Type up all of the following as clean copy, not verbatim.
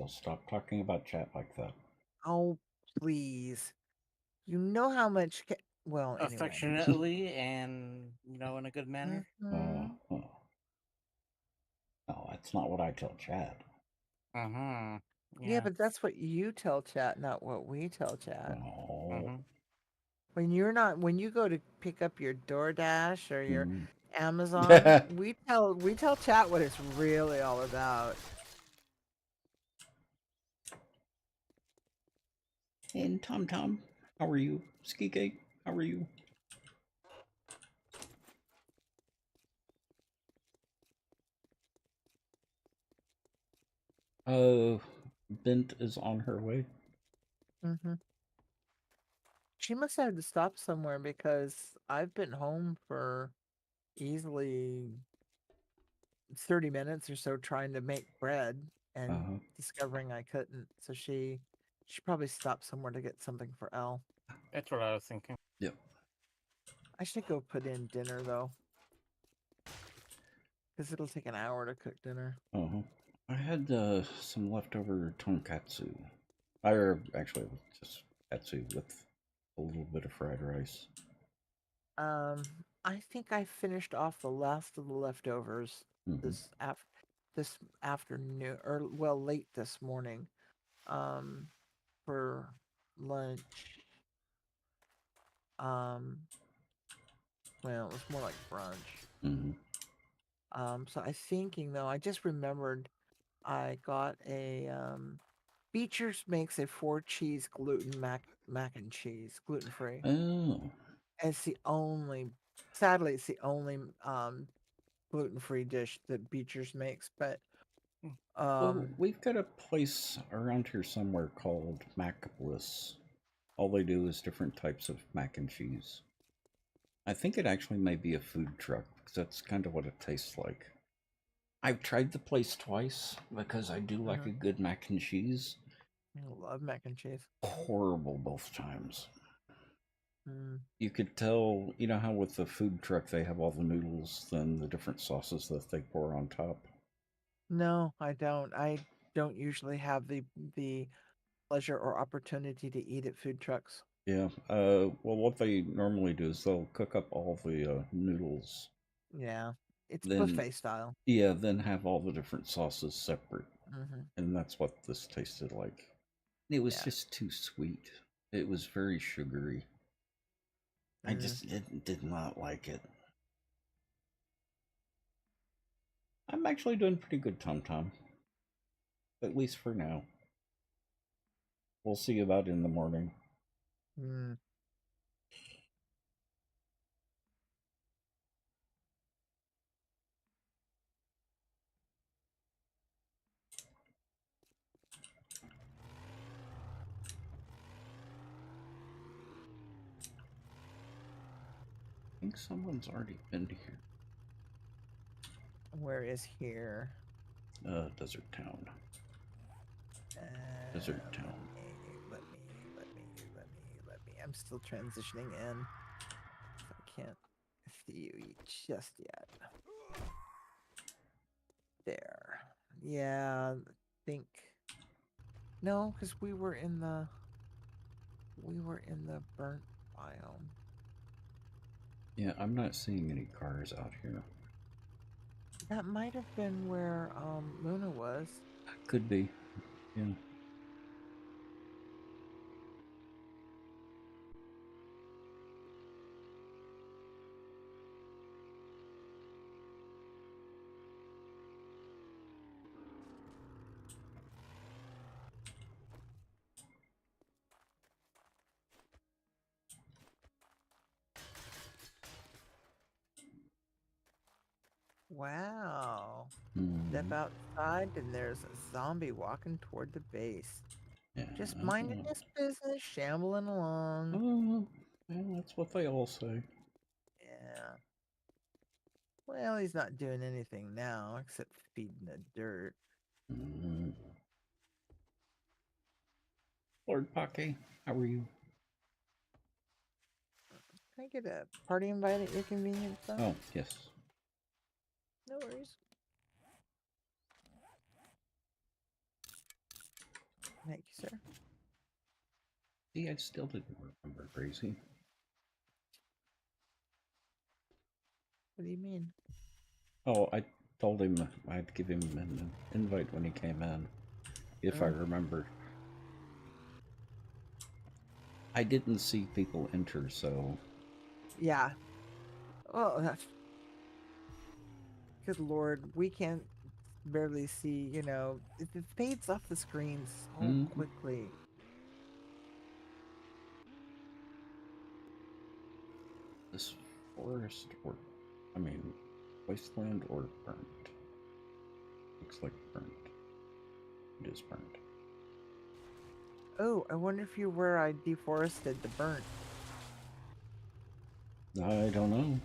so stop talking about chat like that. Oh, please. You know how much. Well, anyway. Affectionately and, in a good manner. Mhm. Oh, no, that's not what I tell chat. Uh-huh. Yeah, Yeah. but that's what you tell chat, not what we tell chat. Oh. Mm-hmm. When you go to pick up your DoorDash or your Mm. Amazon, we tell chat what it's really all about. And Tom, how are you? Ski Cake, how are you? Uh, Bent is on her way. Hmm. She must have to stop somewhere because I've been home for easily 30 minutes or so trying to make bread and Uh-huh. discovering I couldn't. So she probably stopped somewhere to get something for Elle. That's what I was thinking. Yep. I should go put in dinner though, because it'll take an hour to cook dinner. Uh-huh. I had some leftover tonkatsu. Actually, it was just katsu with a little bit of fried rice. Um, I think I finished off the last of the leftovers Mm-hmm. this afternoon, or well, late this morning. Um, for lunch. Um, well, it was more like brunch. Mm-hmm. So I thinking though, I just remembered I got a Beecher's makes a 4 cheese gluten mac and cheese, gluten free. Oh. It's the only, sadly, it's the only gluten free dish that Beecher's makes. But Well, um, we've got a place around here somewhere called Mac Bliss. All they do is different types of mac and cheese. I think it actually may be a food truck because that's kind of what it tastes like. I've tried the place twice because I do like mhm, a good mac and cheese. I love mac and cheese. Horrible both times. Mm. You could tell, you know how with the food truck they have all the noodles, then the different sauces that they pour on top. No, I don't. I don't usually have the pleasure or opportunity to eat at food trucks. Yeah. Well, what they normally do is they'll cook up all the noodles, Yeah, it's then buffet style. yeah, then have all the different sauces separate, Hmm. and that's what this tasted like. It was Yeah. just too sweet. It was very sugary. I Mm. just did not like it. I'm actually doing pretty good, Tom Tom, at least for now. We'll see about in the morning. Mm. I think someone's already been here. Where is here? Desert Town. Uh, Desert let Town. me, let me, let me, let me, let me. I'm still transitioning in. So I can't see you just yet. There. Yeah, I think no, because we were in the burnt biome. Yeah, I'm not seeing any cars out here. That might have been where Luna was. Could be. Yeah. Wow. Step Hmm. outside and there's a zombie walking toward the base. Yeah. Just minding his business, shambling along. Oh, well, that's what they all say. Yeah. Well, he's not doing anything now except feeding the dirt. Mm. Lord Pocky, how are you? Can I get a party invite at your convenience, though? Oh, yes. No worries. Thank you, sir. See, I still didn't remember, Gracie. What do you mean? Oh, I told him I'd give him an invite when he came in, if I remember. I didn't see people enter, so... Yeah. Oh, that's... Good Lord, we can't barely see, you know, it fades off the screen so quickly. This forest, or... I mean, wasteland or burnt? Looks like burnt. It is burnt. Oh, I wonder if you're where I deforested the burnt. I don't know.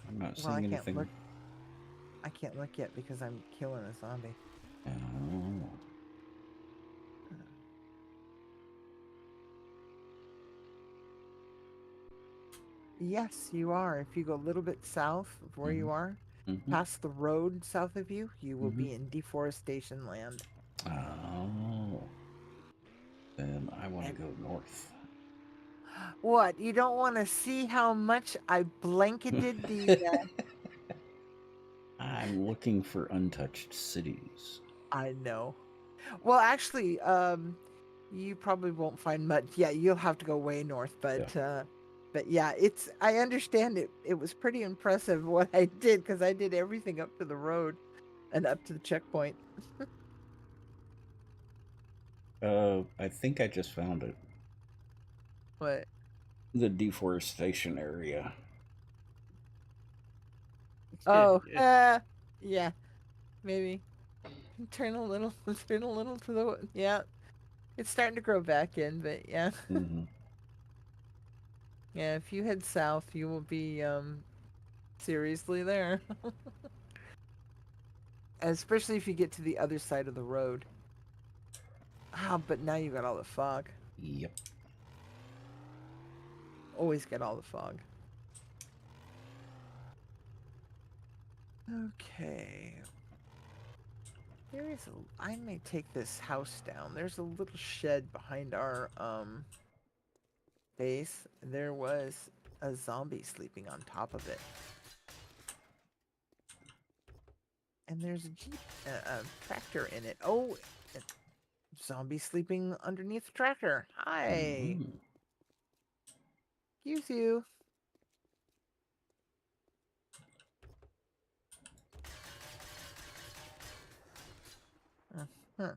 I'm not Well, seeing anything. I can't look yet because I'm killing a zombie. Oh. Yes, you are. If you go a little bit south of where you are, past the road south of you, you will be in deforestation land. Oh. Then I want to go north. What? You don't want to see how much I blanketed the... I'm looking for untouched cities. I know. Well, actually, you probably won't find much. Yeah, you'll have to go way north, but yeah, it's... I understand it. It was pretty impressive what I did because I did everything up to the road and up to the checkpoint. I think I just found it. What? The deforestation area. Oh, yeah, maybe. Turn a little to the... Yeah, it's starting to grow back in, but yeah. Yeah, if you head south, you will be, seriously there. Especially if you get to the other side of the road. Ah, but now you got all the fog. Yep. Always get all the fog. Okay. There is a... I may take this house down. There's a little shed behind our, base. There was a zombie sleeping on top of it. And there's a Jeep, a tractor in it. Oh, a zombie sleeping underneath the tractor. Hi. Excuse you. Huh.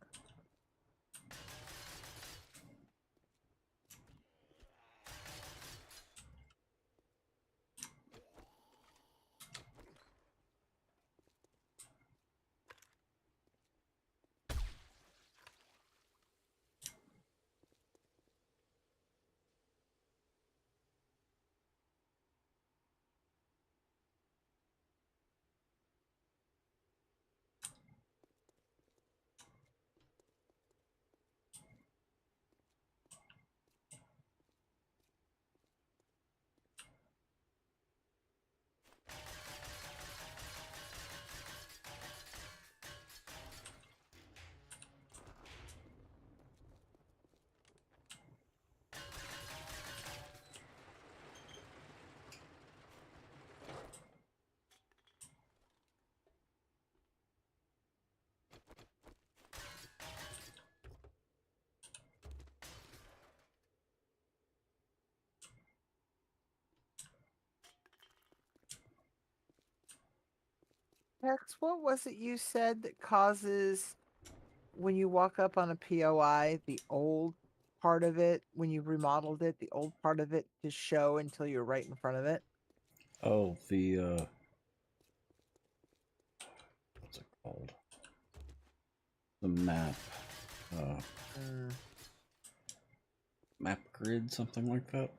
Rex, what was it you said that causes when you walk up on a POI, the old part of it, when you remodeled it, the old part of it to show until you're right in front of it? Oh, the, what's it called? The map. Map grid, something like that.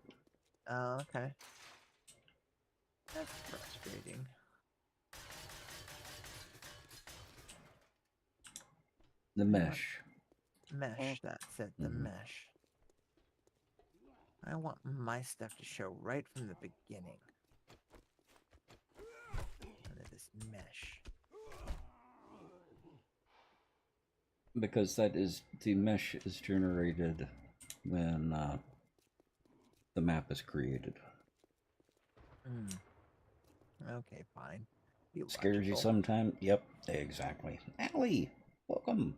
Oh, okay. That's frustrating. The mesh. Mesh, that's it, the mesh. I want my stuff to show right from the beginning. Under this mesh. Because that is the mesh is generated when the map is created. Okay, fine. Be Scares you logical. sometime? Yep, exactly. Allie, welcome.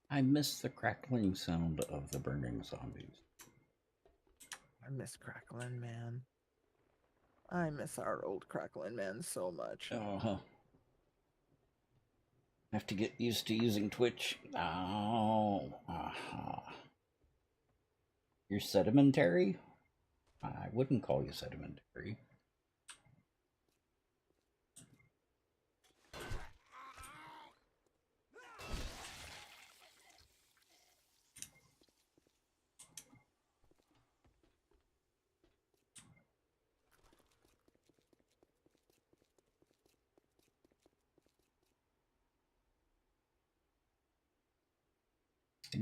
I miss the crackling sound of the burning zombies. I miss Cracklin' Man. I miss our old Cracklin' Man so much. Uh-huh. Have to get used to using Twitch. Oh, uh-huh. You're sedimentary? I wouldn't call you sedimentary.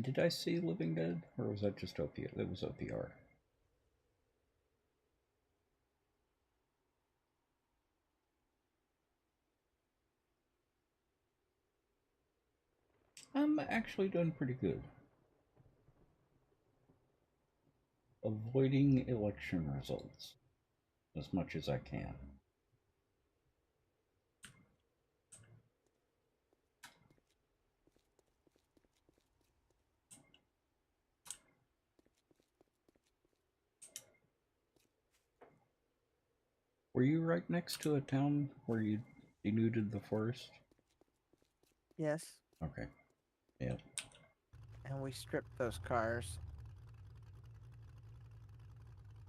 Did I see Living Dead? Or was that just OP? It was OPR. I'm actually doing pretty good. Avoiding election results as much as I can. Were you right next to a town where you denuded the forest? Yes, Okay. Yeah. and we stripped those cars.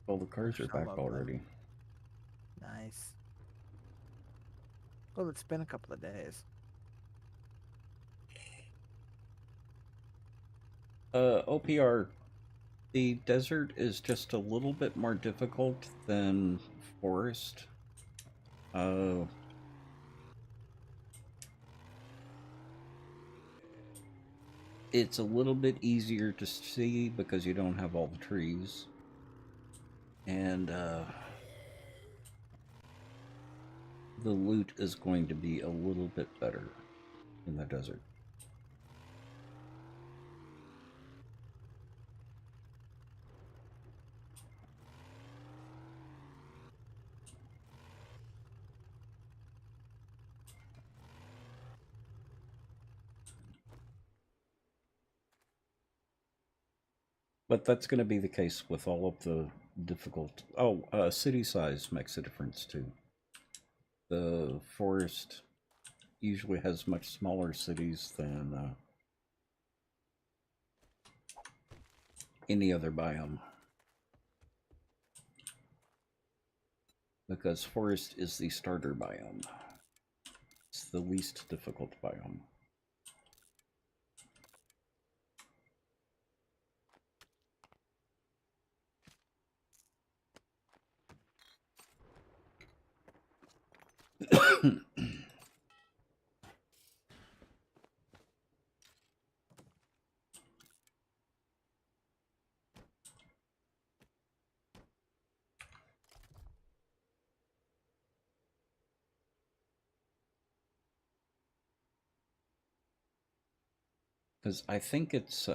Well, the cars are Some back of them. already. Nice. Well, it's been a couple of days. OPR, the desert is just a little bit more difficult than forest. It's a little bit easier to see because you don't have all the trees. And the loot is going to be a little bit better in the desert. But that's going to be the case with all of the difficult... Oh, city size makes a difference too. The forest usually has much smaller cities than any other biome. Because forest is the starter biome. It's the least difficult biome. Because I think it's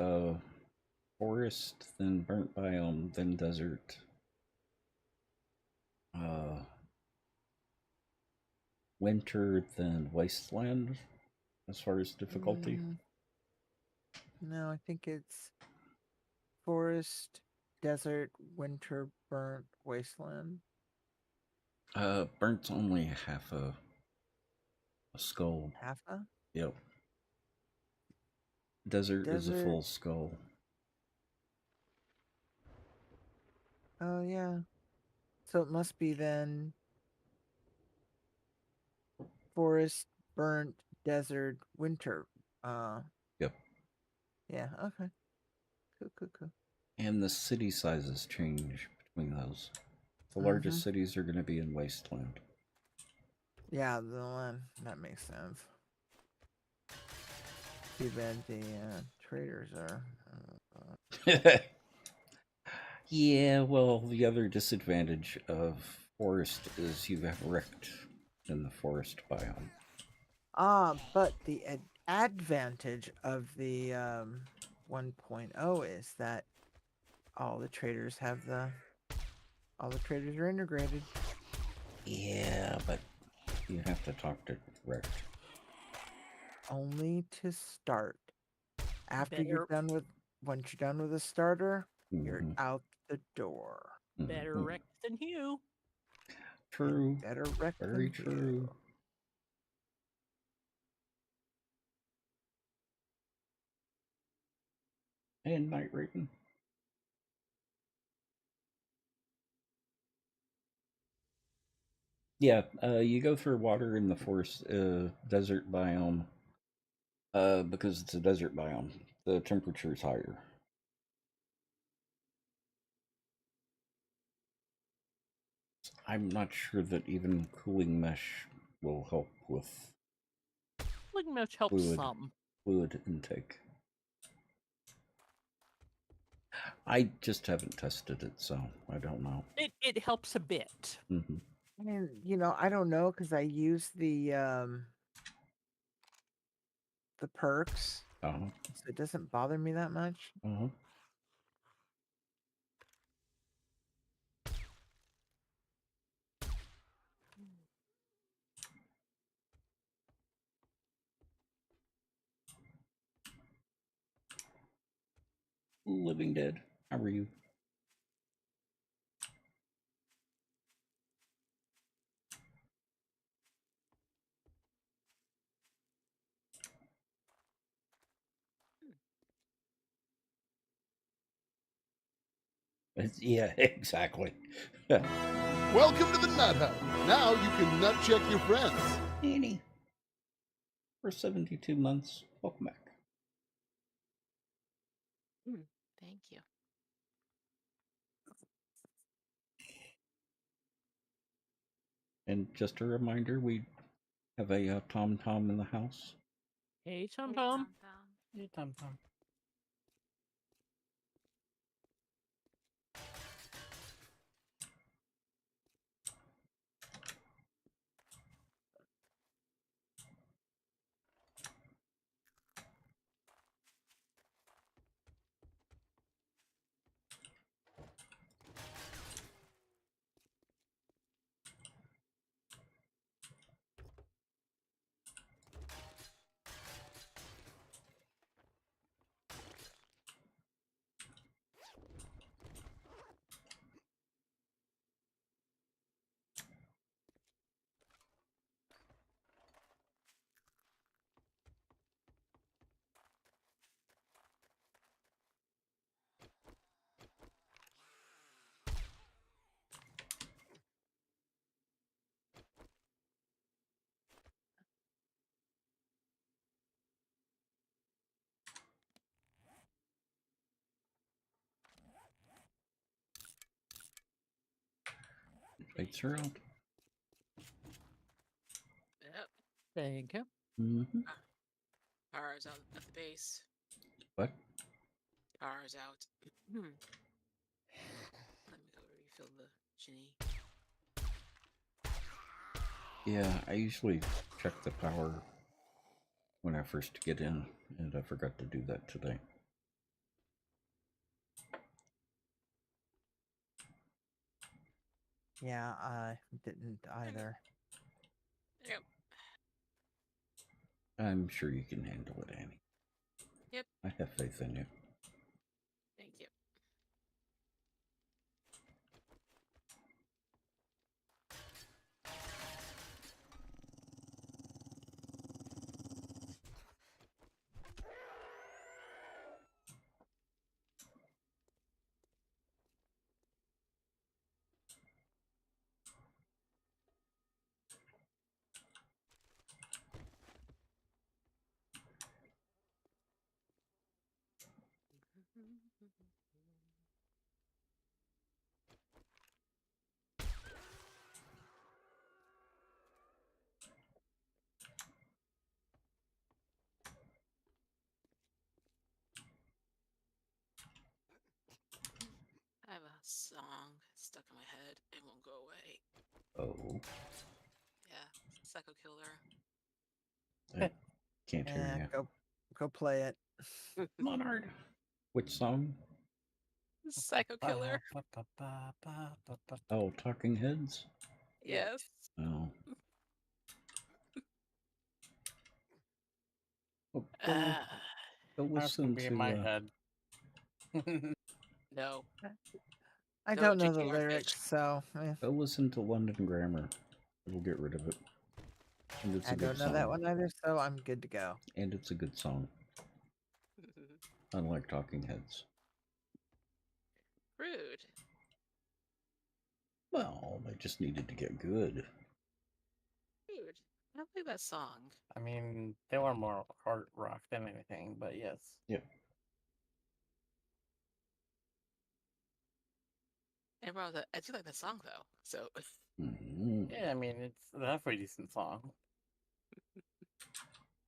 forest, then burnt biome, then desert. Winter, then wasteland, as far as difficulty. No, I think it's forest, desert, winter, burnt, wasteland. Burnt's only half a skull. Half a Yep. Desert is a desert. full skull. Oh yeah. So it must be then forest, burnt, desert, winter. Uh Yep. yeah, okay. Cool. And the city sizes change between those. The Mm-hmm. largest cities are going to be in wasteland. Yeah, the one that makes sense. Too bad the traders are. Yeah, well, the other disadvantage of forest is you have wrecked in the forest biome. But the advantage of the 1.0 is that all the traders are integrated. Yeah, but you have to talk to wrecked. Only to start. After Better- you're done with, once you're done with a starter, you're Mhm. out the door. Better Mhm. Rex than Hugh. True. Better wreck Very than true. you. And Night Raven. Yeah, you go through water in the forest desert biome because it's a desert biome. The temperature is higher. I'm not sure that even cooling mesh will help with Cooling mesh helps fluid some. fluid intake. I just haven't tested it, so I don't know. It helps a bit. Mm-hmm. And I don't know because I use the perks, Uh-huh. so it doesn't bother me that much. Uh-huh. Living Dead. How are you? Yeah, exactly. Welcome to the Nut Hut. Now you can nut check your friends. Annie. For 72 months. Welcome back. Thank you. And just a reminder, we have a Tom Tom in the house. Hey, Tom Hey, Tom. Tom. Hey, Tom Tom. Lights are out. Yep. Thank you. Mm-hmm. Power's out at the base. What? Power's out. Let me go refill the Ginny. Yeah, I usually check the power when I first get in, and I forgot to do that today. Yeah, I didn't either. Yep. I'm sure you can handle it, Annie. Yep. I have faith in you. Thank you. I have a song stuck in my head. It won't go away. Oh, Yeah, Psycho Killer. I can't hear Yeah, you. go play it. Monard. Which song? Psycho Killer. Oh, Talking Heads? Yes. Oh. Oh, Uh, go That's gonna listen be in my to, head. no. I No don't know the drinking our lyrics, fish. so go listen to London Grammar. It'll get rid of it. And it's I a good don't know song. that one either, so I'm good to go. And it's a good song. Unlike Talking Heads. Rude. Well, they just needed to get good. Rude. I don't like that song. I mean, they were more hard rock than anything, but yes. Yep. And bro, I do like that song though. So Mhm. Yeah, I mean, it's a halfway decent song.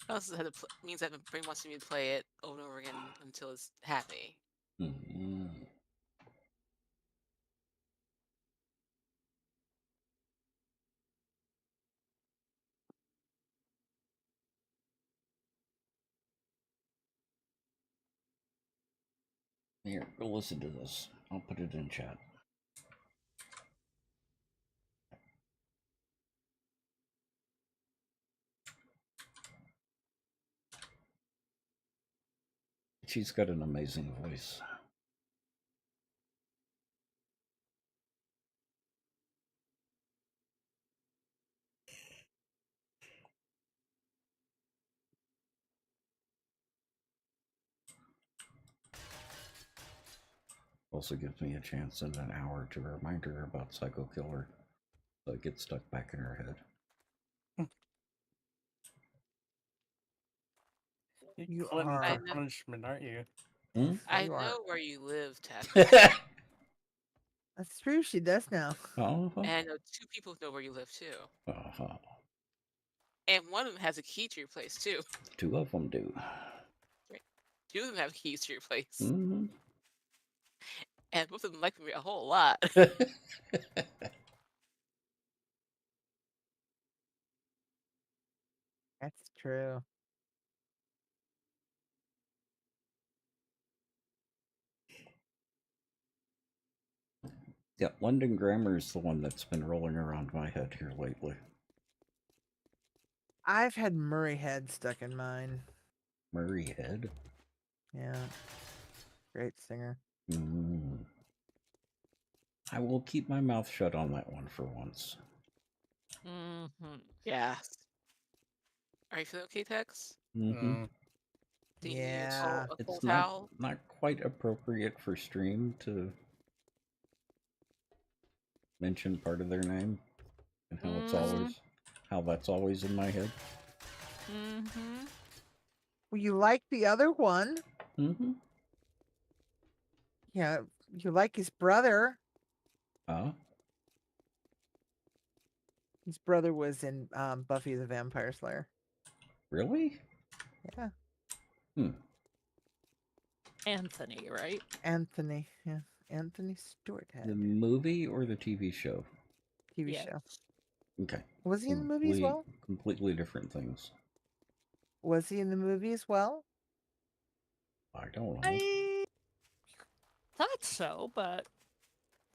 also had to means that my brain wants me to play it over and over again until it's happy. Mhm. Here, go listen to this. I'll put it in chat. She's got an amazing voice. Also gives me a chance in an hour to remind her about Psycho Killer, so it gets stuck back in her head. You Glutton are. I for know, punishment, aren't you? Hmm? I You are. know where you live, Tech. That's true. She does now. Uh-huh. And I know 2 people know where you live too. Uh-huh. And one of them has a key to your place too. 2 of them do. 2 of them have keys to your place. Mm-hmm. And both of them like me a whole lot. That's true. Yeah, London Grammar is the one that's been rolling around my head here lately. I've had Murray Head stuck in mine. Murray Head? Yeah. Great singer. Mm. I will keep my mouth shut on that one for once. Yeah. Are you feeling okay, Tex? Mm-hmm. Do you need Yeah. a cold It's not towel? quite appropriate for stream to mention part of their name and how it's always how that's always in my head. Well, you like the other one. Mm-hmm. Yeah. You like his brother. His brother was in Buffy the Vampire Slayer. Really? Yeah. Anthony, right? Anthony. Yeah. Anthony Stewart The Head. movie or the TV show? TV Yes. show. Okay. Was he in the movie as well? Completely different things. Was he in the movie as well? I don't know. I thought so, but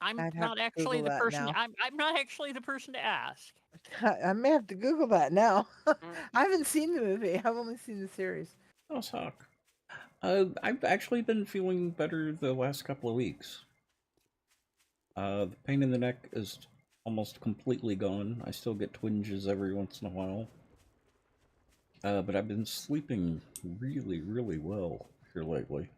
I'm I'd have not to actually Google the that person. now. I'm not actually the person to ask. I may have to Google that now. Mm. I haven't seen the movie. I've only seen the series. Oh, suck. I've actually been feeling better the last couple of weeks. The pain in the neck is almost completely gone. I still get twinges every once in a while. But I've been sleeping really, really well here lately.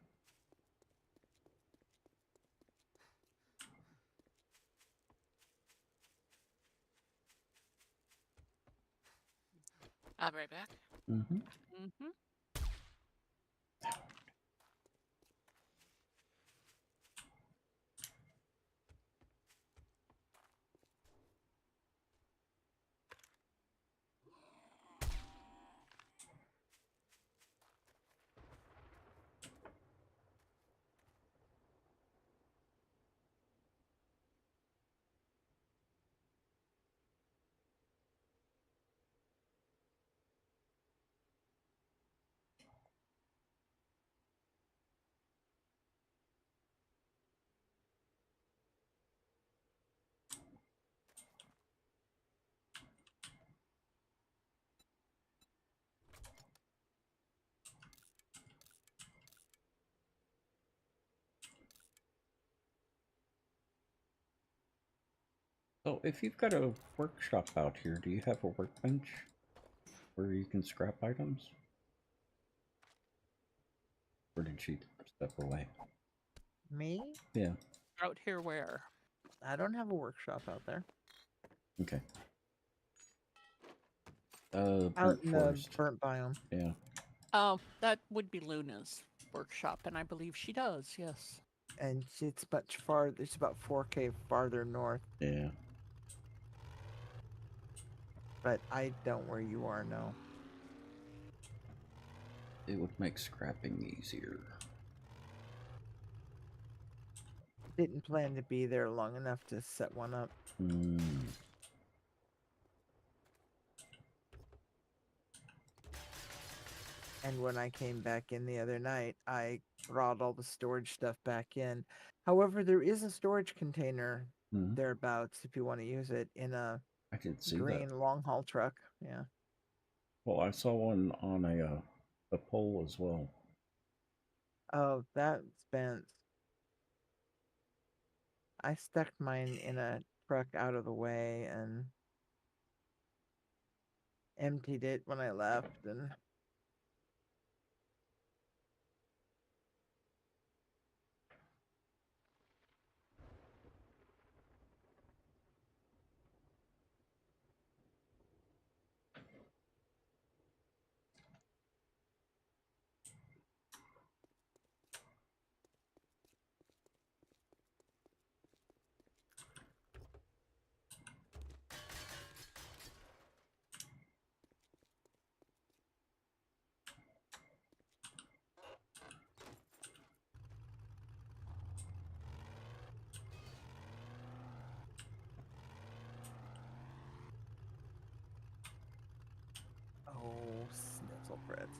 I'll be right back. Mm-hmm. So, if you've got a workshop out here, do you have a workbench where you can scrap items? Or did she step away? Me? Yeah. Out here where? I don't have a workshop out there. Okay. Out Burnt in forest. the burnt biome. Yeah. Oh, that would be Luna's workshop, and I believe she does, yes. And it's much farther. It's about 4K farther north. Yeah. But I don't where you are, no. It would make scrapping easier. Didn't plan to be there long enough to set one up. Hmm. And when I came back in the other night, I brought all the storage stuff back in. However, there is a storage container Hmm. thereabouts if you want to use it in a I didn't see green that. long haul truck. Yeah. Well, I saw one on a pole as well. Oh, that's Ben's. I stuck mine in a truck out of the way and emptied it when I left, and oh, Snizzle Fritz.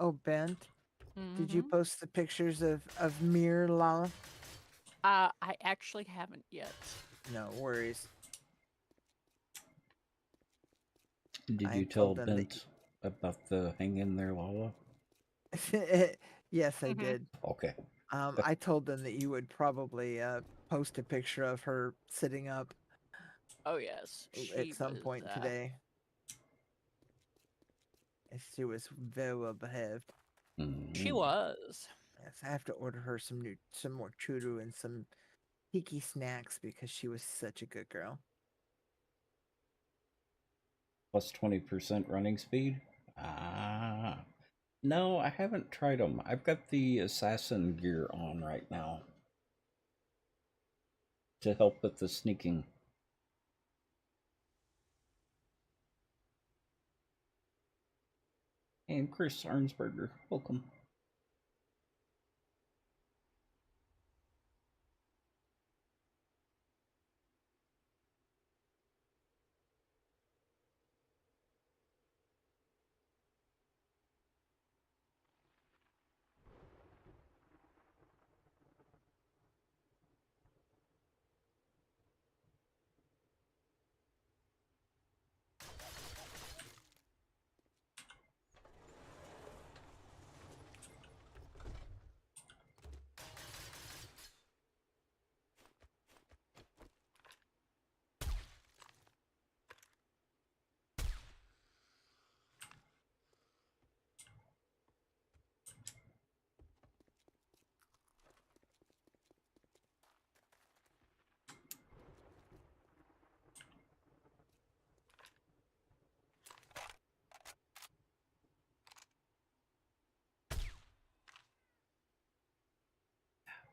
Oh, Bent, did you Mhm. post the pictures of Mir Lala? I actually haven't yet. No worries. Did I you tell told them that Bent about the hang in there, Lala? yes, I Mhm. did. Okay. I told them that you would probably post a picture of her sitting up Oh, yes. at She some was, point today. As she was very well behaved. she Mm. was. Yes, I have to order her some more churu and some tiki snacks because she was such a good girl. Plus 20% running speed? Ah. No, I haven't tried them. I've got the assassin gear on right now to help with the sneaking. And Chris Arnsberger, welcome.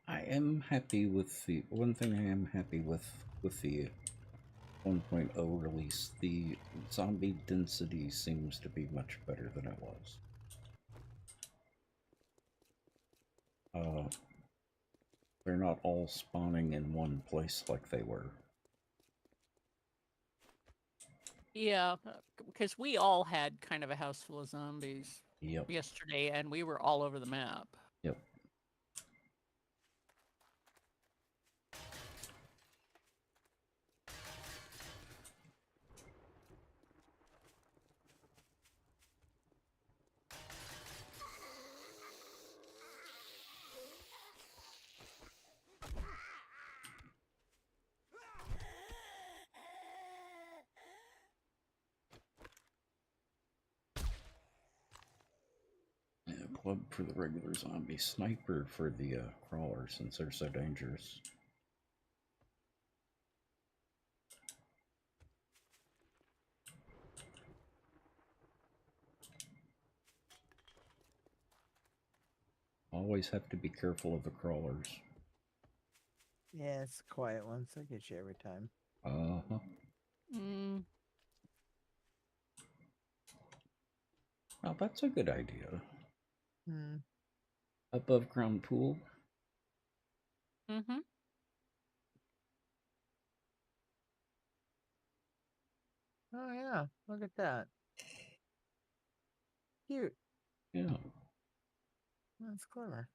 I am happy with the one thing I am happy with the 1.0 release. The zombie density seems to be much better than it was. they're not all spawning in one place like they were. Yeah, because we all had kind of a house full of zombies Yep. yesterday, and we were all over the map. Yep. Yeah, club for the regular zombie, sniper for the crawler since they're so dangerous. Always have to be careful of the crawlers. Yeah, it's quiet ones. They get you every time. Uh-huh. Mm, Now that's a good idea. Hmm. Above ground pool. mm-hmm. Oh yeah, look at that. Cute. Yeah. That's clever.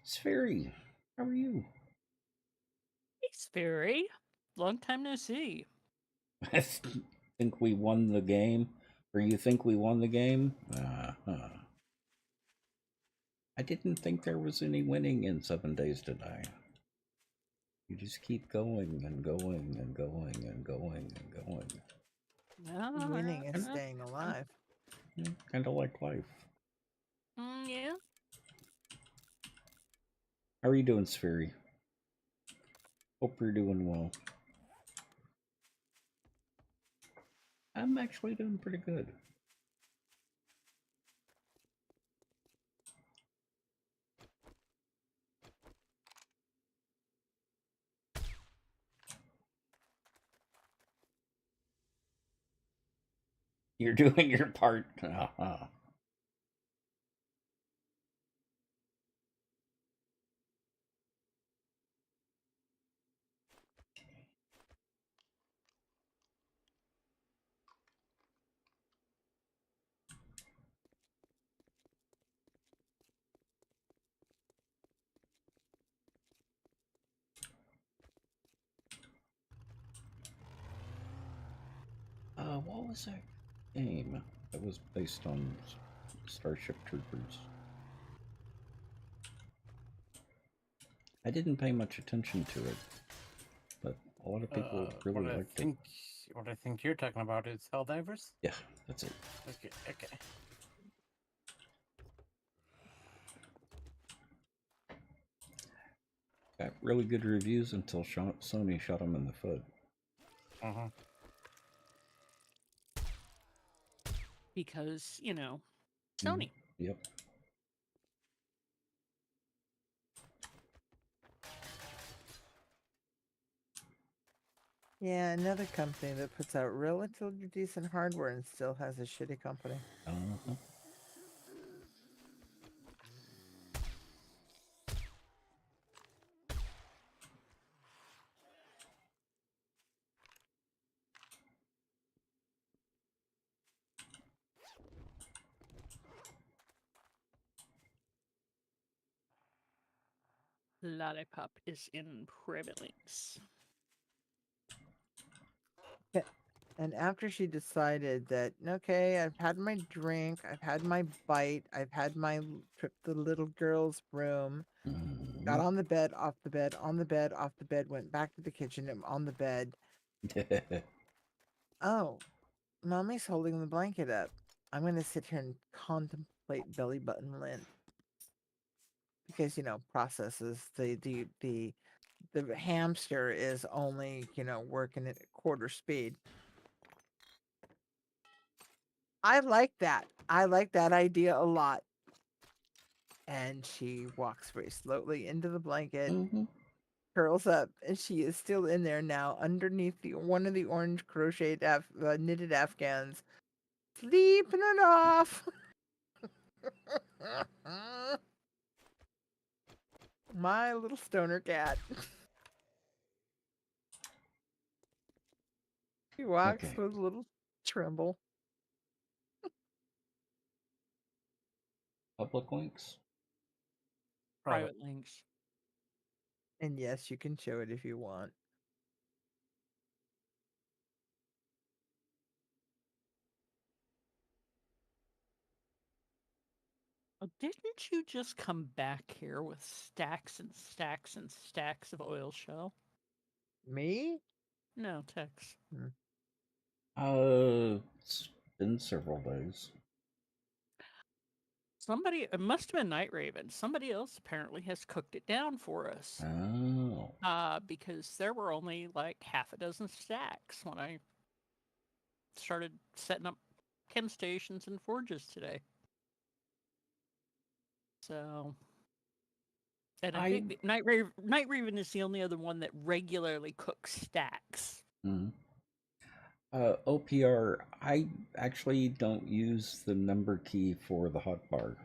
Spheri, how are you? Hey, Sperry. Long time no see. I think we won the game. Or you think we won the game? Uh-huh. I didn't think there was any winning in 7 Days to Die. You just keep going and going and going and going and going. No, Winning is staying alive. Kind of like life. Yeah. How are you doing, Spheri? Hope you're doing well. I'm actually doing pretty good. You're doing your part. Uh-huh. What was that game that was based on Starship Troopers? I didn't pay much attention to it, but a lot of people really liked it. What I think you're talking about is Helldivers? Yeah, that's it. Okay, okay. Got really good reviews until Sony shot them in the foot. Uh-huh. Because, you know, Sony. Yep. Yeah, another company that puts out relatively decent hardware and still has a shitty company. Uh-huh. Lollipop is in private links. And after she decided that, okay, I've had my drink, I've had my bite, I've had my trip to the little girl's room, got on the bed, off the bed, on the bed, off the bed, went back to the kitchen, and on the bed. Oh, Mommy's holding the blanket up. I'm gonna sit here and contemplate belly button lint because processes the hamster is only working at quarter speed. I like that. I like that idea a lot. And she walks very slowly into the blanket, Mm-hmm. curls up, and she is still in there now underneath one of the orange crocheted knitted afghans, sleeping it off. My little stoner cat. He walks Okay. with a little tremble. Public links. Private. Private links. And yes, you can show it if you want. Oh, didn't you just come back here with stacks and stacks and stacks of oil shell? Me? No, Tex. It's been several days. Somebody, it must have been Night Raven. Somebody else apparently has cooked it down for us. Oh. Because there were only like half a dozen stacks when I started setting up chem stations and forges today. So, and I think that Night Raven is the only other one that regularly cooks stacks. Mm-hmm. OPR, I actually don't use the number key for the hotbar.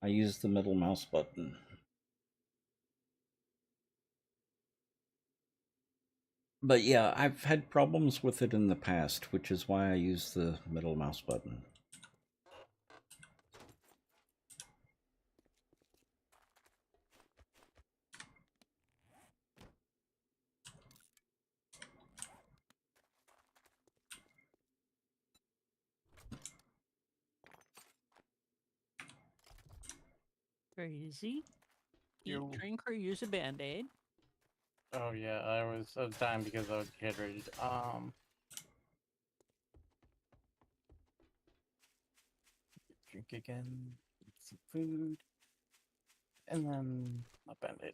I use the middle mouse button. But yeah, I've had problems with it in the past, which is why I use the middle mouse button. Very easy. Eat, You- drink, or use a band-aid. Oh yeah, I was dying because I was dehydrated. Drink again, eat some food, and then a band-aid.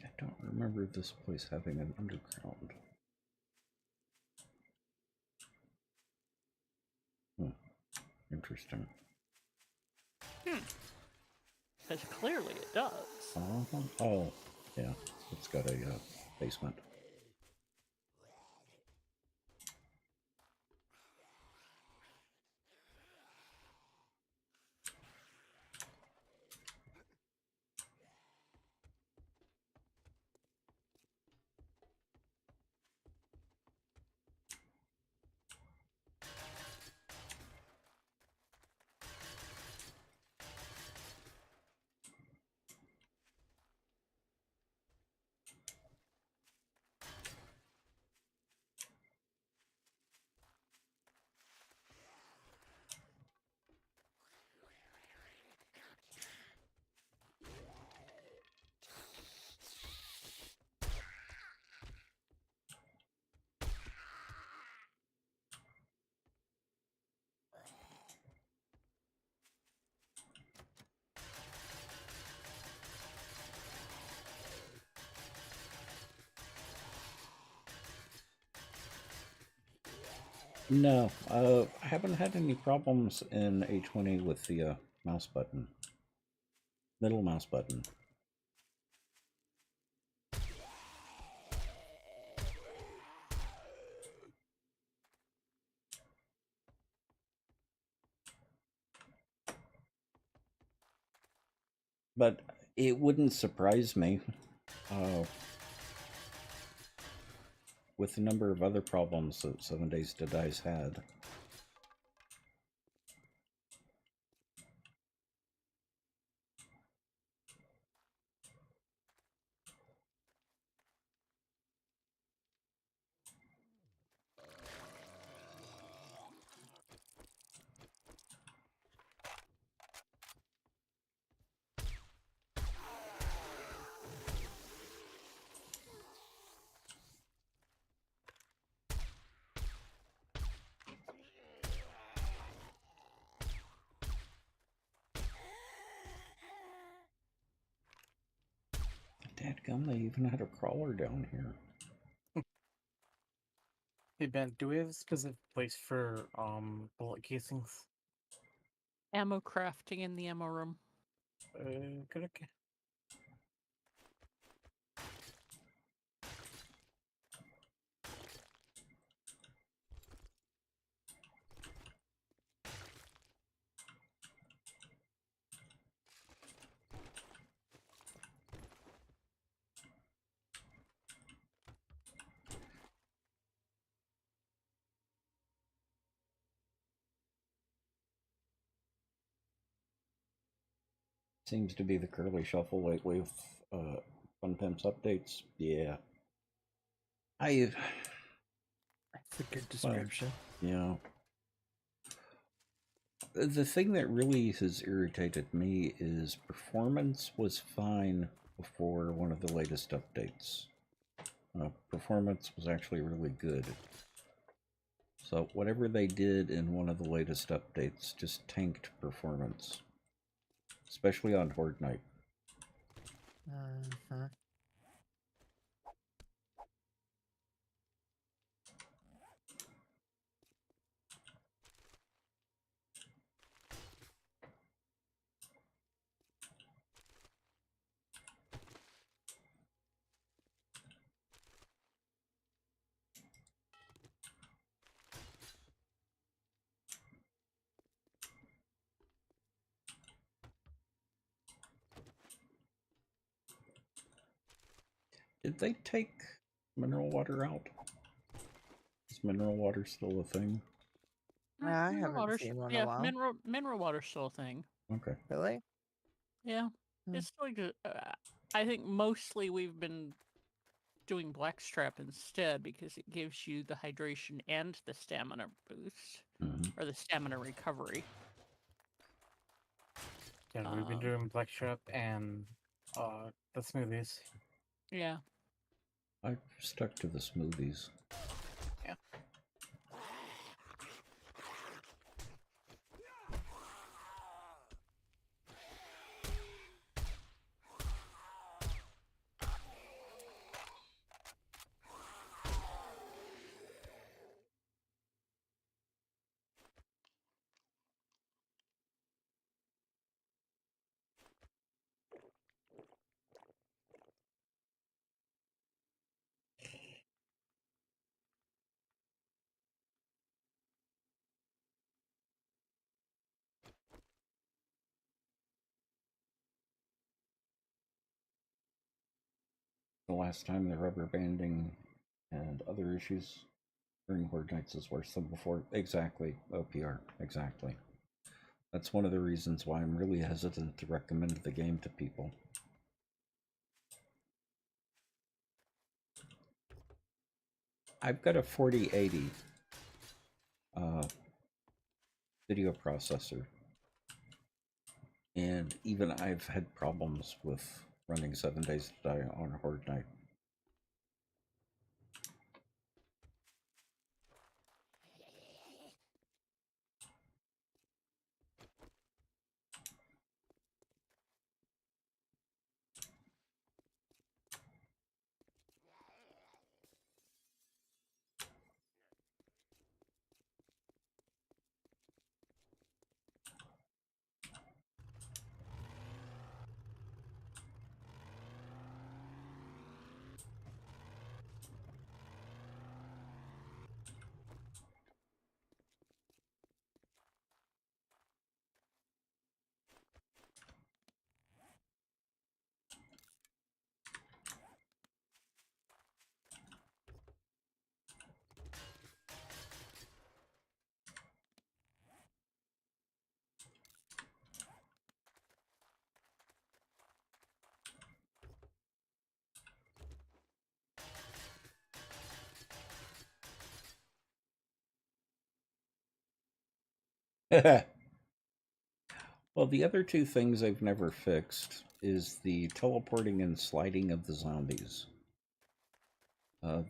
I don't remember this place having an underground. Interesting. Because clearly it does. Oh, yeah. It's got a basement. No, I haven't had any problems in A20 with the mouse button. Middle mouse button. But it wouldn't surprise me with the number of other problems that 7 Days to Die's had. Dadgum, they even had a crawler down here. Hey Ben, do we have a specific place for bullet casings? Ammo crafting in the ammo room. Good. Okay. Seems to be the curly shuffle lately with Fun Pimps updates. Yeah. That's a good description. Yeah. The thing that really has irritated me is performance was fine before one of the latest updates. Performance was actually really good. So whatever they did in one of the latest updates just tanked performance. Especially on Horde Night. Uh-huh. Did they take mineral water out? Is mineral water still a thing? I Mineral haven't water's- seen one in a yeah, while. mineral water's still a thing. Okay. Really? Yeah, Hmm. it's still good. I think mostly we've been doing blackstrap instead because it gives you the hydration and the stamina boost or the stamina recovery. Yeah, we've been doing blackstrap and the smoothies. Yeah. I stuck to the smoothies. Yeah. The last time the rubber banding and other issues during Horde Nights is worse than before. Exactly. OPR. Exactly. That's one of the reasons why I'm really hesitant to recommend the game to people. I've got a 4080 video processor, and even I've had problems with running 7 Days to Die on Horde Night. Well, the other two things I've never fixed is the teleporting and sliding of the zombies.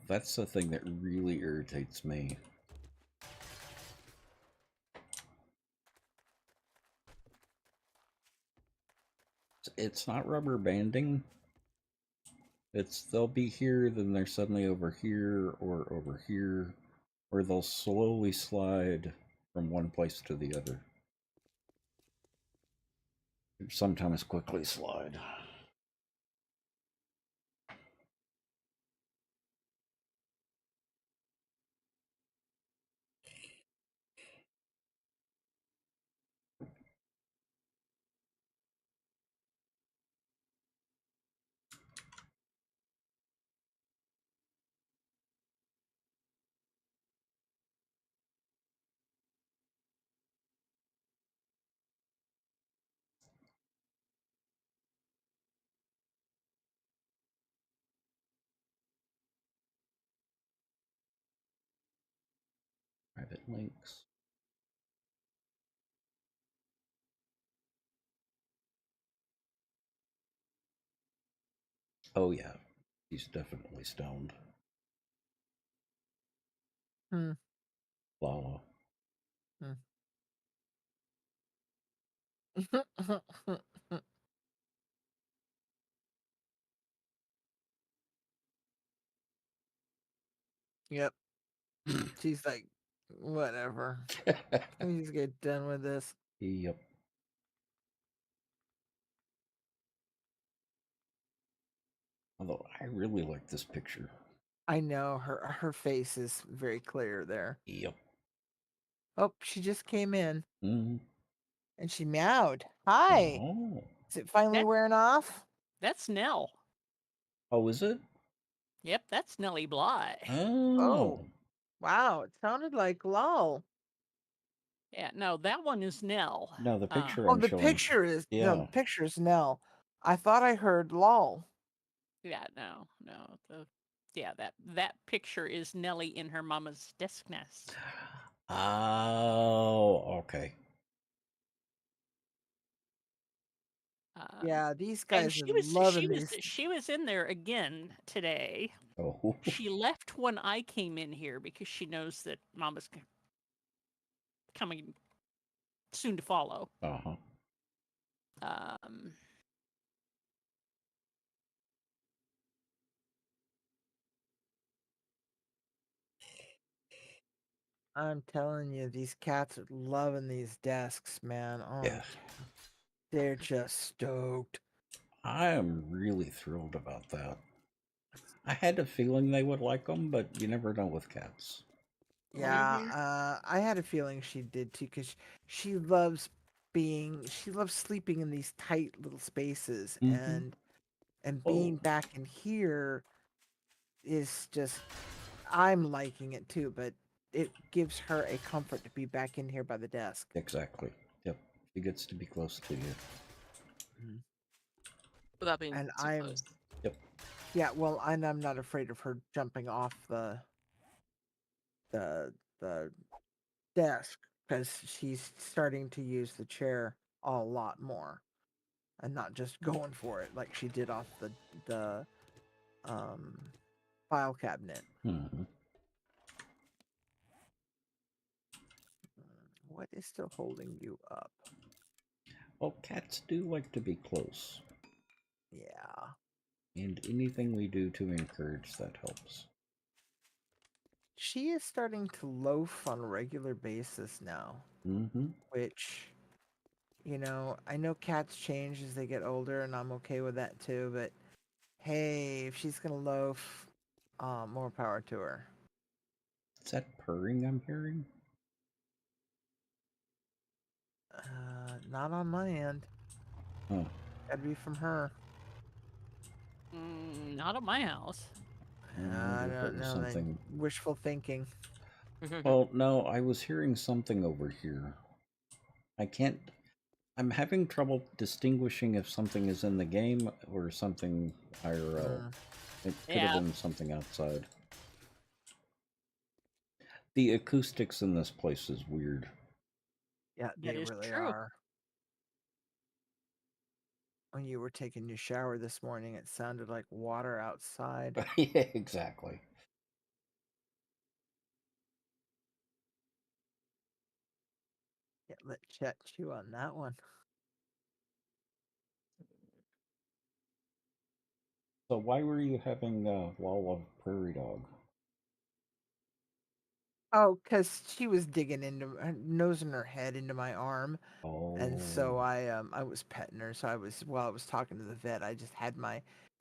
That's the thing that really irritates me. It's not rubber banding. They'll be here, then they're suddenly over here or over here, or they'll slowly slide from one place to the other. Sometimes quickly slide. Private links. Oh yeah, he's definitely stoned. Hmm. Lala. Yep. She's like, whatever. Please get done with this. Yep. Although I really like this picture. I know her face is very clear there. Yep. Oh, she just came in Mm. and she meowed. Hi. Oh. Is it finally That- wearing off? That's Nell. Oh, is it? Yep, that's Nellie Bly. Oh. Wow, it sounded like lol. Yeah, no, that one is Nell. No, the picture Oh, I'm the showing. picture is no, Yeah. the picture is Nell. I thought I heard lol. Yeah, no. That picture is Nellie in her mama's desk nest. Oh, okay. Yeah, these And guys are loving these. she was in there again today. Oh. She left when I came in here because she knows that Mama's coming soon to follow. Uh-huh. I'm telling you, these cats are loving these desks, man. Oh, Yeah. they're just stoked. I am really thrilled about that. I had a feeling they would like them, but you never know with cats. Yeah, I had a feeling she did too, because she loves sleeping in these tight little spaces, Mhm. and Oh. being back in here is just, I'm liking it too, but it gives her a comfort to be back in here by the desk. Exactly. Yep. She gets to be close to you. Without being And too close. Yep. Yeah, well, and I'm not afraid of her jumping off the the desk, because she's starting to use the chair a lot more and not just going for it like she did off the um file cabinet. Mhm. What is still holding you up? Well, cats do like to be close, Yeah. and anything we do to encourage that helps. She is starting to loaf on a regular basis now, Mm-hmm. which, I know cats change as they get older, and I'm okay with that too, but hey, if she's gonna loaf, more power to her. Is that purring I'm hearing? Not on my end. Huh. Gotta be from her. Not at my house. I Maybe if it don't was know. something. Wishful thinking. Well, no, I was hearing something over here. I can't. I'm having trouble distinguishing if something is in the game or something IRL. It could have Yeah. been something outside. The acoustics in this place is weird. Yeah, That they is really true. are. When you were taking your shower this morning, it sounded like water outside. Yeah, exactly. Yeah, let Chet chew on that one. So why were you having Lala Prairie Dog? Oh, because she was digging into nosing her head into my arm, Oh. and so I was petting her. So while I was talking to the vet, I just had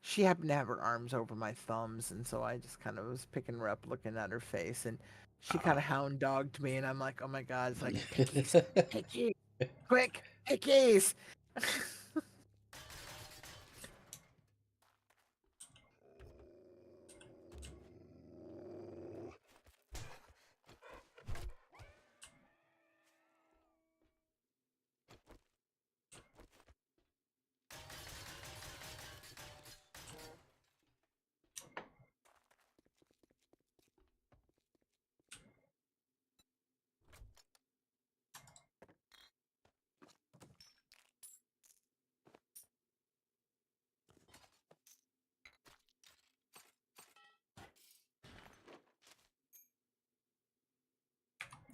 she happened to have her arms over my thumbs, and so I just kind of was picking her up, looking at her face, and she kind of hound dogged me, and I'm like, oh my god, it's like pickies, pickies, quick, pickies.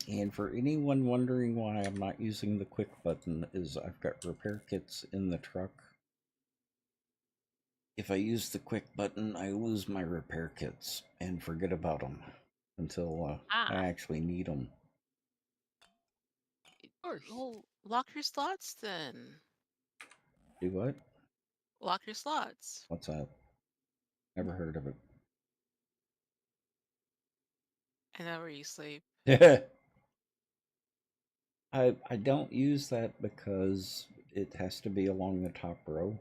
And for anyone wondering why I'm not using the quick button, is I've got repair kits in the truck. If I use the quick button, I lose my repair kits and forget about them until I actually need them. Of course. Well, lock your slots then. Do what? Lock your slots. What's that? Never heard of I know where you sleep. it. I don't use that because it has to be along the top row.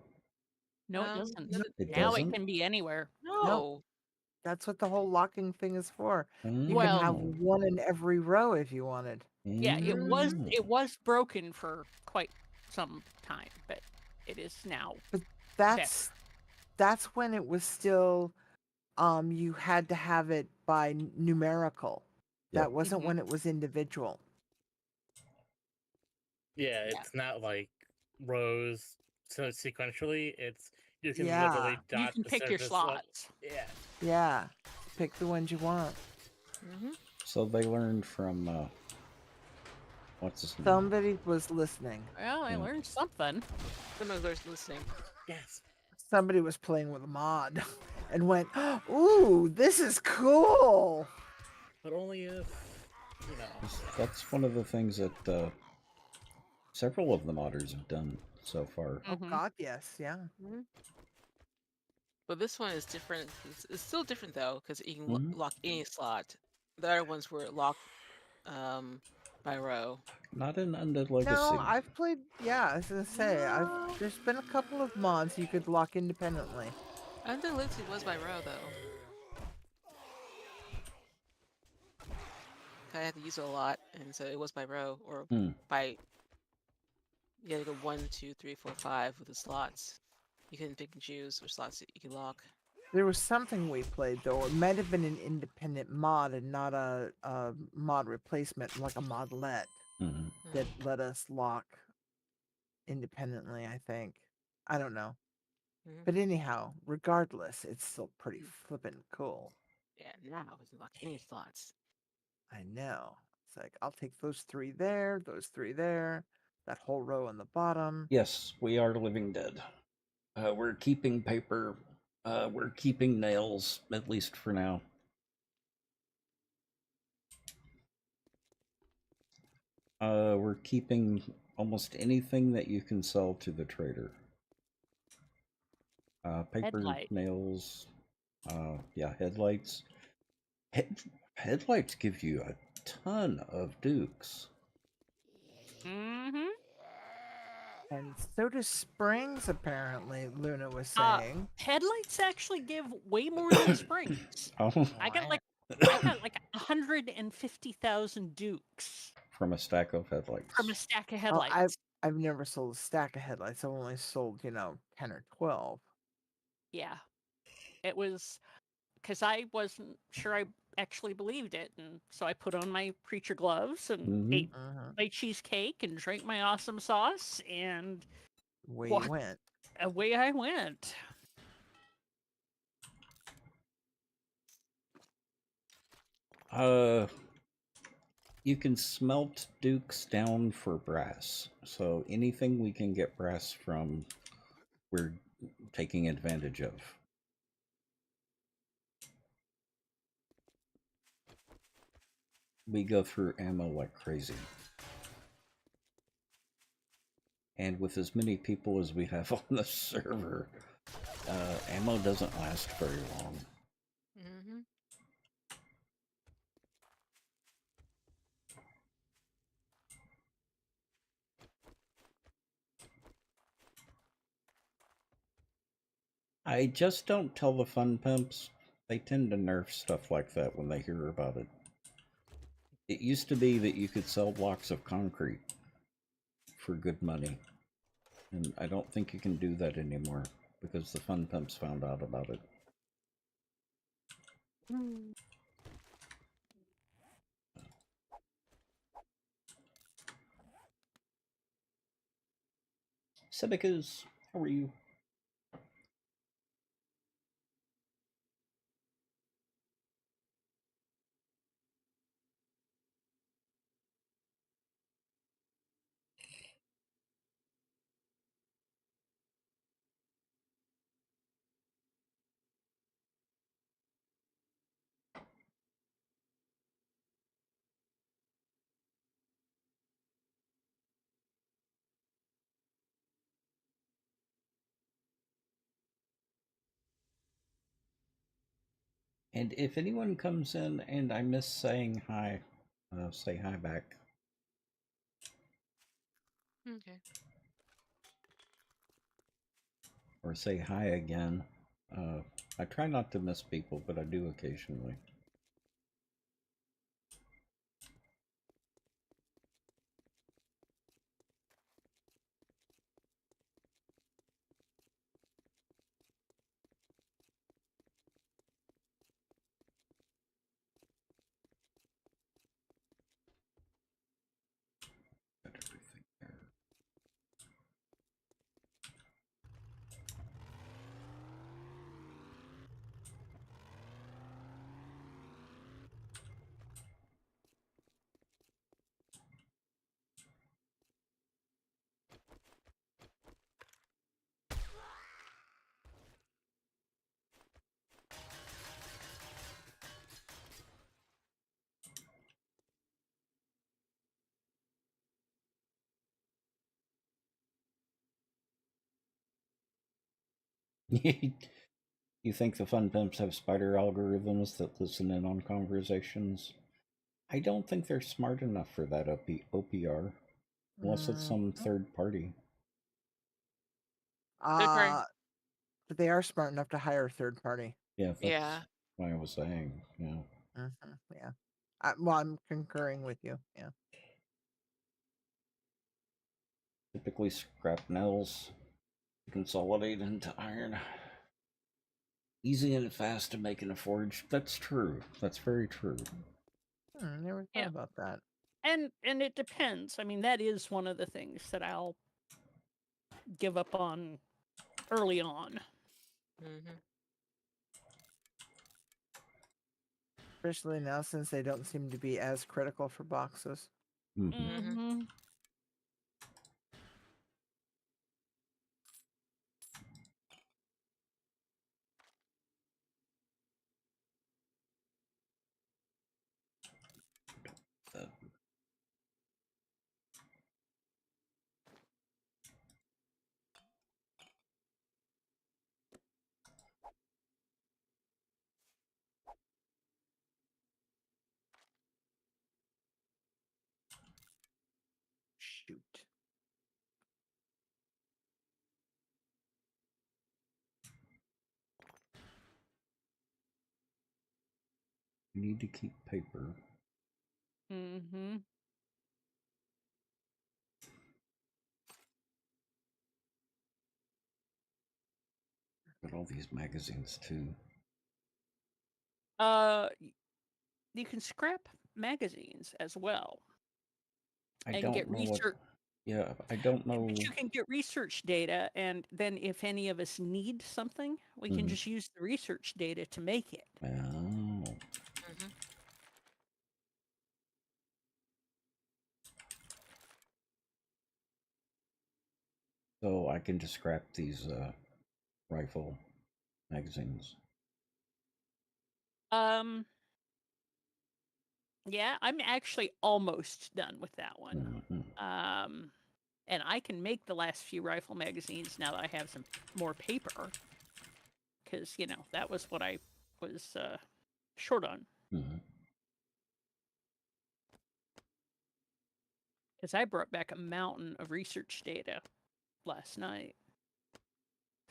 No, it doesn't. No, It Now doesn't? it can be anywhere. no. That's what the whole locking thing is for. You Well- can have Oh. one in every row if you wanted. Yeah, it Mm. was broken for quite some time, but it is now. That's when it was still you had to have it by numerical. Yep. That wasn't Mhm. when it was individual. Yeah, it's not like rows so sequentially. It's you can Yeah. literally dot You can the pick your surface level- slots. Yeah. Yeah. Pick the ones you want. Mm-hmm. So they learned from what's his name? Somebody was listening. Well, I Yeah. learned something. Someone's listening. Yes. Somebody was playing with a mod and went, "Ooh, this is cool." But only if you know. That's one of the things that several of the modders have done so far. Oh Mhm. God, yes, yeah. Mm-hmm. But this one is different. It's still different though, because you can Mhm. lock any slot. The other ones were locked by row. Not in Undead Legacy. No, I've played. Yeah, I was gonna say, there's been a couple of mods you could lock independently. Undead Legacy was by row though. I had to use it a lot, and so it was by row or by. You had to go 1, 2, 3, 4, 5 with the slots. You couldn't pick and choose which slots you could lock. There was something we played though. It might have been an independent mod and not a mod replacement, like a modlet Mhm. that let us lock independently. I think. I don't know. Mhm. But anyhow, regardless, it's still pretty flippin' cool. Yeah, now we can lock any slots. I know. It's like I'll take those three there, that whole row on the bottom. Yes, we are living dead. We're keeping paper. We're keeping nails, at least for now. We're keeping almost anything that you can sell to the trader. Paper, Headlight. nails, yeah, headlights. Headlights give you a ton of dukes. Mm-hmm. And so do springs, apparently, Luna was Uh, saying. Headlights actually give way more than springs. Oh, I got like 150,000 dukes from a stack of headlights. from a stack of Oh, headlights. I've never sold a stack of headlights. I've only sold, 10 or 12. Yeah. It was because I wasn't sure I actually believed it. And so I put on my preacher gloves and ate my cheesecake and drank my awesome sauce, and Away you went. away I went. You can smelt dukes down for brass. So anything we can get brass from, we're taking advantage of. we go through ammo like crazy. And with as many people as we have on the server, ammo doesn't last very long. Mm-hmm. I just don't tell the fun pimps. They tend to nerf stuff like that when they hear about it. It used to be that you could sell blocks of concrete for good money. And I don't think you can do that anymore because the fun pimps found out about it. Sebicas, how are you? And if anyone comes in and I miss saying hi, say hi back. Okay. Or say hi again. I try not to miss people, but I do occasionally. Got everything there. You think the fun pimps have spider algorithms that listen in on conversations? I don't think they're smart enough for that OPR, unless it's some third party. But they are smart enough to hire a third party. Yeah, that's Yeah. what I was saying. Yeah. Yeah. Well, I'm concurring with you. Yeah. Typically, scrap nails consolidate into iron. Easy and fast to make in a forge. That's true. That's very true. Never thought Yeah. about that. And it depends. I mean, that is one of the things that I'll give up on early on. Mm-hmm. Especially now since they don't seem to be as critical for boxes. Mm-hmm. Shoot. You need to keep paper. Mm-hmm. Got all these magazines too. You can scrap magazines as well. I and don't get know research. Yeah, I don't know. But you can get research data, and then if any of us need something, we can just use the research data to make it. Oh. Mm-hmm. So I can just scrap these rifle magazines. Um, Yeah, I'm actually almost done with that one. Mm-hmm. And I can make the last few rifle magazines now that I have some more paper. Because, you know, that was what I was short on. Mm-hmm. Because I brought back a mountain of research data last night.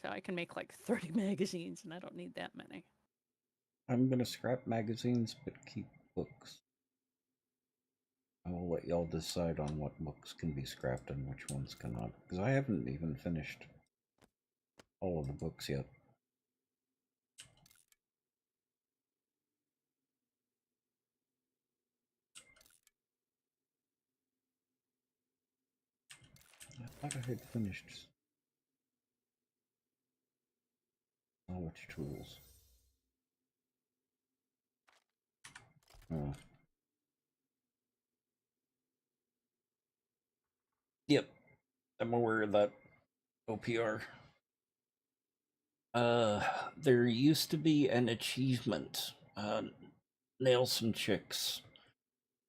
So I can make like 30 magazines, and I don't need that many. I'm gonna scrap magazines, but keep books. I will let y'all decide on what books can be scrapped and which ones cannot, because I haven't even finished all of the books yet. I thought I had finished knowledge tools. Oh. Yep, I'm aware of that. OPR. There used to be an achievement, nail some chicks,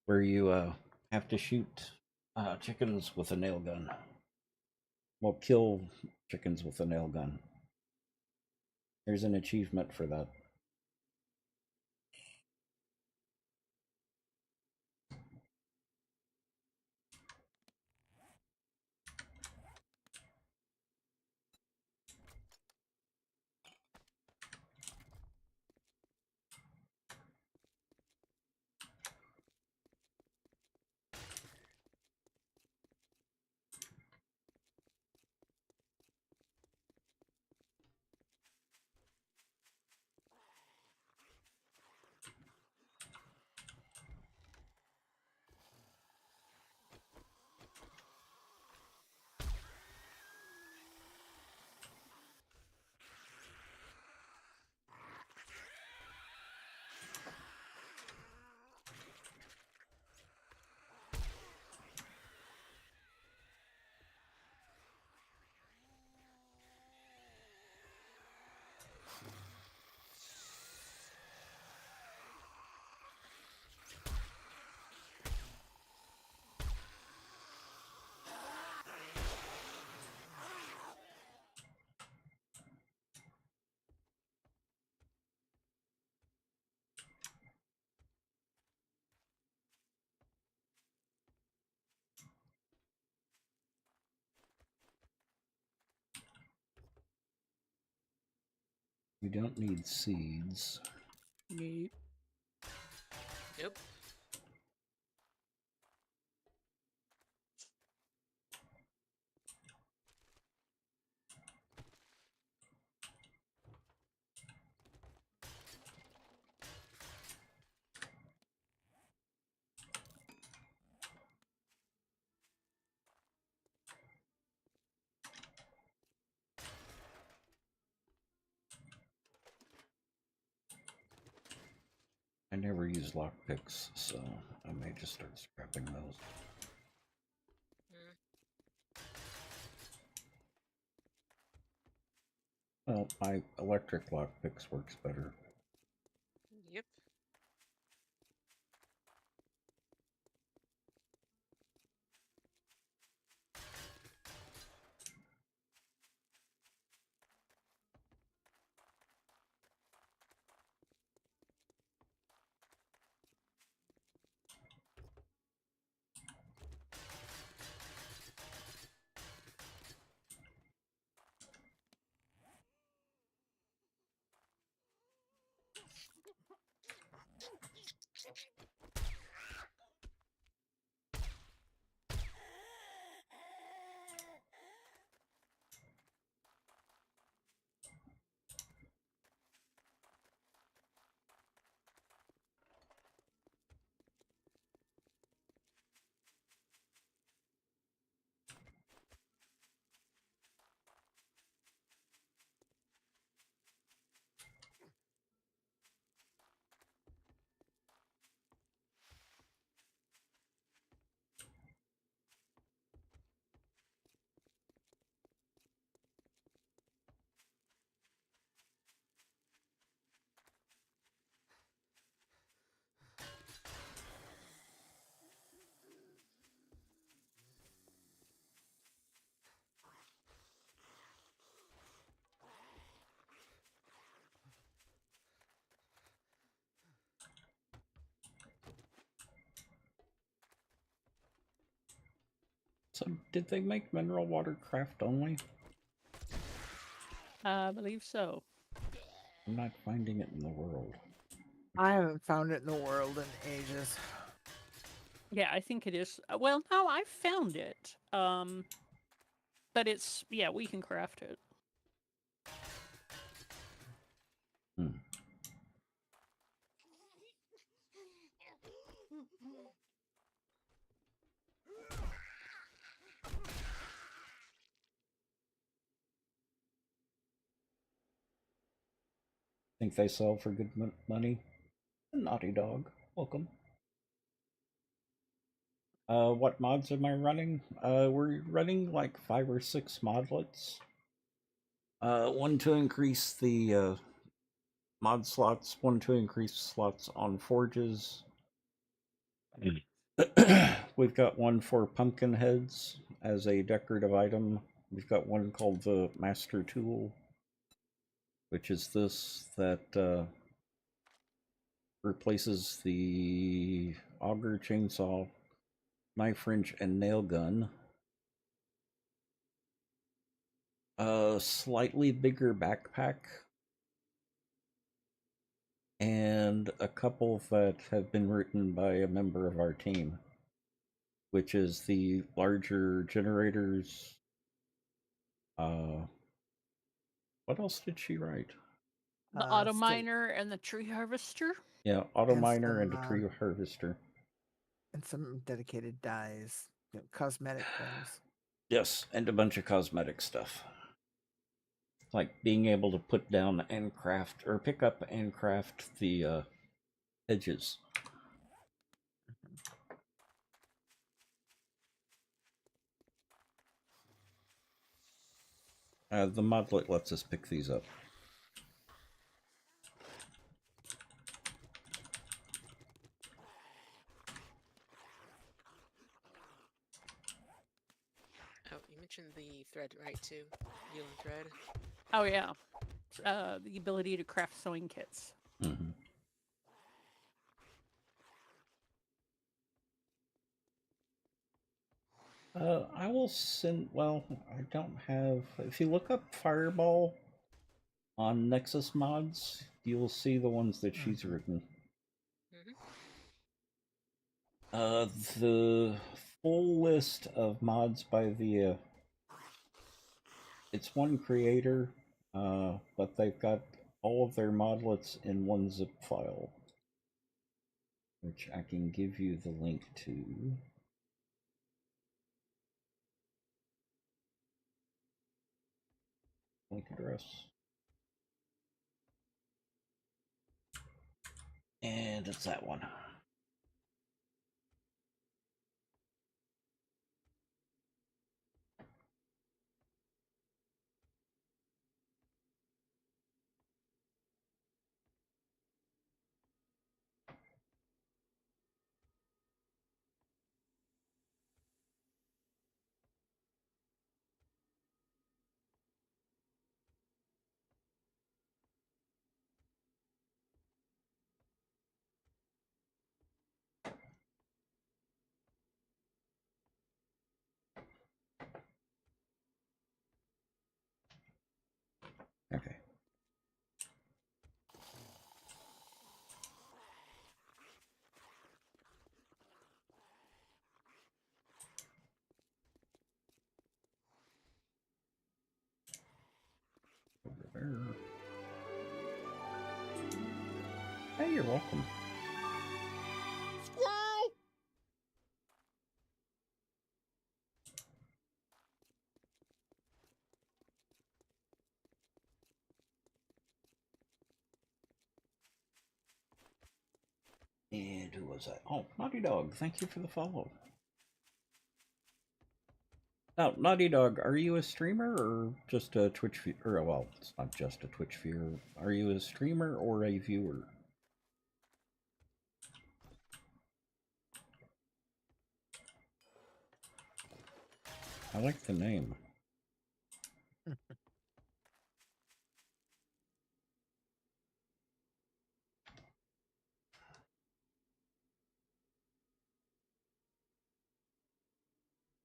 where you have to shoot chickens with a nail gun. Well, kill chickens with a nail gun. There's an achievement for that. You don't need seeds. Neat. Nope. I never use lockpicks, so I may just start scrapping those. Well, my electric lockpicks works better. Yep. So, did they make mineral water craft only? I believe so. I'm not finding it in the world. I haven't found it in the world in ages. Yeah, I think it is. Well, no, I found it. But it's, yeah, we can craft it. Hmm. Think they sell for good money? Naughty Dog, welcome. What mods am I running? We're running like 5 or 6 modlets. One to increase the mod slots, one to increase slots on forges. We've got one for pumpkin heads as a decorative item. We've got one called the Master Tool, which is this that replaces the auger, chainsaw, knife wrench, and nail gun. A slightly bigger backpack, and a couple that have been written by a member of our team, which is the larger generators. What else did she write? The auto miner and the tree harvester? Yeah, auto miner and a tree harvester. And some dedicated dyes, cosmetic things. Yes, and a bunch of cosmetic stuff. Like being able to put down and craft, or pick up and craft the edges. The modlet lets us pick these up. Oh, you mentioned the thread, right, too? Needle and thread. Oh, yeah. The ability to craft sewing kits. Mm-hmm. I will send, well, I don't have, if you look up Fireball on Nexus Mods, you'll see the ones that she's written. The full list of mods by the, it's one creator, but they've got all of their modlets in one zip file, which I can give you the link to. Link address. And it's that one. Okay. Over there. Hey, you're welcome. Squirrel! And who was that? Oh, Naughty Dog. Thank you for the follow. Now, Naughty Dog, are you a streamer or just a Twitch viewer? Well, it's not just a Twitch viewer. Are you a streamer or a viewer? I like the name.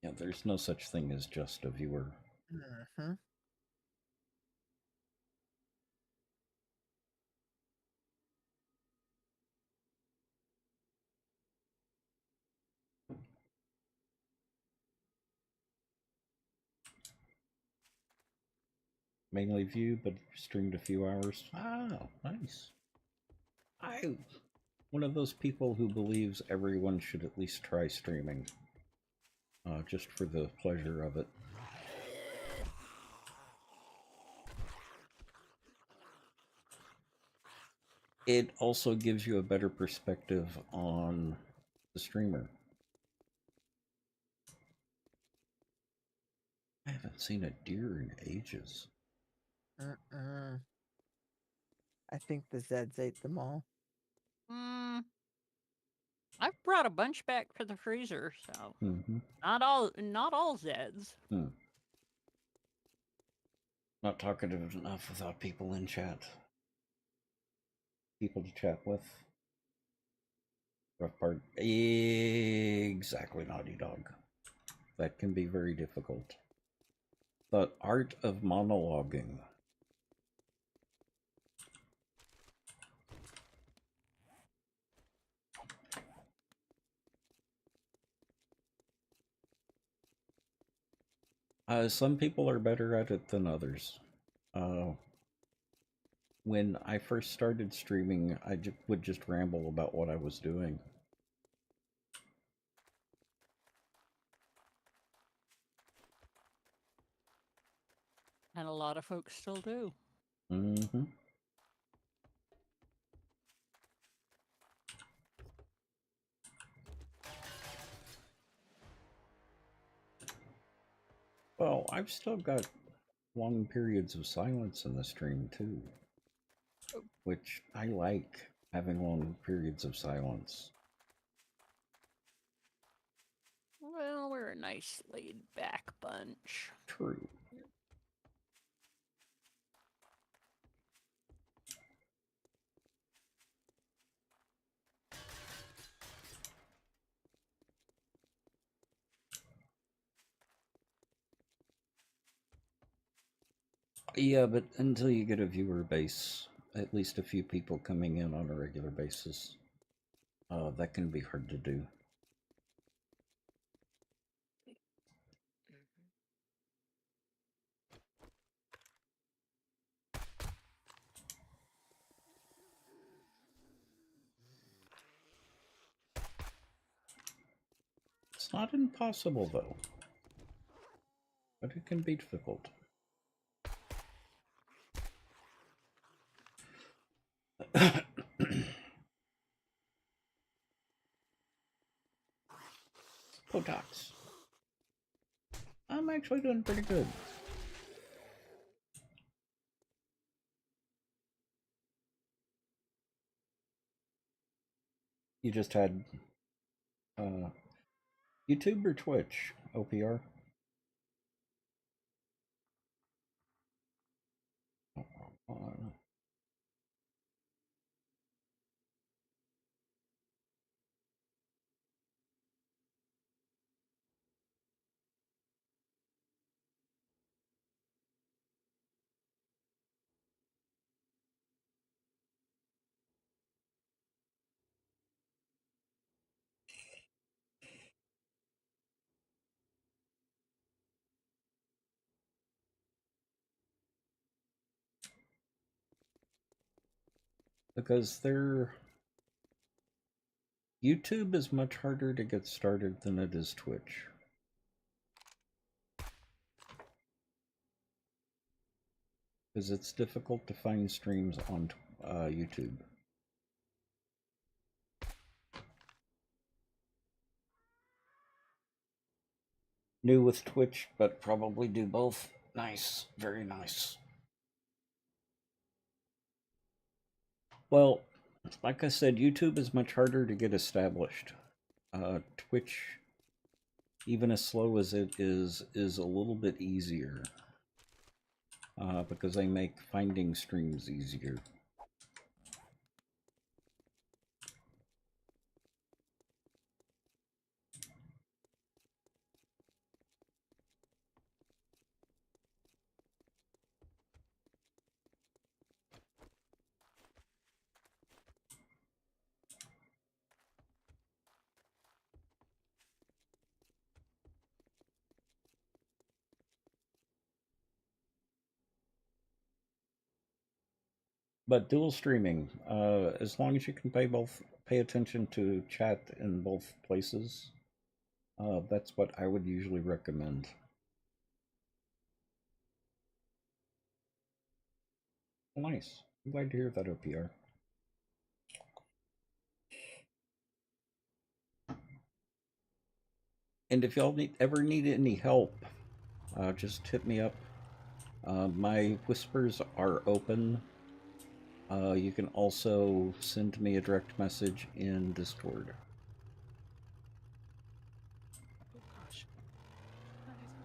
Yeah, there's no such thing as just a viewer. Mm-hmm. Mainly view, but streamed a few hours. Ah, nice. I'm one of those people who believes everyone should at least try streaming. Just for the pleasure of it. It also gives you a better perspective on the streamer. I haven't seen a deer in ages. I think the Zeds ate them all. I've brought a bunch back for the freezer, so not all Zeds. Not talkative enough without people in chat. People to chat with. Rough part. Exactly, Naughty Dog. That can be very difficult. The art of monologuing. Some people are better at it than others. When I first started streaming, I would just ramble about what I was doing. And a lot of folks still do. Mm-hmm. Well, I've still got long periods of silence in the stream too, which I like, having long periods of silence. Well, we're a nice laid-back bunch. True. Yeah, but until you get a viewer base, at least a few people coming in on a regular basis, that can be hard to do. It's not impossible, though, but it can be difficult. Potox. I'm actually doing pretty good. You just had YouTube or Twitch? OPR? Because YouTube is much harder to get started than it is Twitch. Because it's difficult to find streams on YouTube. New with Twitch, but probably do both. Nice. Very nice. Well, like I said, YouTube is much harder to get established. Twitch, even as slow as it is a little bit easier. Because they make finding streams easier. But dual streaming, as long as you can pay attention to chat in both places, that's what I would usually recommend. Nice. I'm glad to hear that, OPR. And if y'all ever need any help, just hit me up. My whispers are open. You can also send me a direct message in Discord. Oh gosh. What is it?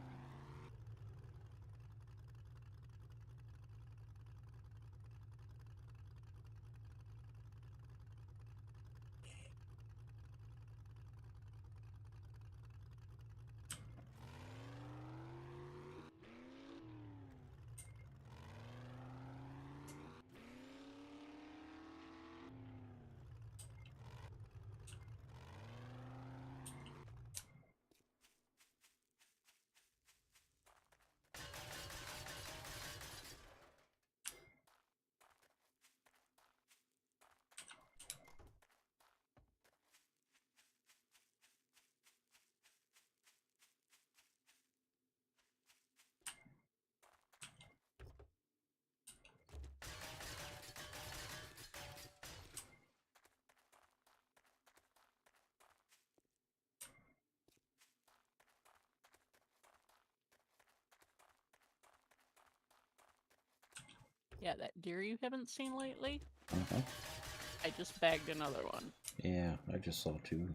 Yeah, that deer you haven't seen lately? Uh-huh. I just bagged another one. Yeah, I just saw two.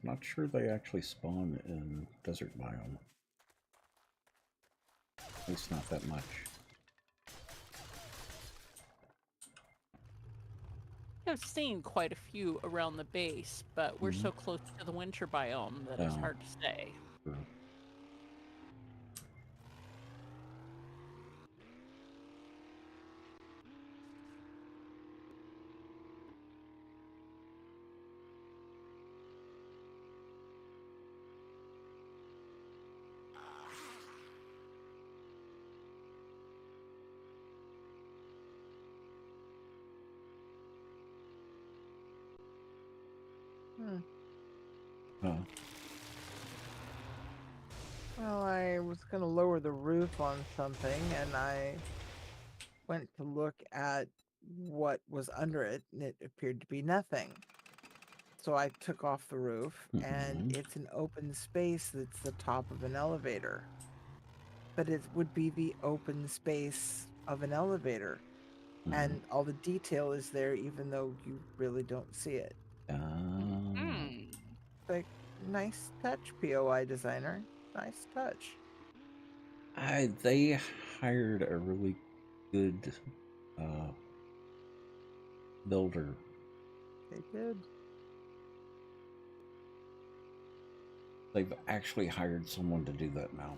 Not sure they actually spawn in desert biome. At least not that much. I've seen quite a few around the base, but we're so close to the winter biome that it's hard to say. Sure. Oh. Well, I was going to lower the roof on something, and I went to look at what was under it, and it appeared to be nothing. So I took off the roof, and it's an open space that's the top of an elevator. But it would be the open space of an elevator. And all the detail is there, even though you really don't see it. Like, nice touch, POI designer. Nice touch. They hired a really good builder. They did. They've actually hired someone to do that now.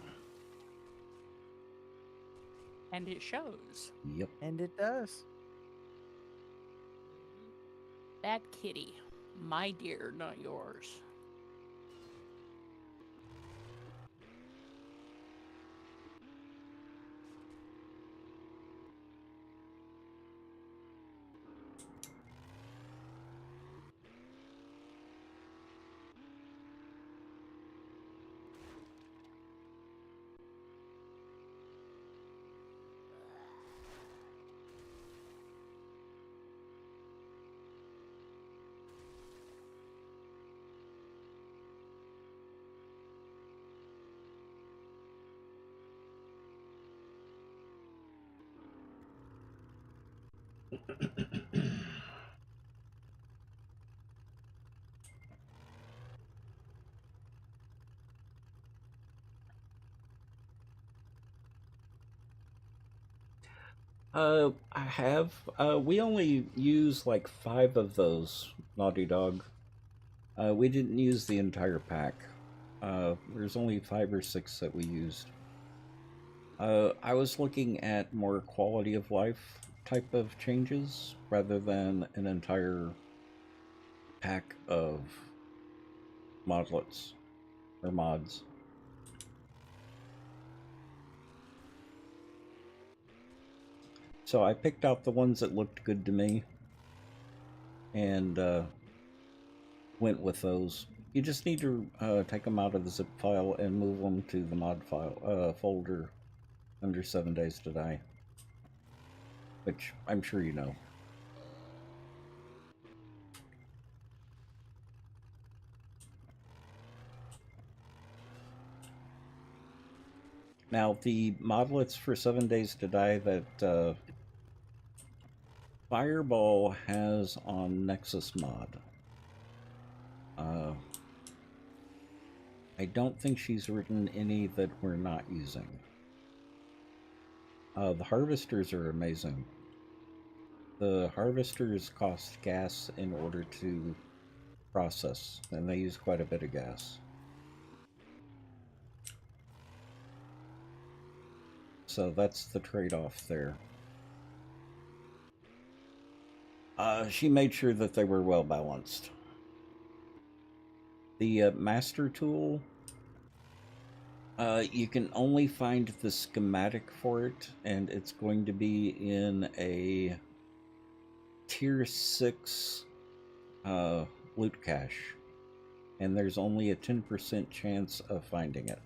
And it shows. Yep. And it does. That kitty. My dear, not yours. I have. We only use like 5 of those, Naughty Dog. We didn't use the entire pack. There's only 5 or 6 that we used. I was looking at more quality of life type of changes rather than an entire pack of modlets or mods. So I picked out the ones that looked good to me and went with those. You just need to take them out of the zip file and move them to the mod file folder under 7 Days to Die, which I'm sure you know. Now, the modlets for 7 Days to Die that Fireball has on Nexus Mod. I don't think she's written any that we're not using. The harvesters are amazing. The harvesters cost gas in order to process, and they use quite a bit of gas. So that's the trade-off there. She made sure that they were well balanced. The master tool, you can only find the schematic for it, and it's going to be in a tier 6 loot cache, and there's only a 10% chance of finding it.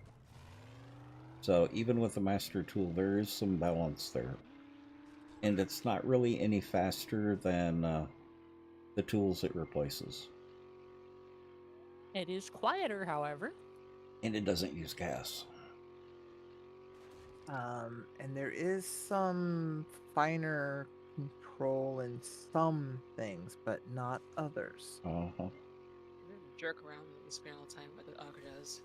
So even with the master tool, there is some balance there. And it's not really any faster than the tools it replaces. It is quieter, however. And it doesn't use gas. And there is some finer control in some things, but not others. Uh-huh. Jerk around the screen all the time like the auger does.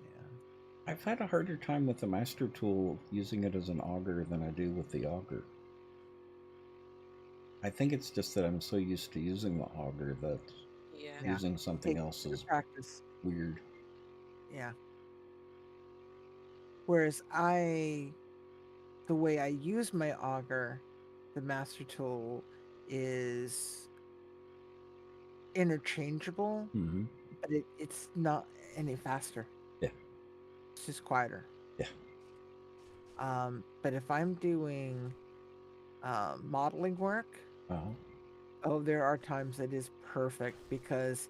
Yeah. I've had a harder time with the master tool using it as an auger than I do with the auger. I think it's just that I'm so used to using the auger that using something else is practice. Weird. Yeah. Whereas the way I use my auger, the master tool, is interchangeable, but it's not any faster. Yeah. It's just quieter. Yeah. But if I'm doing modeling work, there are times it is perfect because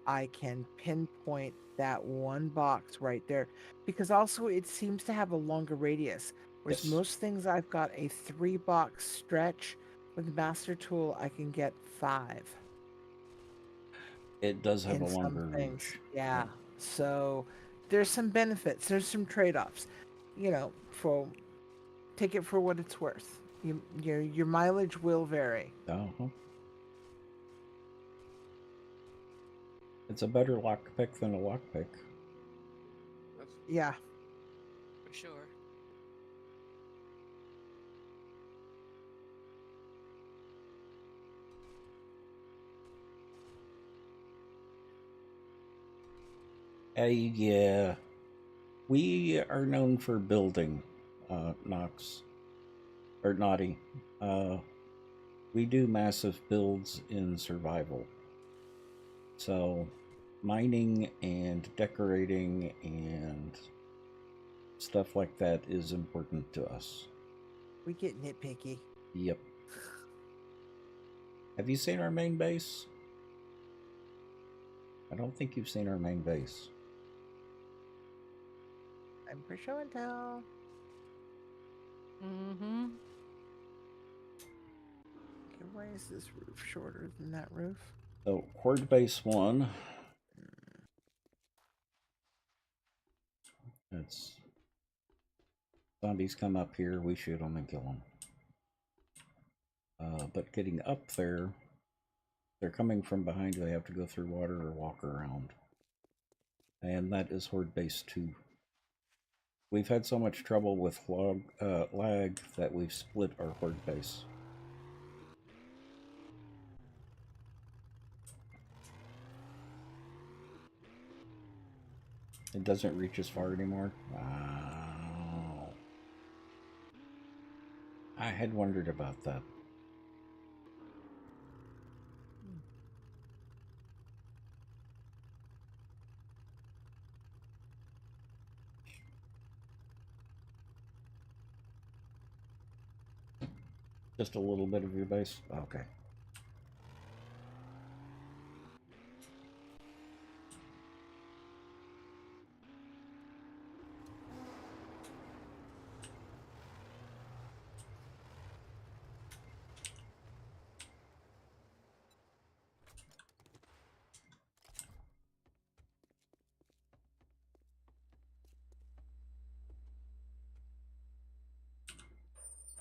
I can pinpoint that one box right there. Because also it seems to have a longer radius. Whereas most things I've got a 3-box stretch. With the master tool, I can get 5. It does have a longer reach. Yeah. So there's some benefits. There's some trade-offs. You know, take it for what it's worth. Your mileage will vary. It's a better lockpick than a lockpick. Yeah. For sure. Yeah. We are known for building, Nox. Or Naughty. We do massive builds in survival. So, mining and decorating and stuff like that is important to us. We get nitpicky. Yep. Have you seen our main base? I don't think you've seen our main base. I'm for show and tell. Mm-hmm. Okay, why is this roof shorter than that roof? So, Horde Base 1. It's zombies come up here, we shoot them and kill them. But getting up there, they're coming from behind, they have to go through water or walk around. And that is Horde Base 2. We've had so much trouble with lag that we've split our Horde Base. It doesn't reach as far anymore. Wow. I had wondered about that. Just a little bit of your base? Okay.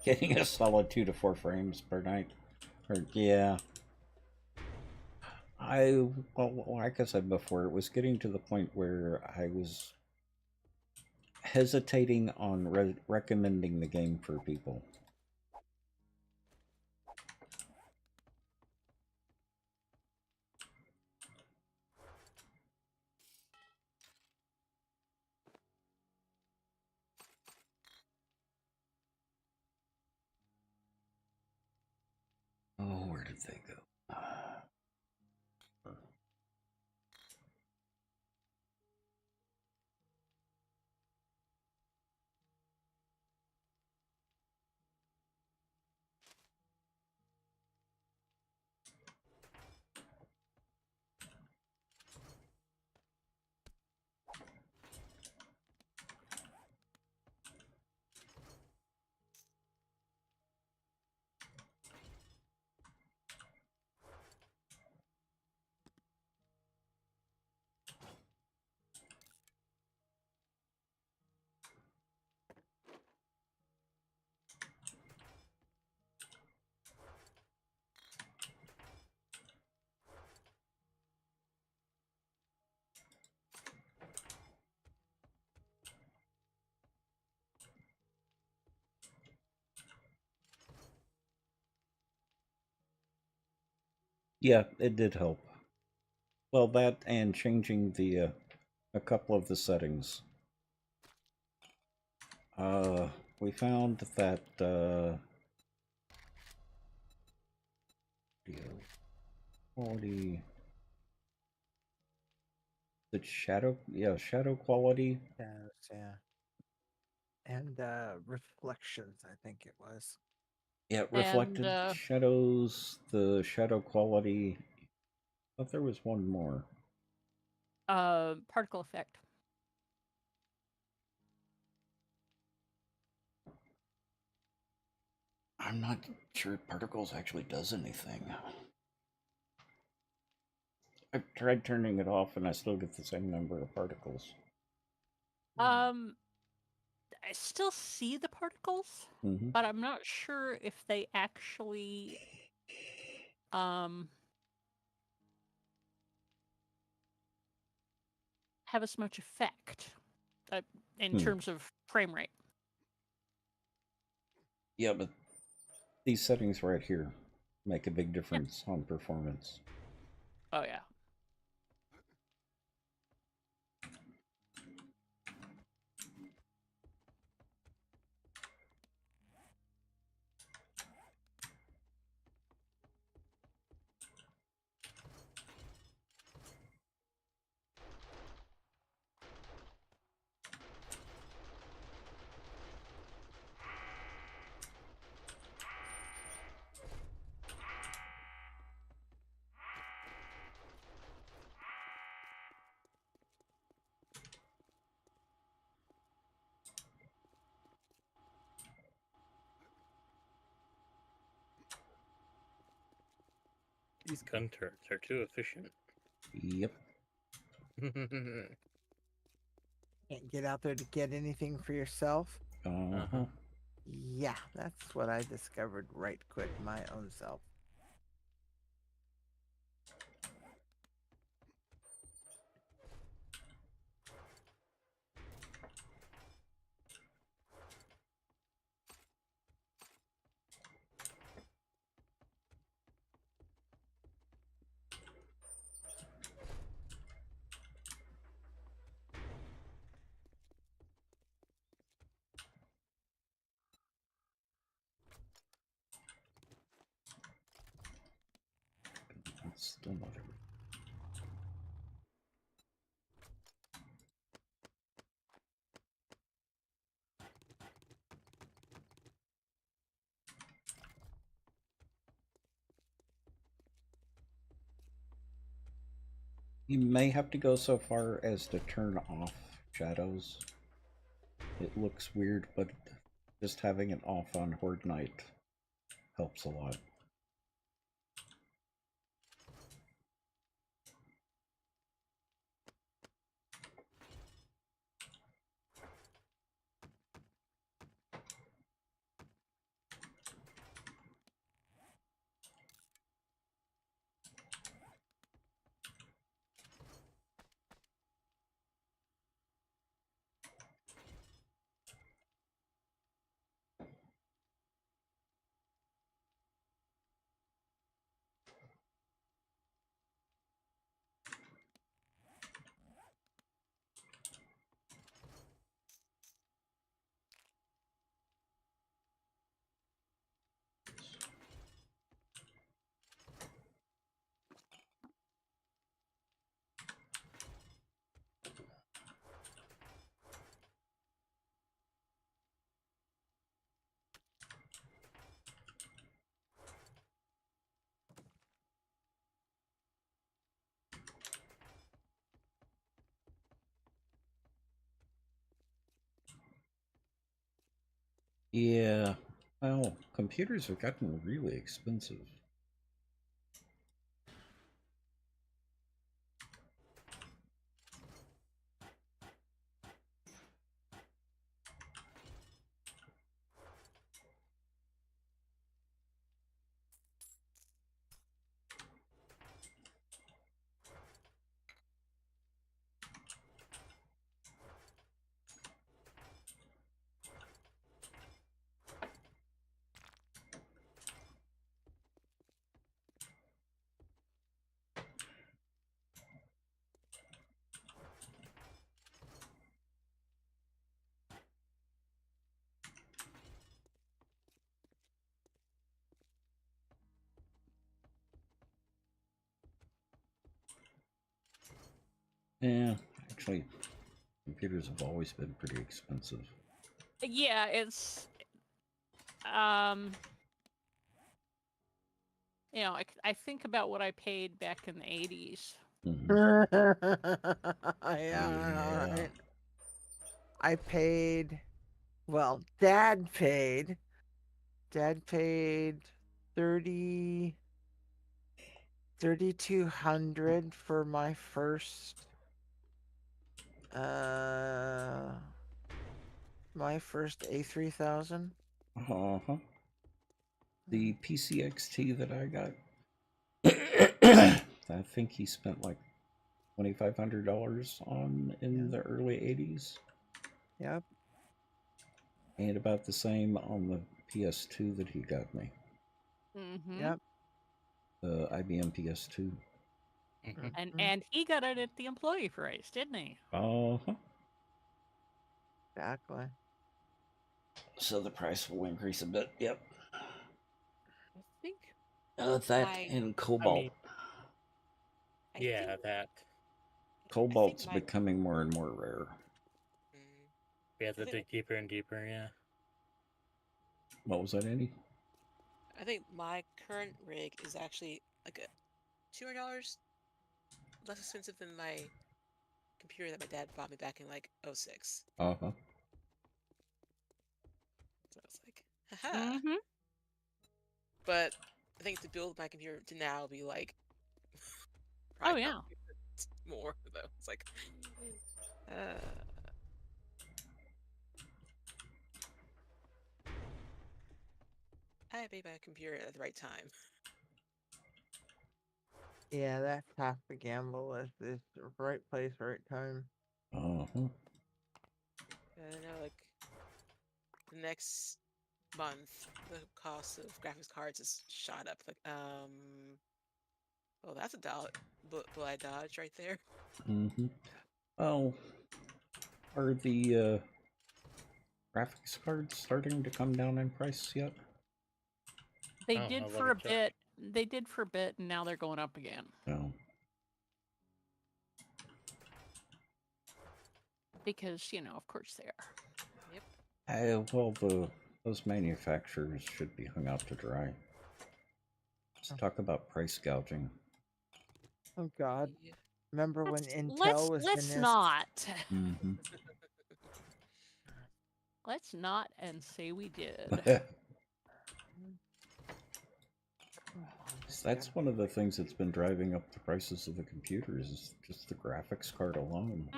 Getting a solid 2 to 4 frames per night. Yeah. Well, like I said before, it was getting to the point where I was hesitating on recommending the game for people. Oh, where did they go? Yeah, it did help. Well, that and changing the a couple of the settings. We found that quality, the shadow quality. Yes, yeah. And reflections, I think it was. Yeah, reflected And shadows, the shadow quality. I thought there was one more. particle effect. I'm not sure particles actually does anything. I've tried turning it off and I still get the same number of particles. I still see the particles, Mm-hmm. but I'm not sure if they actually have as much effect in terms of frame rate. Yeah, but these settings right here make a big difference on performance. Oh yeah. These gun turrets are too efficient. Yep. Can't get out there to get anything for yourself. Uh-huh. Yeah, that's what I discovered right quick my own self. It's still not everything. You may have to go so far as to turn off shadows. It looks weird, but just having it off on Horde Night helps a lot. Yeah, well, computers have gotten really expensive. Yeah, actually, computers have always been pretty expensive. Yeah, it's you know, I think about what I paid back in the 80s. Yeah. Right. I paid, well, Dad paid 3,200 for my first A3000. Uh-huh. The PCXT that I got, I think he spent like $2,500 on in the early 80s. Yep. And about the same on the PS2 that he got me. Yep. The IBM PS2. And he got it at the employee price, didn't he? Uh-huh. Exactly. So the price will increase a bit, yep. I think That and Cobalt. That. Cobalt's becoming more and more rare. We have to dig deeper and deeper, yeah. What was that, Andy? I think my current rig is actually like a $200 less expensive than my computer that my dad bought me back in like 06. Uh-huh. So I was like, haha. But I think to build my computer to now will be like oh yeah, more though. It's like I made my computer at the right time. Yeah, that's half the gamble. Is the right place, right time. Uh-huh. I know, like the next month, the cost of graphics cards has shot up. Like, well, that's a bullet dodge right there. Oh, are the graphics cards starting to come down in price yet? They did for a bit. They did for a bit, and now they're going up again. No. Because, you know, of course they are. Yep. Well, those manufacturers should be hung out to dry. Let's talk about price gouging. Oh God. Yeah. Remember when Intel was let's in not. Mm-hmm. Let's not and say we did. That's one of the things that's been driving up the prices of the computers is just the graphics card alone.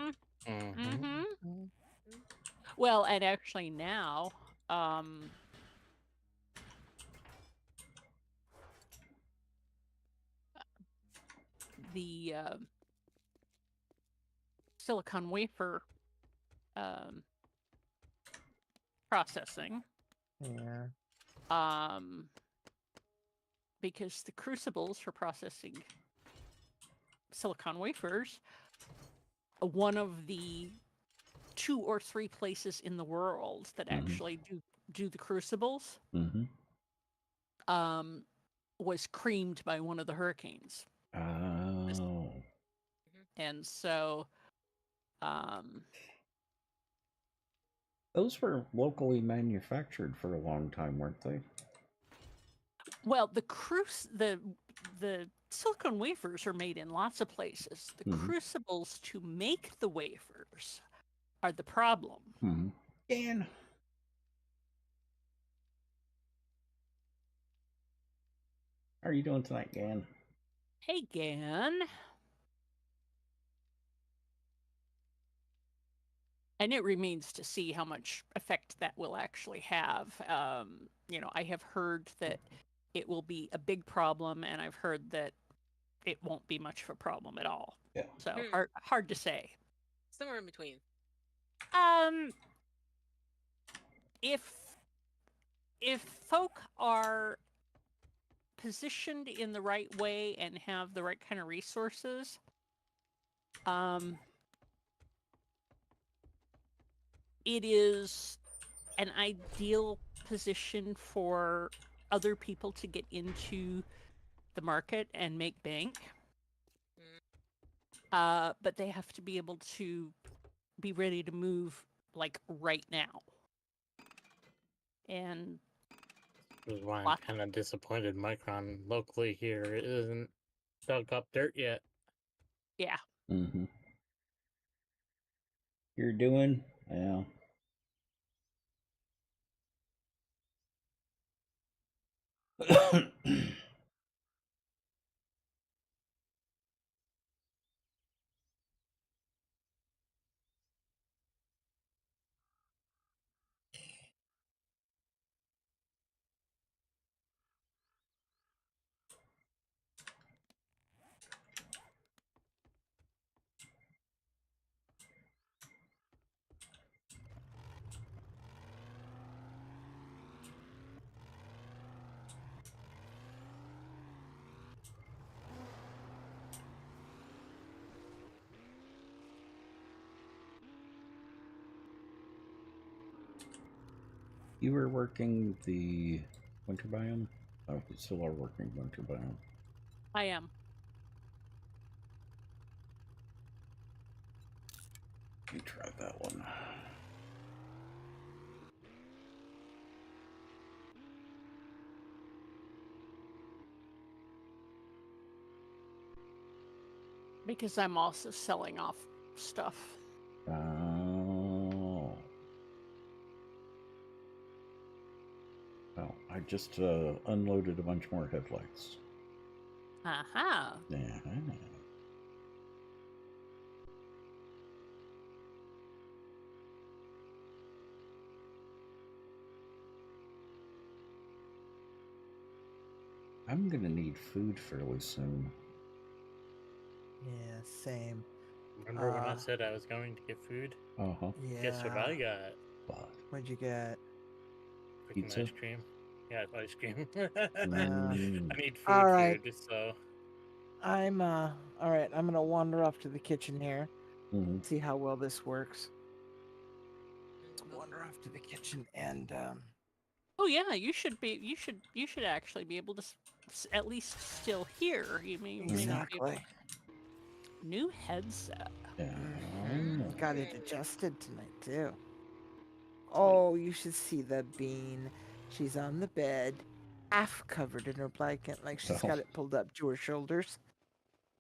Mm-hmm. Well, and actually now, the silicon wafer processing. Yeah. Because the crucibles for processing silicon wafers, one of the 2 or 3 places in the world that actually do the crucibles, was creamed by one of the hurricanes. Oh. And so, those were locally manufactured for a long time, weren't they? well, the silicon wafers are made in lots of places. The crucibles to make the wafers are the problem. Dan. How are you doing tonight, Gan? Hey, Gan. And it remains to see how much effect that will actually have. You know, I have heard that it will be a big problem, and I've heard that it won't be much of a problem at all. Yeah. So hard to say. Somewhere in between. If folk are positioned in the right way and have the right kind of resources, it is an ideal position for other people to get into the market and make bank. But they have to be able to be ready to move like right now. And this is why I'm kind of disappointed Micron locally here isn't dug up dirt yet. Yeah. You're doing? Yeah. You were working the winter biome? Oh, you still are working winter biome. I am. Let me try that one. Because I'm also selling off stuff. Oh. Well, I just unloaded a bunch more headlights. Uh-huh. Yeah. I'm gonna need food fairly soon. Yeah, same. Remember when I said I was going to get food? Uh-huh. Yeah. Guess what I got? What? What'd you get? Freaking Pizza? ice cream. Yeah, ice cream. I need food, all right. so... I'm, all right, I'm gonna wander off to the kitchen here. See how well this works. Wander off to the kitchen and, Oh yeah, you should actually be able to at least still hear. You mean exactly. New headset. Yeah. Got it adjusted tonight too. Oh, you should see the bean. She's on the bed, half covered in her blanket, like she's got it pulled up to her shoulders.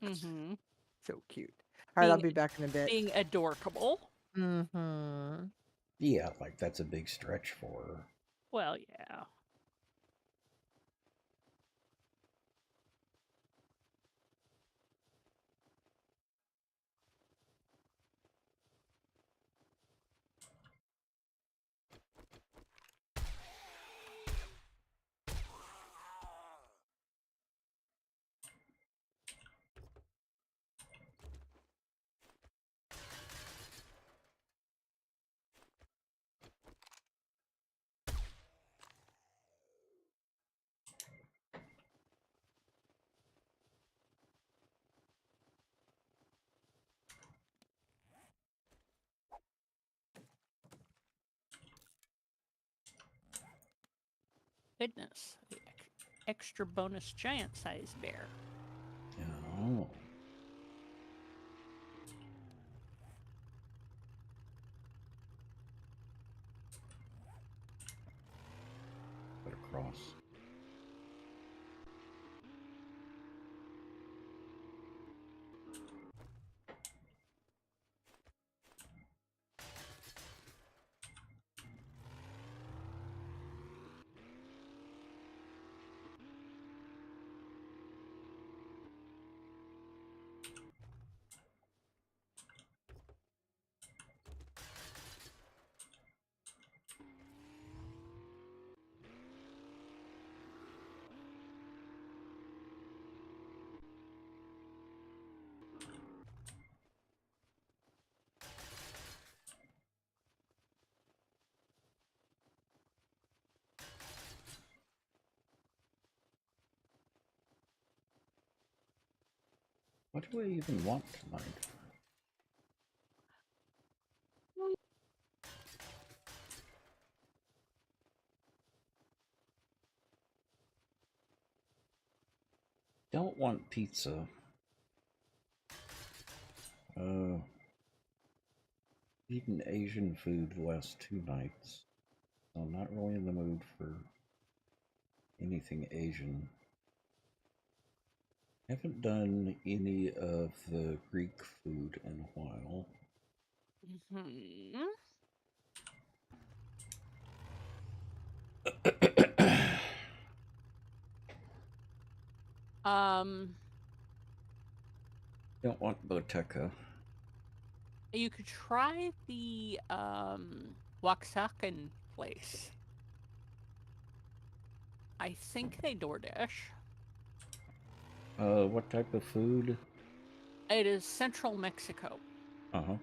So cute. All right, I'll be back in a bit. Being adorable. Mm-hmm. Yeah, like that's a big stretch for her. Well, yeah. Goodness, the extra bonus giant size bear. Oh. Put across. What do I even want tonight? Don't want pizza. Eaten Asian food the last 2 nights. So I'm not really in the mood for anything Asian. Haven't done any of the Greek food in a while. Don't want Boteca. You could try the Waxacan place. I think they DoorDash. What type of food? It is Central Mexico. Uh-huh.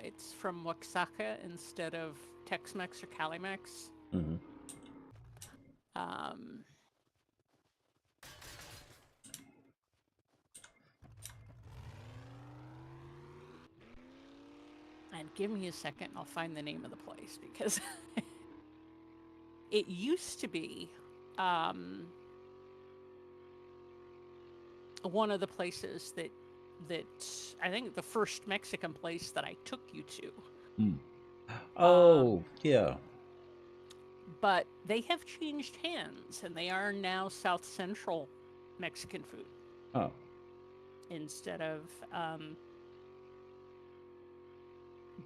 It's from Oaxaca instead of Tex-Mex or Cali-Mex. Mm-hmm. And give me a second, I'll find the name of the place because it used to be one of the places that I think the first Mexican place that I took you to. Mm. Oh, yeah. But they have changed hands, and they are now South Central Mexican food. Oh. Instead of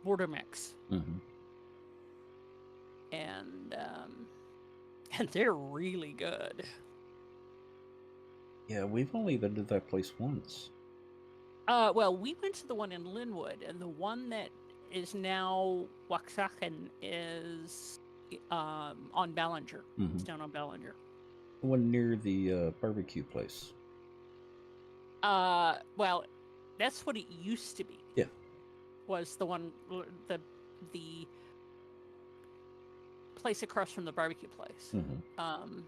Border Mex. Mm-hmm. And they're really good. Yeah, we've only been to that place once. Well, we went to the one in Linwood, and the one that is now Waxacan is on Ballinger. Mm-hmm. It's down on Ballinger. The one near the barbecue place. Well, that's what it used to be. Yeah. Was the one the place across from the barbecue place. Mm-hmm.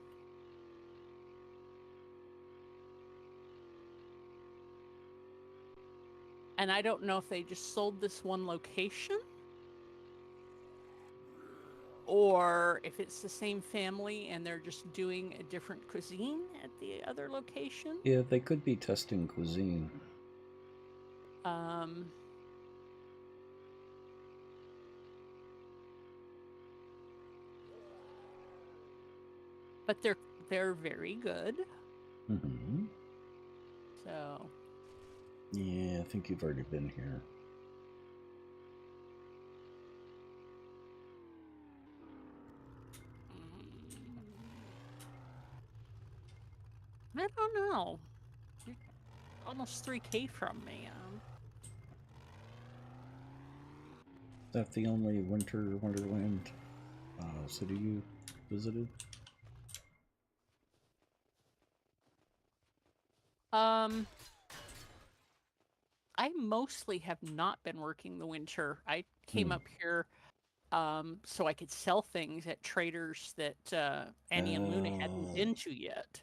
And I don't know if they just sold this one location or if it's the same family and they're just doing a different cuisine at the other location. Yeah, they could be testing cuisine. But they're very good. Mm-hmm. So Yeah, I think you've already been here. I don't know. You're almost 3K from me. Is that the only winter wonderland city you visited? I mostly have not been working the winter. I came up here so I could sell things at traders that Annie and Luna hadn't been to yet.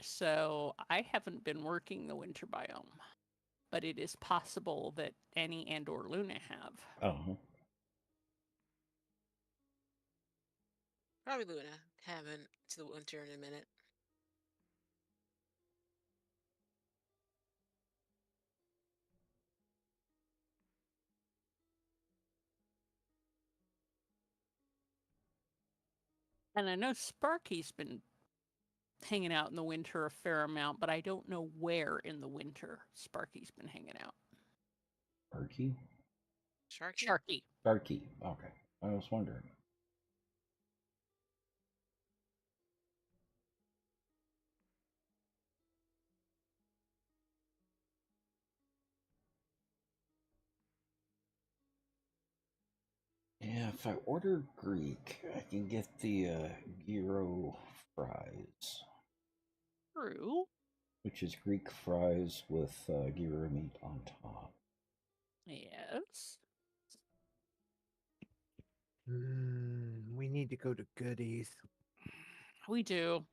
So I haven't been working the winter biome, but it is possible that Annie and or Luna have. Oh. Probably Luna. Haven't to the winter in a minute. And I know Sparky's been hanging out in the winter a fair amount, but I don't know where in the winter Sparky's been hanging out. Sparky? Sharky. Sparky. Okay. I was wondering. Yeah, if I order Greek, I can get the gyro fries. True. Which is Greek fries with gyro meat on top. Yes. We need to go to Goodies. We do.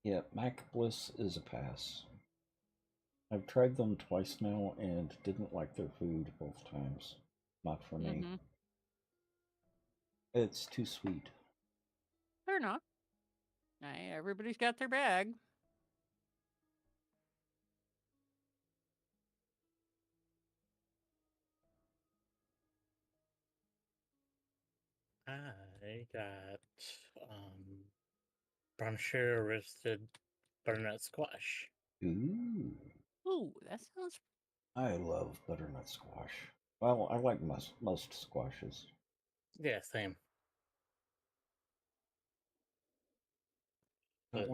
Yeah, Mac Bliss is a pass. I've tried them twice now and didn't like their food both times. Not for me. It's too sweet. They're not. Everybody's got their bag. I got brown sugar roasted butternut squash. Ooh. Ooh, that sounds. I love butternut squash. Well, I like most squashes. Yeah, same. But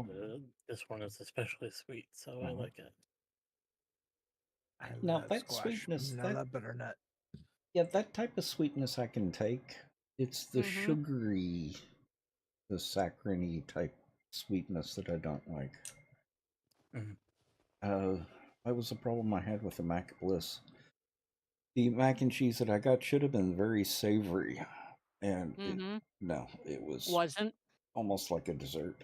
this one is especially sweet, so I like it. I now love that squash. sweetness, I love butternut. Yeah, that type of sweetness I can take. It's the sugary, the saccharine type sweetness that I don't like. That was the problem I had with the Mac Bliss. The mac and cheese that I got should have been very savory, and it wasn't almost like a dessert.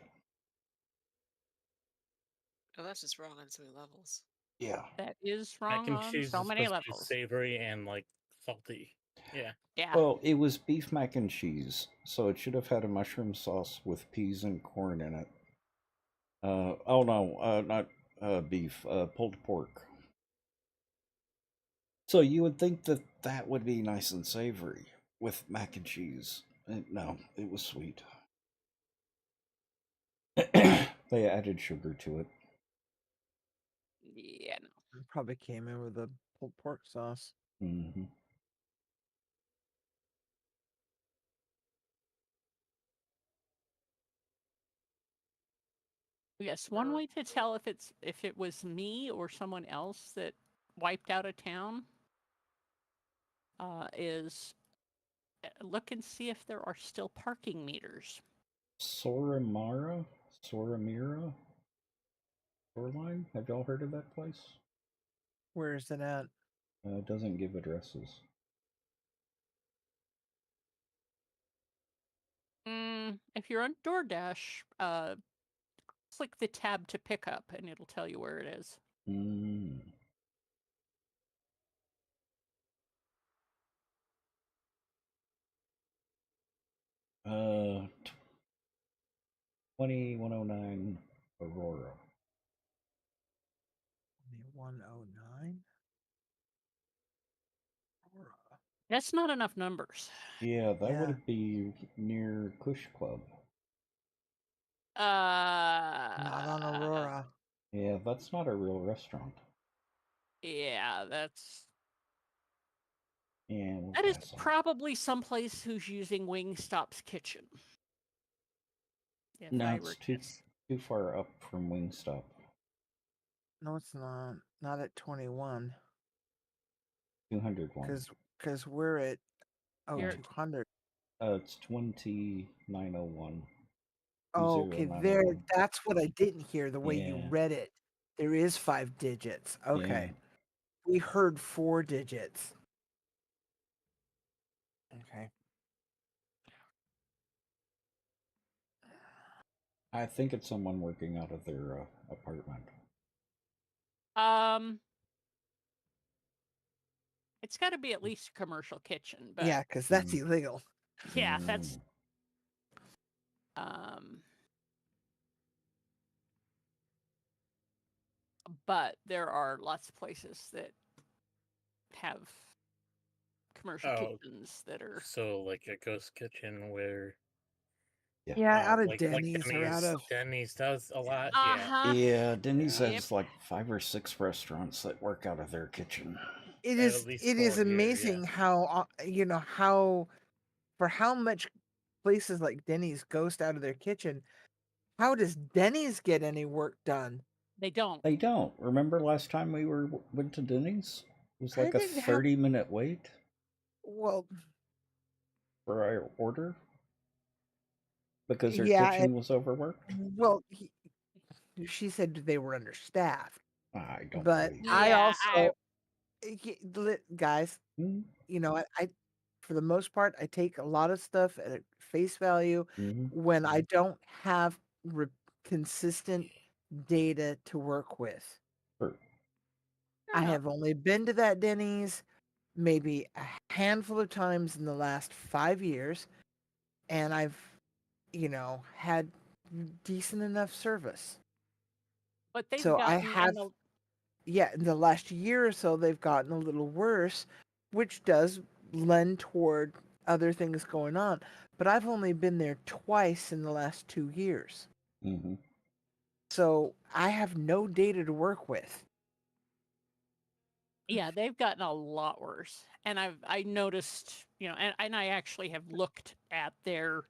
Oh, that's just wrong on so many levels. Yeah, that is wrong mac and on cheese so is many supposed levels. to be savory and like salty. Yeah. Yeah. Well, it was beef mac and cheese, so it should have had a mushroom sauce with peas and corn in it. Oh no, not beef, pulled pork. So you would think that that would be nice and savory with mac and cheese. No, it was sweet. They added sugar to it. Yeah, no. It probably came in with a pulled pork sauce. Mm-hmm. Yes, one way to tell if it was me or someone else that wiped out a town is look and see if there are still parking meters. Soramira? Shoreline? Have y'all heard of that place? Where is it at? It doesn't give addresses. If you're on DoorDash, click the tab to pick up and it'll tell you where it is. 2109 Aurora. 2109? Aurora. That's not enough numbers. Yeah, that Yeah. would be near Kush Club. Not on Aurora. Yeah, that's not a real restaurant. Yeah, that's Yeah, we'll that is pass on. probably someplace who's using Wingstop's kitchen. If No, I it's were too far up from Wingstop. No, it's not. Not at 21. 201. Because we're at You're- 200. It's 2901. Oh, okay. There. 2091. That's what I didn't hear. The way you Yeah. read it, there is 5 digits. Okay. Yeah. We heard 4 digits. Okay. I think it's someone working out of their apartment. It's got to be at least a commercial kitchen, but Yeah, because that's illegal. yeah, that's but there are lots of places that have commercial kitchens that are so like a ghost kitchen where Yeah, out of like Denny's or out of Denny's does a lot. Yeah, Denny's has like 5 or 6 restaurants that work out of their kitchen. It At is. least It is 4 here, amazing how how for how much places like Denny's ghost out of their kitchen. How does Denny's get any work done? They don't. They don't. Remember last time we went to Denny's? It was like a 30-minute wait. Well, for our order because their yeah, kitchen was overworked. Well, she said they were understaffed. I don't. But I also, guys, you know, I for the most part, I take a lot of stuff at face value when I don't have consistent data to work with. Sure. I have only been to that Denny's maybe a handful of times in the last 5 years, and I've, had decent enough service. But they've So I gotten have, in the last year or so, they've gotten a little worse, which does lend toward other things going on. But I've only been there twice in the last 2 years. So I have no data to work with. Yeah, they've gotten a lot worse. And I noticed, and I actually have looked at their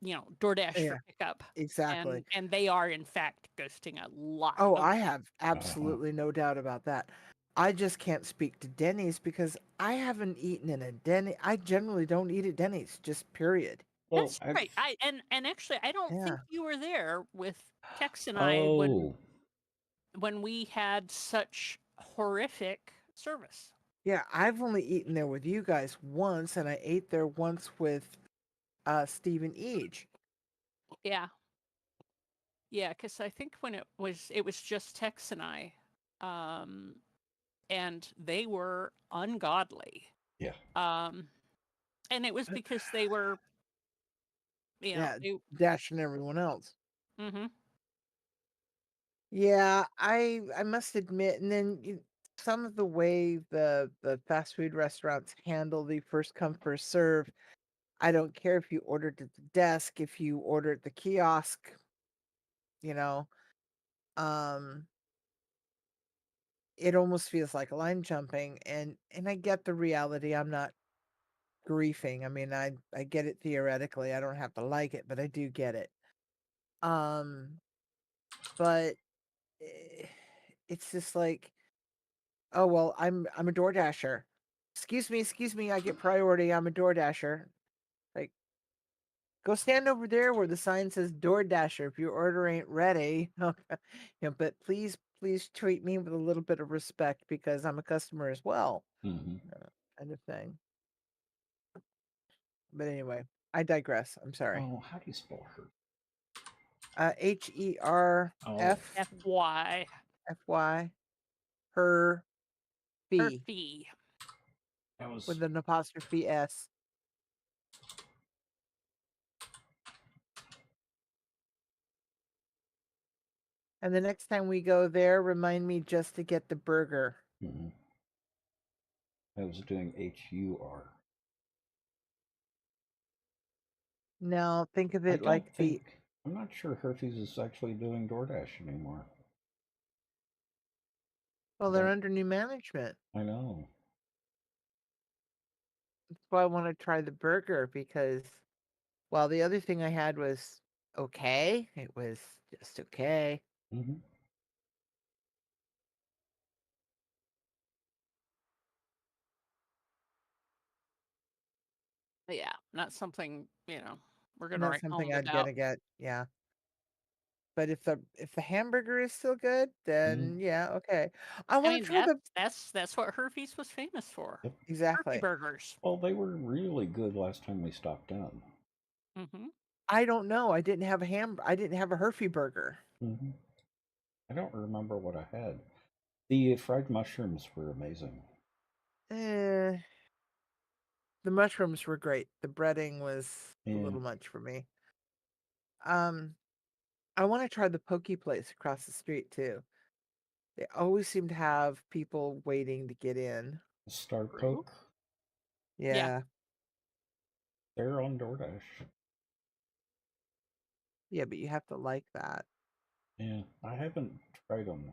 DoorDash for pickup. Exactly. And they are in fact ghosting a lot. Oh, I have absolutely no doubt about that. I just can't speak to Denny's because I haven't eaten in a Denny. I generally don't eat at Denny's, just period. Well, that's right. And actually, I don't think you were there with Tex and I when we had such horrific service. Yeah, I've only eaten there with you guys once, and I ate there once with Stephen Eage. Yeah. Yeah, because I think when it was just Tex and I, and they were ungodly. Yeah. And it was because they were, dashing everyone else. Mm-hmm. Yeah, I must admit, and then some of the way the fast food restaurants handle the first come first serve. I don't care if you ordered at the desk, if you order at the kiosk, it almost feels like line jumping, and I get the reality. I'm not griefing. I mean, I get it theoretically. I don't have to like it, but I do get it. But it's just like, oh well, I'm a DoorDasher. Excuse me, I get priority. I'm a DoorDasher. Like, go stand over there where the sign says DoorDasher if your order ain't ready. But please treat me with a little bit of respect because I'm a customer as well. Kind of thing. But anyway, I digress. I'm sorry. Oh, how do you spell her? HERFY. Her fee. With an apostrophe S. And the next time we go there, remind me just to get the burger. I was doing HUR. No, think of I it don't like think. I'm not sure Herfy's is actually doing DoorDash anymore. well, they're under new management. I know. That's why I want to try the burger because, while the other thing I had was okay, it was just okay. Mm-hmm. But yeah, not something, we're gonna Not write home something I'd about. gonna get. Yeah. But if the hamburger is still good, then yeah, okay. I I want mean, to try the that's what Hervey's was famous for. Yep. Hervey exactly. burgers. Well, they were really good last time we stopped in. Mm-hmm. I don't know. I didn't have a Hervey burger. Mm-hmm. I don't remember what I had. The fried mushrooms were amazing. The mushrooms were great. The breading was a Yeah. little much for me. I want to try the poke place across the street too. They always seem to have people waiting to get in. Star True. Poke, Yeah. they're on DoorDash. Yeah, but you have to like that. Yeah, I haven't tried them.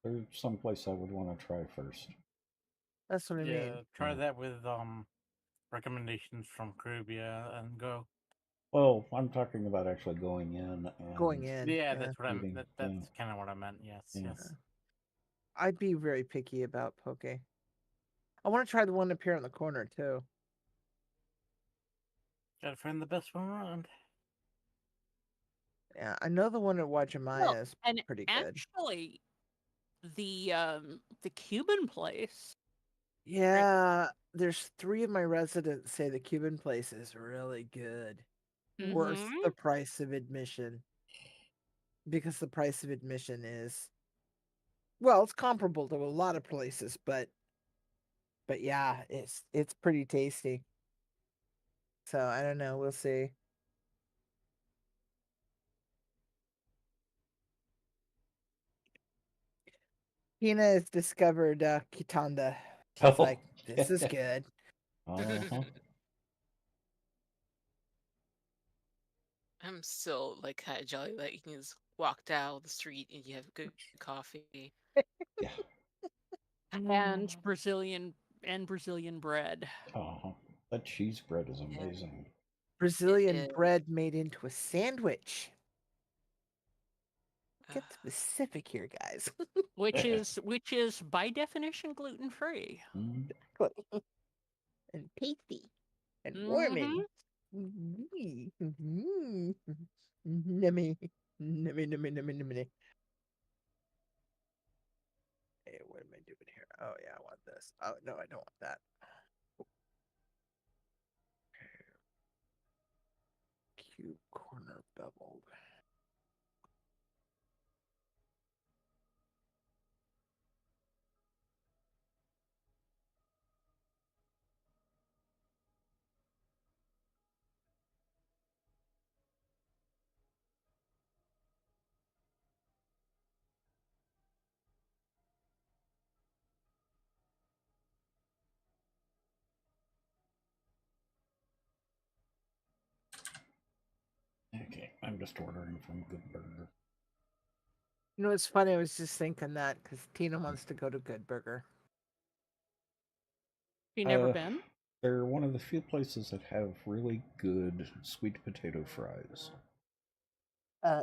They're someplace I would want to try first. That's what I Yeah, mean. try Yeah. that with recommendations from Caribbean and go. Well, I'm talking about actually going in and Going in. Yeah, that's what eating. that's kind of what I meant. Yes, Yeah. yes. I'd be very picky about poke. I want to try the one up here in the corner too. Gotta find the best one around. Yeah, I know the one at Wajimaya Well, is and pretty good. actually, the Cuban place. Yeah, there's 3 of my residents say the Cuban place is really good. Worth Mhm. the price of admission. Because the price of admission is, well, it's comparable to a lot of places, but yeah, it's pretty tasty. So I don't know, we'll see. Tina has discovered Kitanda. She's like, this is good. Uh-huh. I'm still like kind of jelly that you can just walk down the street and you have good coffee. Yeah. And Brazilian bread. Uh-huh. That cheese bread is Yeah. amazing. Brazilian is. bread made into a sandwich. Get Uh, specific here, guys. which is by definition gluten free. Mm. And tasty. And Mhm. warming. Nummy. Nummy, nummy, nummy, nummy. Hey, what am I doing here? Oh, yeah, I want this. Oh, no, I don't want that. Cube corner beveled. Okay, I'm just ordering from Good Burger. You know, it's funny. I was just thinking that because Tina wants to go to Good Burger. You never been? They're one of the few places that have really good sweet potato fries.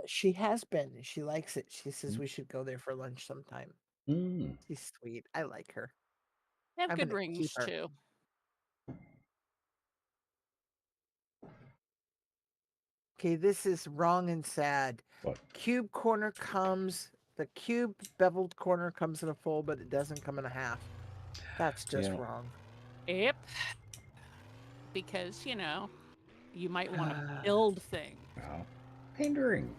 She has been. She likes it. She says we should go there for lunch sometime. Mm. She's sweet. I like her. They have I'm good gonna keep rings her. too. Okay, this is wrong and sad. What? Cube corner comes. The cube beveled corner comes in a full, but it doesn't come in a half. That's just wrong. Yep. Because you might want to build things. Wow. Pandering.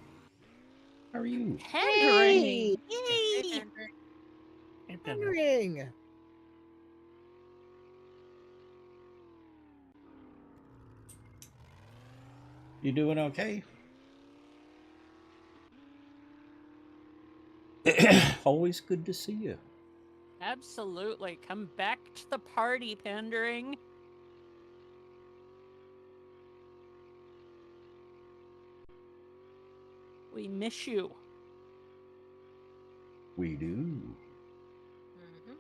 How are you? Pandering. Hey! Yay! Pandering. You doing okay? Always good to see you. Absolutely. Come back to the party, Pandering. We miss you. We do. Mm-hmm.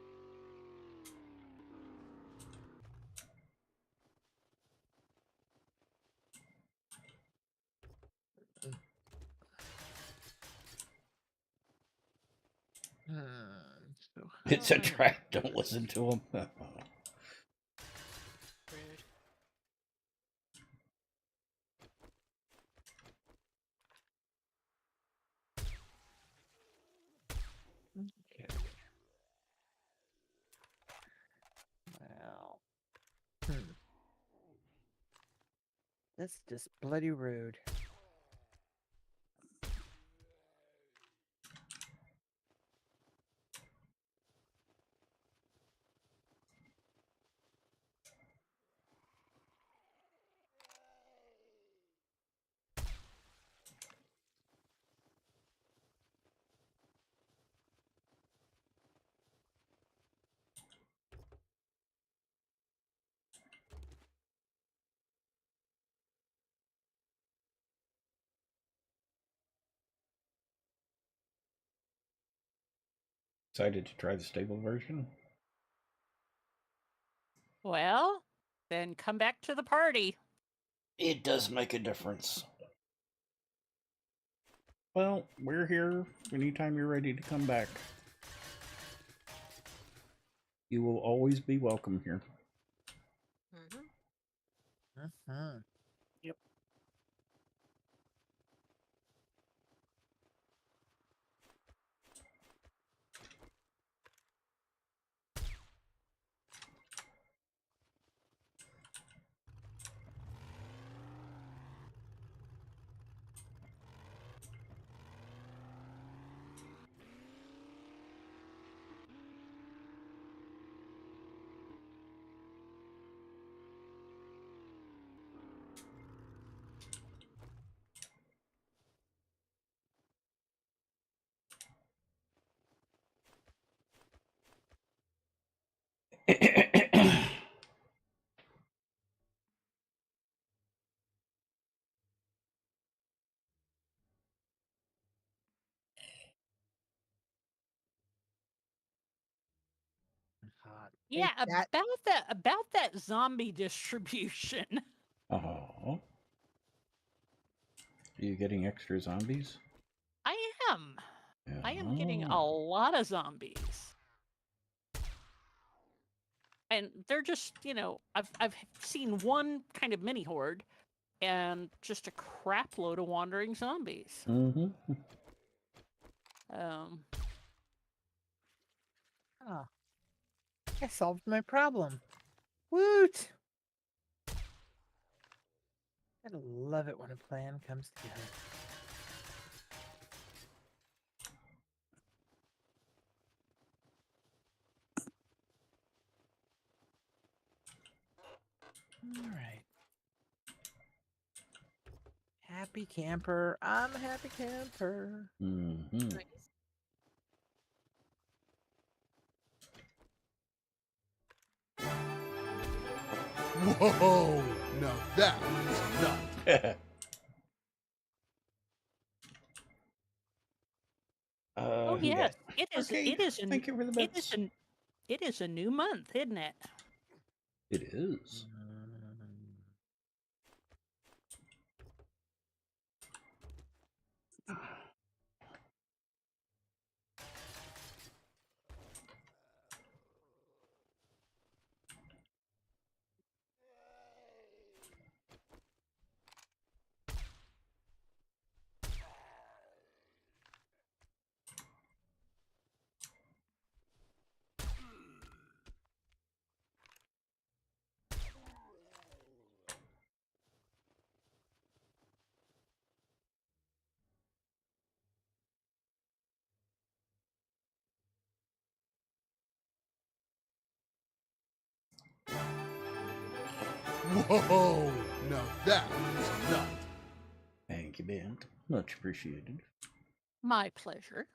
So It's a how- trap. Don't listen to him. Rude. Okay. Well. That's just bloody rude. Excited to try the stable version? Well, then come back to the party. It does make a difference. Well, we're here anytime you're ready to come back. You will always be welcome here. Mm-hmm. Mm-hmm. Yep. Hot. Yeah, Take that. about that zombie distribution. Oh. Are you getting extra zombies? I am. I am getting a Oh. lot of zombies. And they're just, I've seen one kind of mini horde and just a crap load of wandering zombies. Mm-hmm. Oh, I solved my problem. Woot! I love it when a plan comes together. All right. Happy camper. I'm a happy camper. Mm-hmm. Nice. Whoa! Now that is nuts. Oh Who yes, dat? it is. Arcade, It is. thank you for the bits. It is a new month, isn't it? It is. Whoa! Now that is nuts. Thank you, Ben. Much appreciated. My pleasure.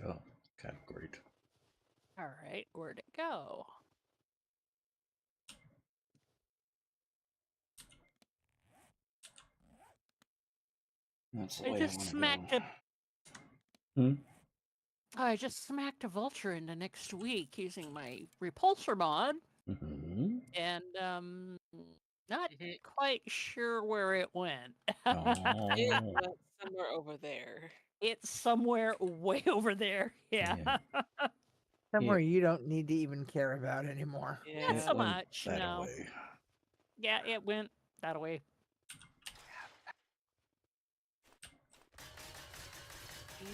Oh, okay, great. All right, where'd it go? That's the I way just I smacked want to go. I just smacked a vulture into next week using my repulsor mod, and not quite sure where it went. Oh. It went somewhere over there. It's somewhere way over there. Yeah. Somewhere you don't need to even care about anymore. Not so It went much. that No. away. Yeah, it went that way.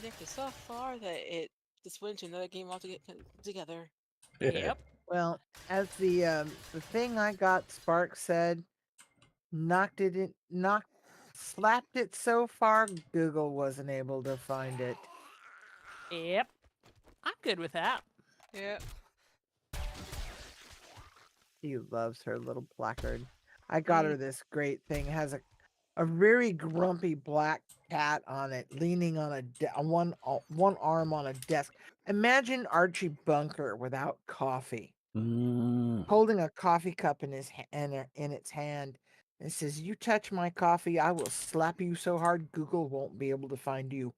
Nick is so far that it just went to another game altogether. Yep. Well, as the thing I got, Spark said, slapped it so far Google wasn't able to find it. Yep. I'm good with that. Yep. She loves her little placard. I got her this great thing. It has a very grumpy black cat on it, leaning on one arm on a desk. Imagine Archie Bunker without coffee, holding a coffee cup in its hand. And says, "You touch my coffee, I will slap you so hard Google won't be able to find you."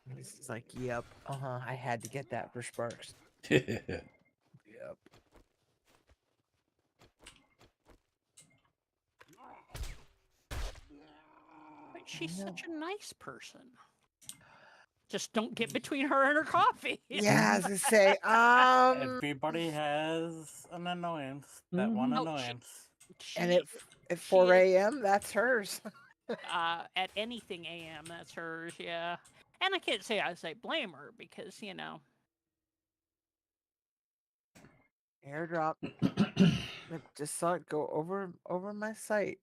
And it's like, yep, I had to get that for Sparks. Yep. But she's such a nice person. Just don't get between her and her coffee. Yeah, as I say, everybody has an annoyance. That one annoyance. And at 4 a.m., that's hers. At anything AM, that's hers, yeah. And I can't say I blame her because, Airdrop. I just saw it go over my sight.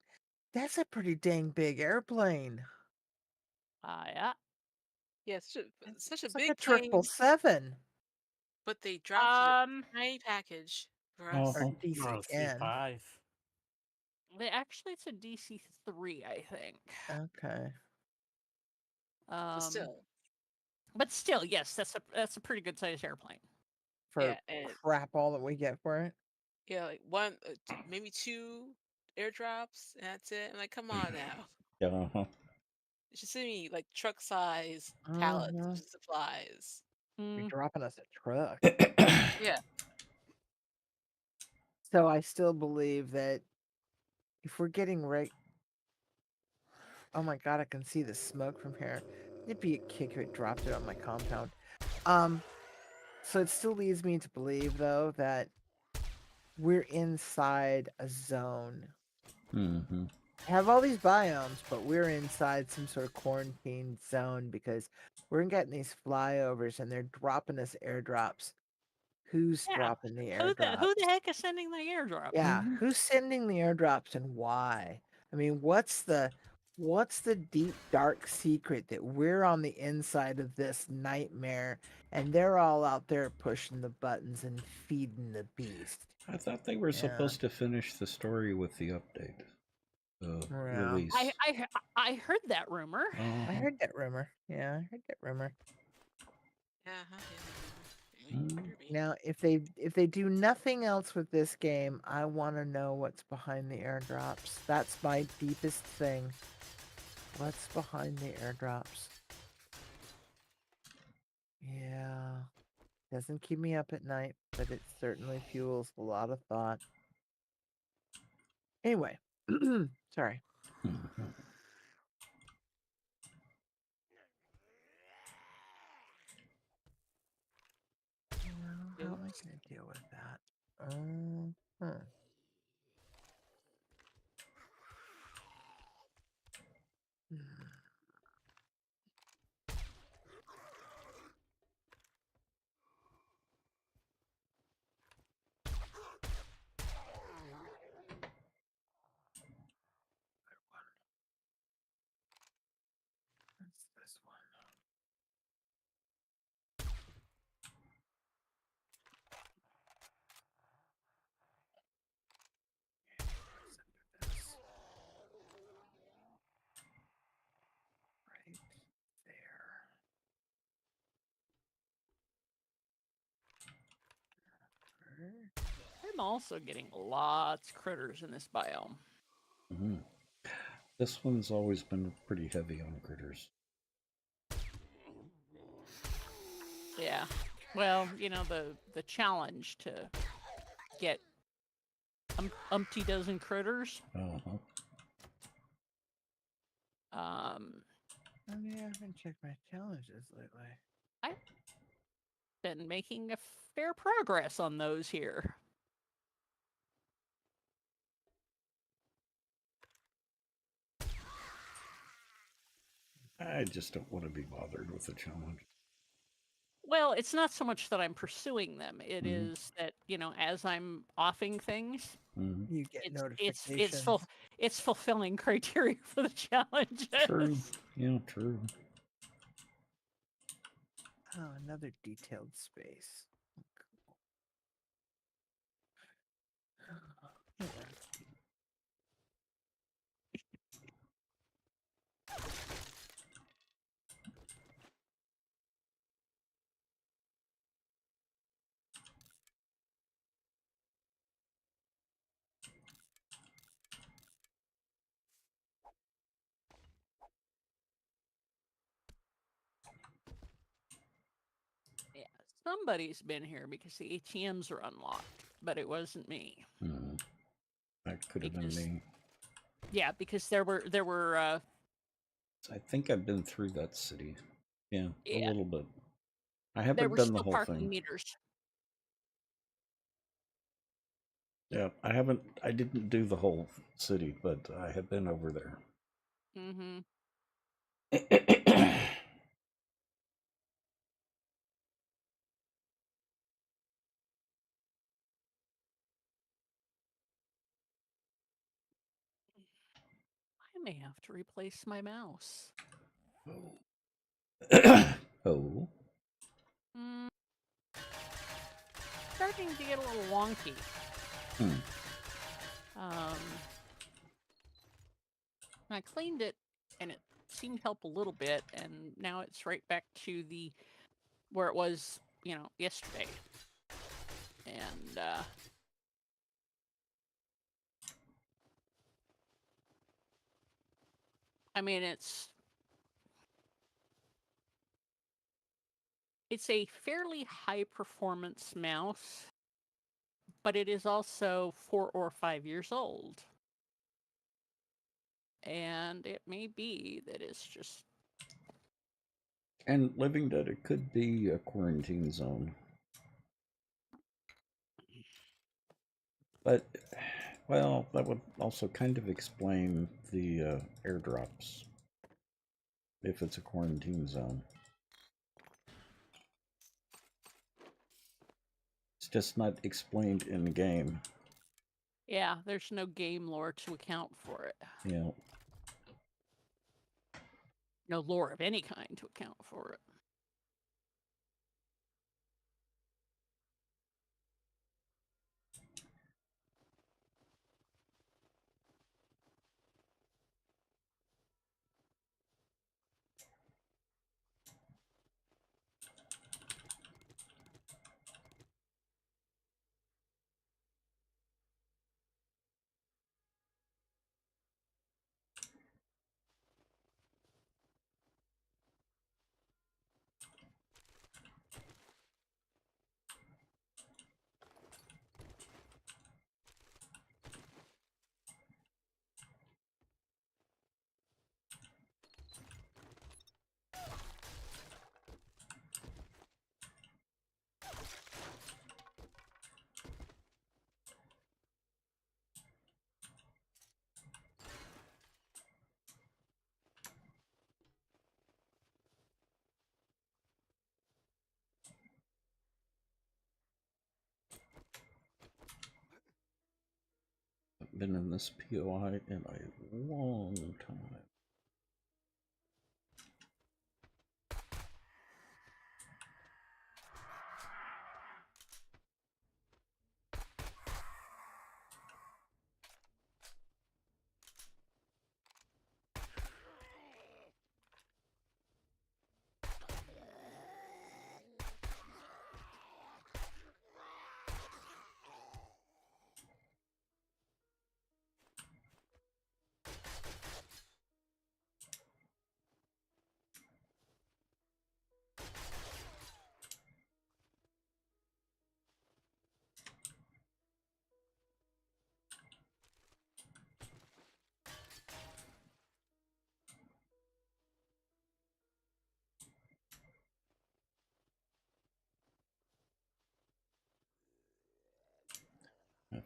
That's a pretty dang big airplane. Yeah. Yeah, such a It's big like a plane. 777. But they dropped a tiny package for us. Or DC-10. C5. Actually, it's a DC-3, I think. Okay. But still, yes, that's a pretty good sized airplane. For crap all that we get for it. Yeah, like one, maybe 2 airdrops, and that's it. I'm like, come on now. Yeah. It should send me like truck size pallets of supplies. You're dropping us a truck. Yeah. So I still believe that if we're getting right. Oh my god, I can see the smoke from here. It'd be a kick if it dropped it on my compound. So it still leads me to believe, though, that we're inside a zone. Have all these biomes, but we're inside some sort of quarantine zone because we're getting these flyovers and they're dropping us airdrops. Who's dropping the airdrops? Who the heck is sending the airdrops? Yeah, who's sending the airdrops and why? I mean, what's the deep dark secret that we're on the inside of this nightmare and they're all out there pushing the buttons and feeding the beast? I thought they were supposed to finish the story with the update. Release. I heard that rumor. I heard that rumor. Yeah, I heard that rumor. Now, if they do nothing else with this game, I want to know what's behind the airdrops. That's my deepest thing. What's behind the airdrops? Yeah. Doesn't keep me up at night, but it certainly fuels a lot of thought. Anyway, sorry. How am I going to deal with that? What's this one? Right there. also getting lots of critters in this biome. Mm-hmm. This one's always been pretty heavy on critters. Yeah. Well, you know, the challenge to get umpty dozen critters. Uh-huh. I mean, I haven't checked my challenges lately. I've been making a fair progress on those here. I just don't want to be bothered with the challenge. Well, it's not so much that I'm pursuing them. It is that, you know, as I'm offing things, you get notifications. It's fulfilling criteria for the challenges. True. Yeah, true. Oh, another detailed space. Cool. Yeah, somebody's been here because the ATMs are unlocked, but it wasn't me. That could have been me. Yeah, because there were I think I've been through that city. Yeah, a Yeah. little bit. I there haven't were done the still whole parking thing. meters. Yeah, I didn't do the whole city, but I have been over there. Mm-hmm. I may have to replace my mouse. Oh. Starting to get a little wonky. I cleaned it, and it seemed to help a little bit, and now it's right back to where it was, you know, yesterday. And I mean, it's a fairly high performance mouse, but it is also 4 or 5 years old. And it may be that it's just... And Living Dead, it could be a quarantine zone. But, well, that would also kind of explain the airdrops. If it's a quarantine zone. It's just not explained in the game. Yeah, there's no game lore to account for it. Yeah. No lore of any kind to account for it. I've been in this POI in a long time.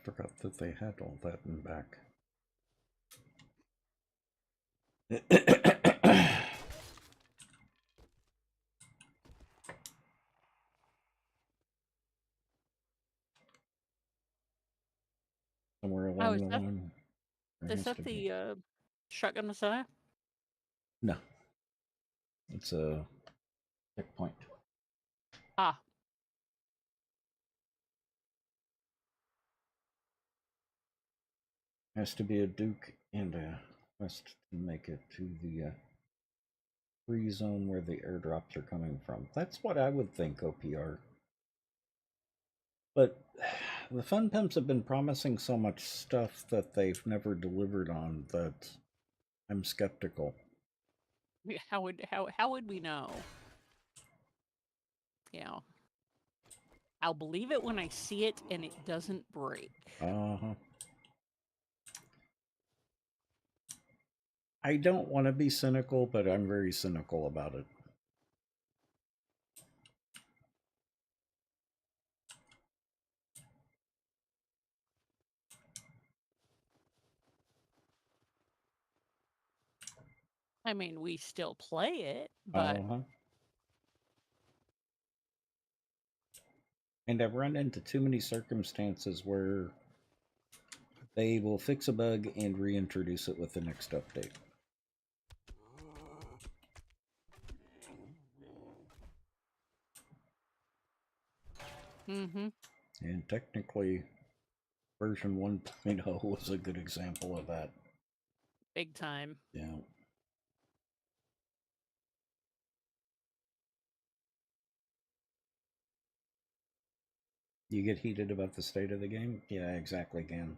forgot that they had all that in back. Somewhere along the line. Is that the shotgun Messiah? No. It's a checkpoint. Ah. Has to be a Duke and a quest to make it to the free zone where the airdrops are coming from. That's what I would think, OPR. But the Fun Pimps have been promising so much stuff that they've never delivered on that I'm skeptical. How would we know? Yeah. I'll believe it when I see it and it doesn't break. I don't want to be cynical, but I'm very cynical about it. I mean, we still play it, but... And I've run into too many circumstances where they will fix a bug and reintroduce it with the next update. Mm-hmm. And technically, version 1.0 was a good example of that. Big time. Yeah. You get heated about the state of the game? Yeah, exactly, Gan.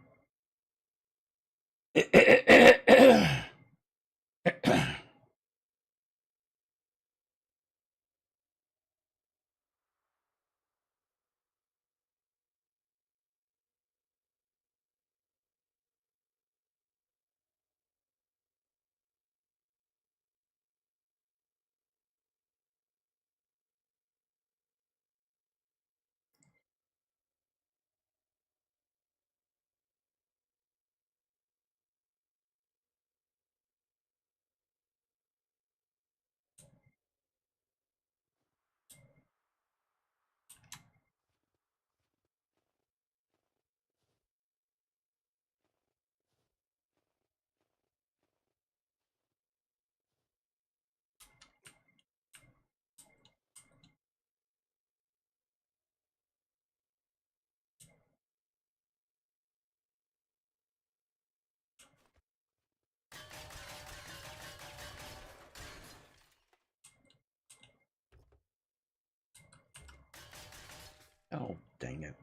Oh, dang it.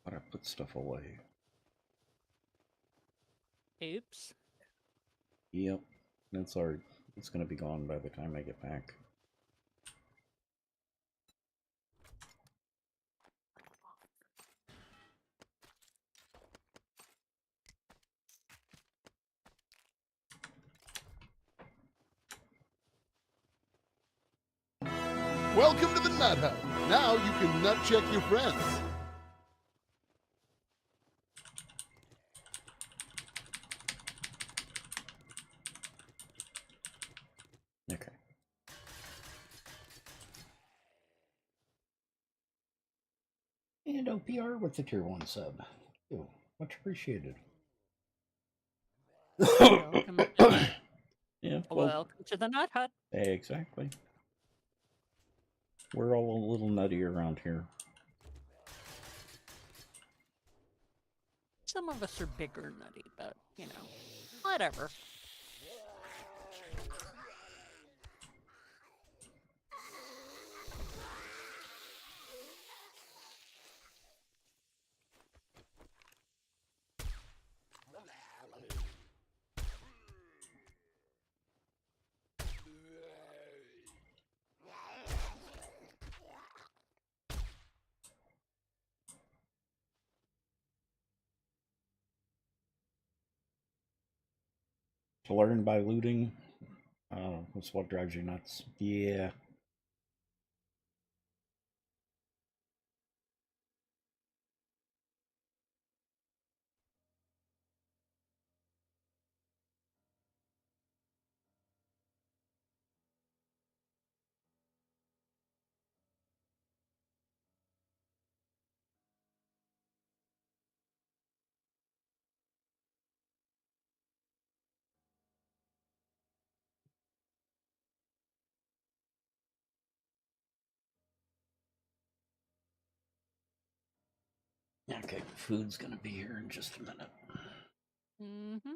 But I put stuff away. Oops. Yep. That's alright. It's gonna be gone by the time I get back. Welcome to the Nut Hut. Now you can nut check your friends. Okay. And OPR with the tier 1 sub. Ew, much appreciated. Welcome to, yeah, welcome to the Nut Hut. Exactly. We're all a little nutty around here. Some of us are bigger nutty, but, you know, whatever. To learn by looting, that's what drives you nuts. Yeah. Okay, food's gonna be here in just a minute. Mm-hmm.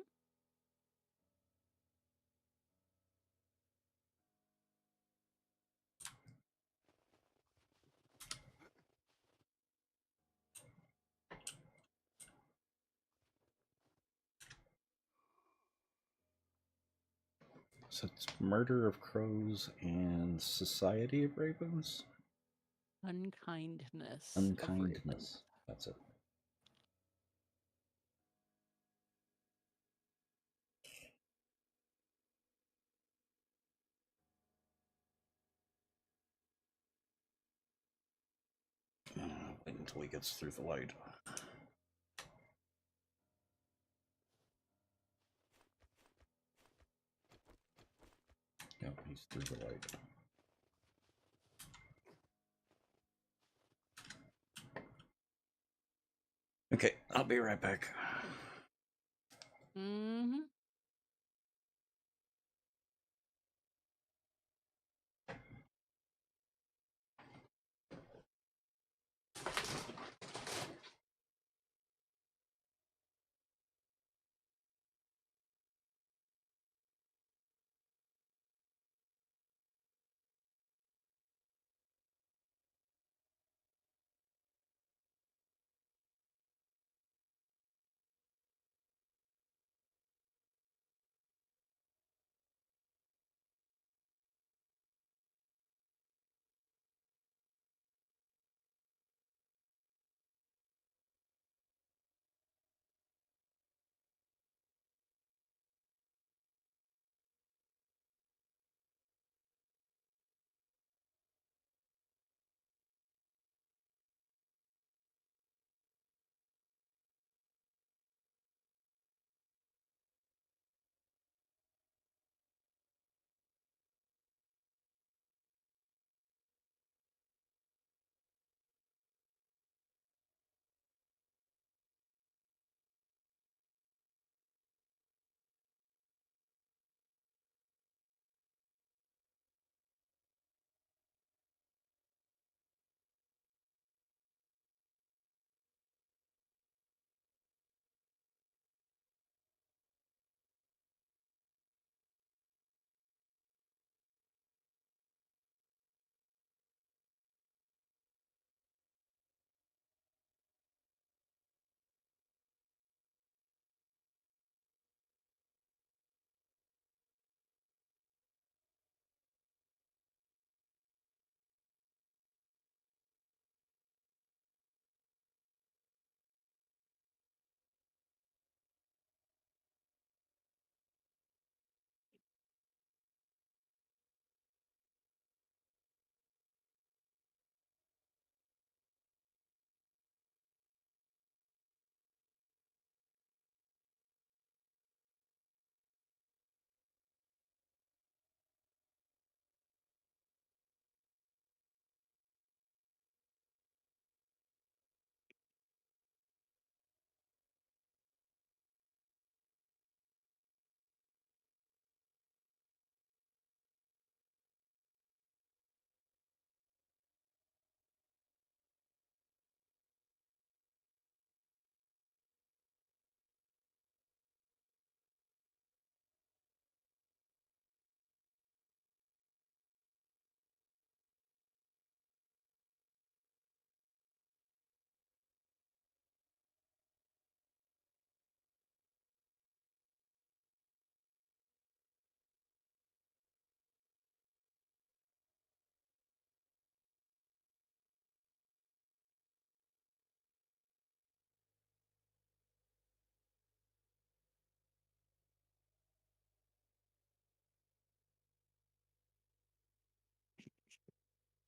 So it's Murder of Crows and Society of Ravens? Unkindness. Unkindness. That's it. Wait until he gets through the light. Yep, he's through the light. Okay, I'll be right back. Mm-hmm.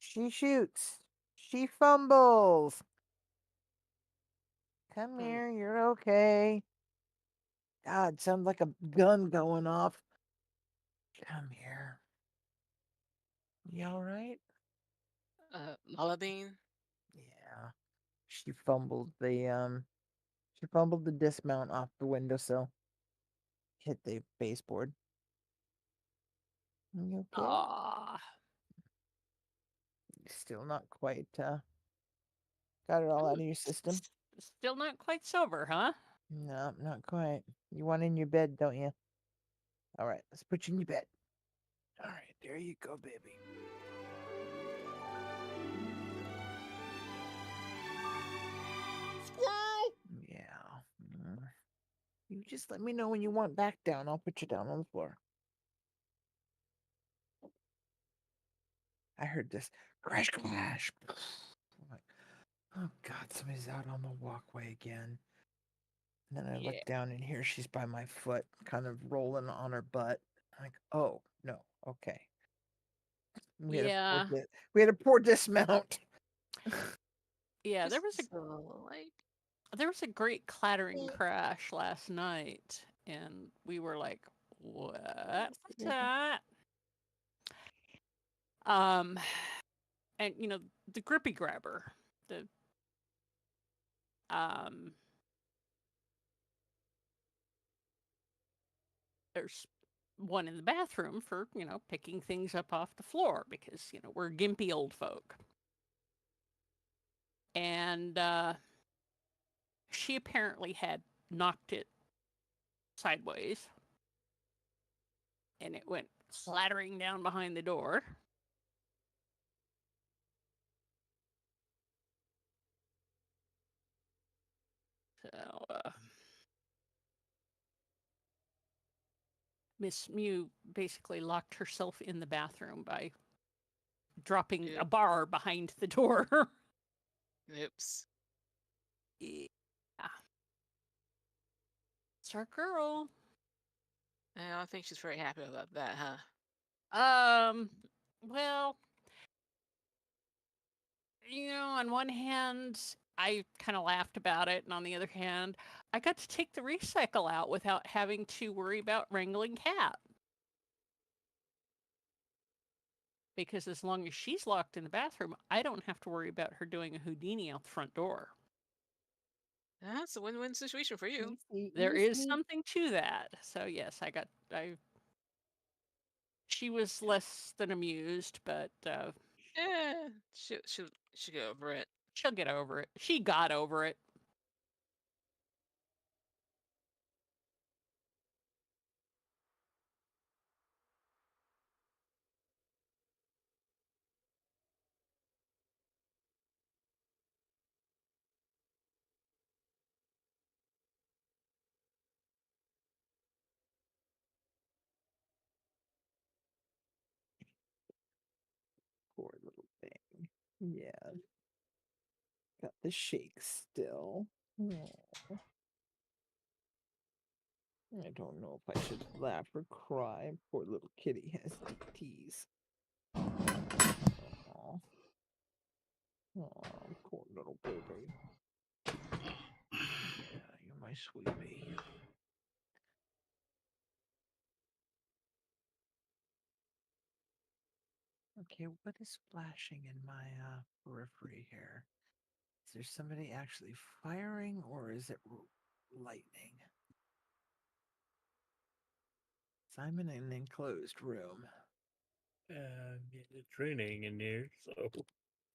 She shoots. She fumbles. Come here, you're okay. God, sounds like a gun going off. Come here. You all right? Lala Bean. Yeah. She fumbled the dismount off the windowsill. Hit the baseboard. You okay? Ah. Still not quite got it all out of your system. Still not quite sober, huh? No, not quite. You want in your bed, don't you? All right, let's put you in your bed. All right, there you go, baby. Squirrel! Yeah. You just let me know when you want back down. I'll put you down on the floor. I heard this crash, crash. I'm like, oh God, somebody's out on the walkway again. And then I look down and here she's by my foot, kind of rolling on her butt. I'm like, oh no, okay. We had a poor dismount. Yeah, there was a great clattering Yeah. crash last night, and we were like, "What's that?" And you know, the grippy grabber, there's one in the bathroom for, you know, picking things up off the floor because, you know, we're gimpy old folk. And she apparently had knocked it sideways, and it went clattering down behind the door. So Miss Mew basically locked herself in the bathroom by dropping a bar behind the door. Oops. Yeah. It's our girl. I don't think she's very happy about that, huh? Well, you know, on one hand, I kind of laughed about it, and on the other hand, I got to take the recycle out without having to worry about wrangling Cat. Because as long as she's locked in the bathroom, I don't have to worry about her doing a Houdini out the front door. That's a win-win situation for you. There is something to that. So yes, she was less than amused, but Yeah, she'll get over it. She'll get over it. She got over it. Poor little thing. Yeah. Got the shakes still. Aww. I don't know if I should laugh or cry. Poor little kitty has DTs. Aww. Aww, poor little baby. Yeah, you're my sweetie. Okay, what is flashing in my periphery here? Is there somebody actually firing or is it lightning? I'm in an enclosed room. It's raining in here, so.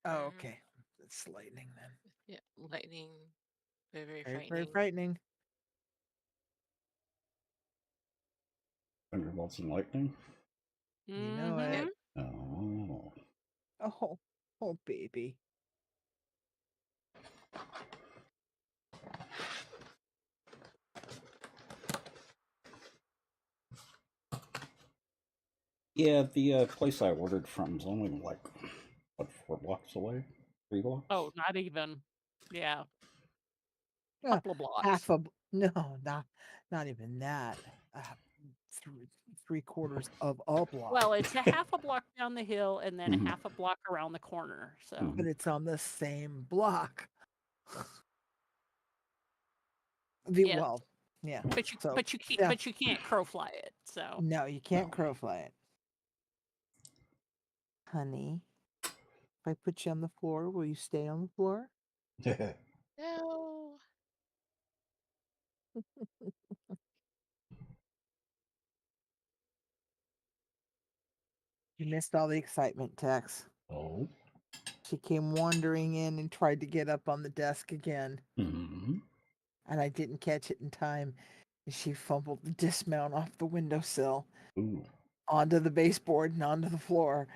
Oh, okay. It's lightning then. Yeah, lightning. Very, very frightening. Very frightening. Thunderbolts and lightning? You know it. Oh. Oh, baby. Yeah, the place I ordered from is only like, what, 4 blocks away? 3 blocks? Oh, not even. Yeah. Couple of blocks. No, not even that. Three-quarters of a block. Well, it's a half a block down the hill and then half a block around the corner. So, but it's on the same block. Well, yeah. But you can't crow fly it. So no, you can't crow fly it. Honey, if I put you on the floor, will you stay on the floor? No. You missed all the excitement, Tex. Oh. She came wandering in and tried to get up on the desk again. Mm-hmm. And I didn't catch it in time. And she fumbled the dismount off the windowsill onto the baseboard and onto the floor.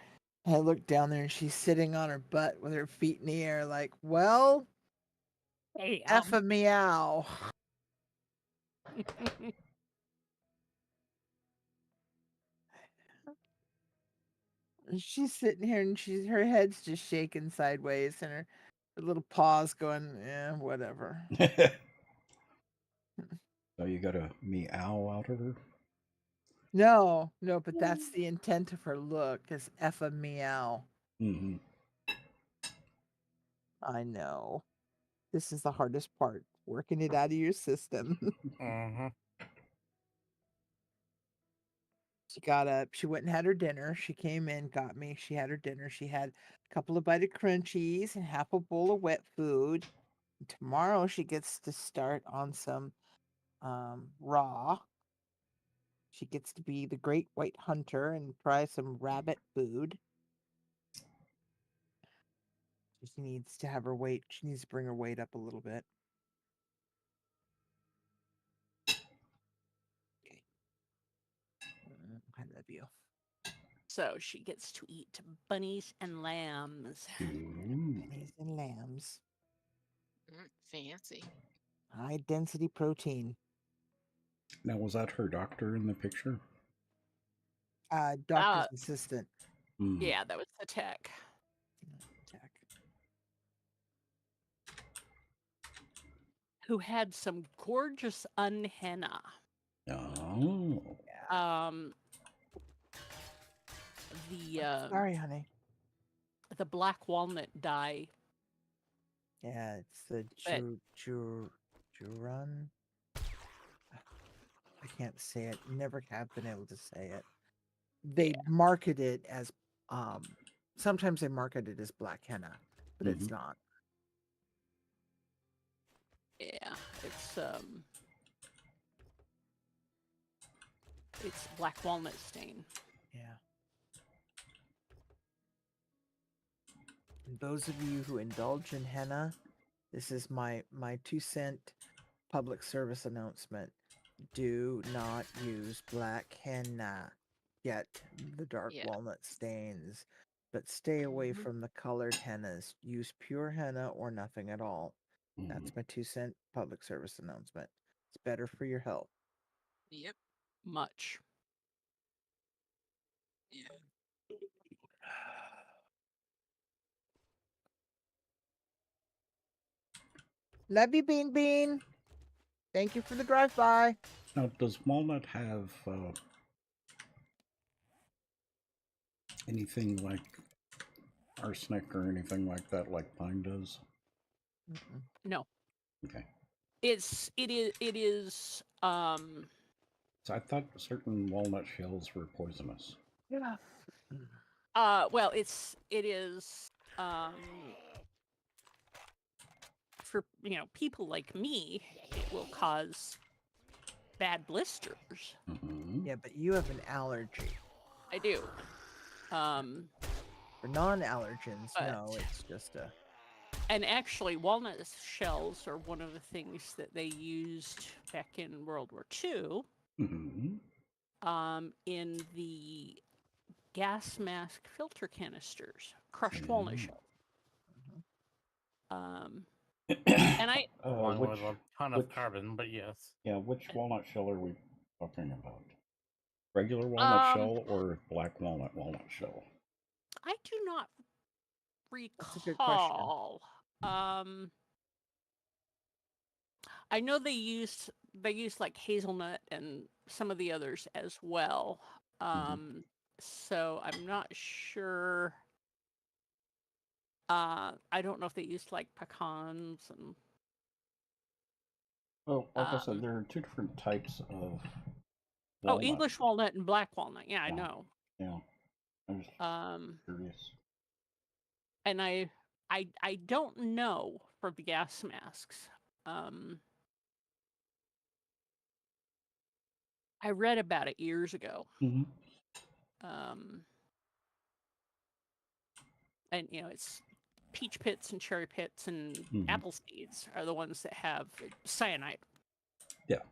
And I looked down there and she's sitting on her butt with her feet in the air like, well, hey, F a meow. And she's sitting here and her head's just shaking sideways and her little paws going, whatever. So you got a meow out of her? No, but that's the intent of her look is F a meow. Mm-hmm. I know. This is the hardest part, working it out of your system. Mm-hmm. She got up, she went and had her dinner. She came in, got me. She had her dinner. She had a couple of bite of crunchies and half a bowl of wet food. And tomorrow she gets to start on some raw. She gets to be the great white hunter and try some rabbit food. She needs to have her weight. She needs to bring her weight up a little bit. Okay. I love you. So she gets to eat bunnies and lambs. Bunnies and lambs. Fancy. High density protein. Now, was that her doctor in the picture? Doctor's assistant. Yeah, that was the tech. Who had some gorgeous unhenna. Oh. Sorry, honey. The black walnut dye. Yeah, it's the Juran. I can't say it. Never have been able to say it. They market it as sometimes they market it as black henna, but it's not. Yeah, it's black walnut stain. Yeah. And those of you who indulge in henna, this is my 2-cent public service announcement. Do not use black henna. Get the dark walnut stains, but stay away from the colored hennas. Use pure henna or nothing at all. That's my 2-cent public service announcement. It's better for your health. Yep. Much. Yeah. Love you, Bean Bean. Thank you for the drive-by. Now, does walnut have anything like arsenic or anything like that, like pine does? No. Okay. It is. So I thought certain walnut shells were poisonous. Yeah. Well, it is. For people like me, it will cause bad blisters. Yeah, but you have an allergy. I do. For non-allergens, no, it's just a... And actually, walnut shells are one of the things that they used back in World War II. In the gas mask filter canisters, crushed walnut shells. And I along with a ton of carbon, but yes. Yeah, which walnut shell are we talking about? Regular walnut shell or black walnut shell? I do not recall. That's a good question. I know they used like hazelnut and some of the others as well. So I'm not sure. I don't know if they used like pecans and. Well, like I said, there are two different types of walnut. Oh, English walnut and black walnut. Yeah, I know. Yeah, I'm just curious. And I don't know for the gas masks. I read about it years ago. And it's peach pits and cherry pits and apple seeds are the ones that have cyanide. Yeah.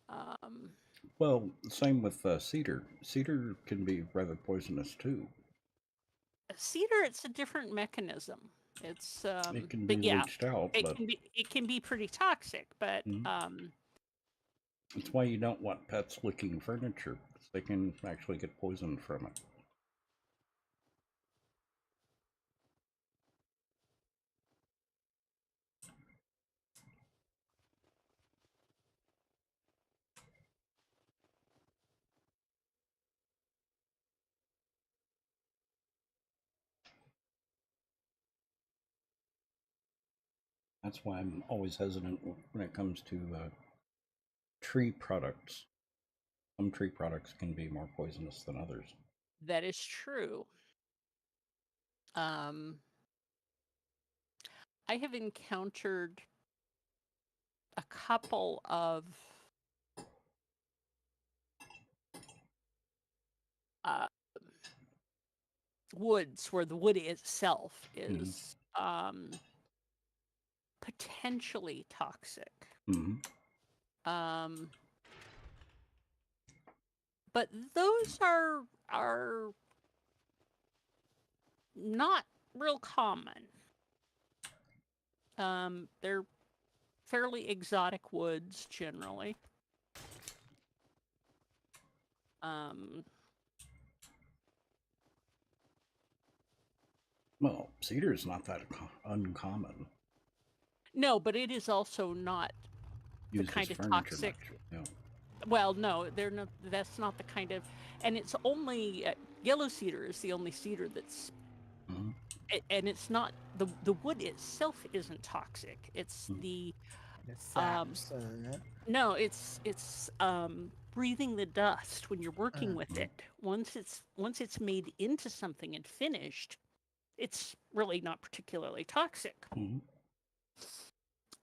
Um, Well, same with cedar. Cedar can be rather poisonous too. Cedar, it's a different mechanism. It's It can but be yeah, leached out, but it can be pretty toxic. But it's why you don't want pets licking furniture, because they can actually get poisoned from it. That's why I'm always hesitant when it comes to tree products. Some tree products can be more poisonous than others. that is true. I have encountered a couple of woods where the wood itself is potentially toxic. But those are not real common. They're fairly exotic woods generally. Well, cedar is not that uncommon. No, but it is also not Used the kind as of furniture toxic. much. Yeah. Well, no, they're not. That's not the kind of, and it's only yellow cedar is the only cedar that's, and it's not the wood itself isn't toxic. It's the saps, isn't it? no, it's breathing the dust when you're working with it. Once it's made into something and finished, it's really not particularly toxic.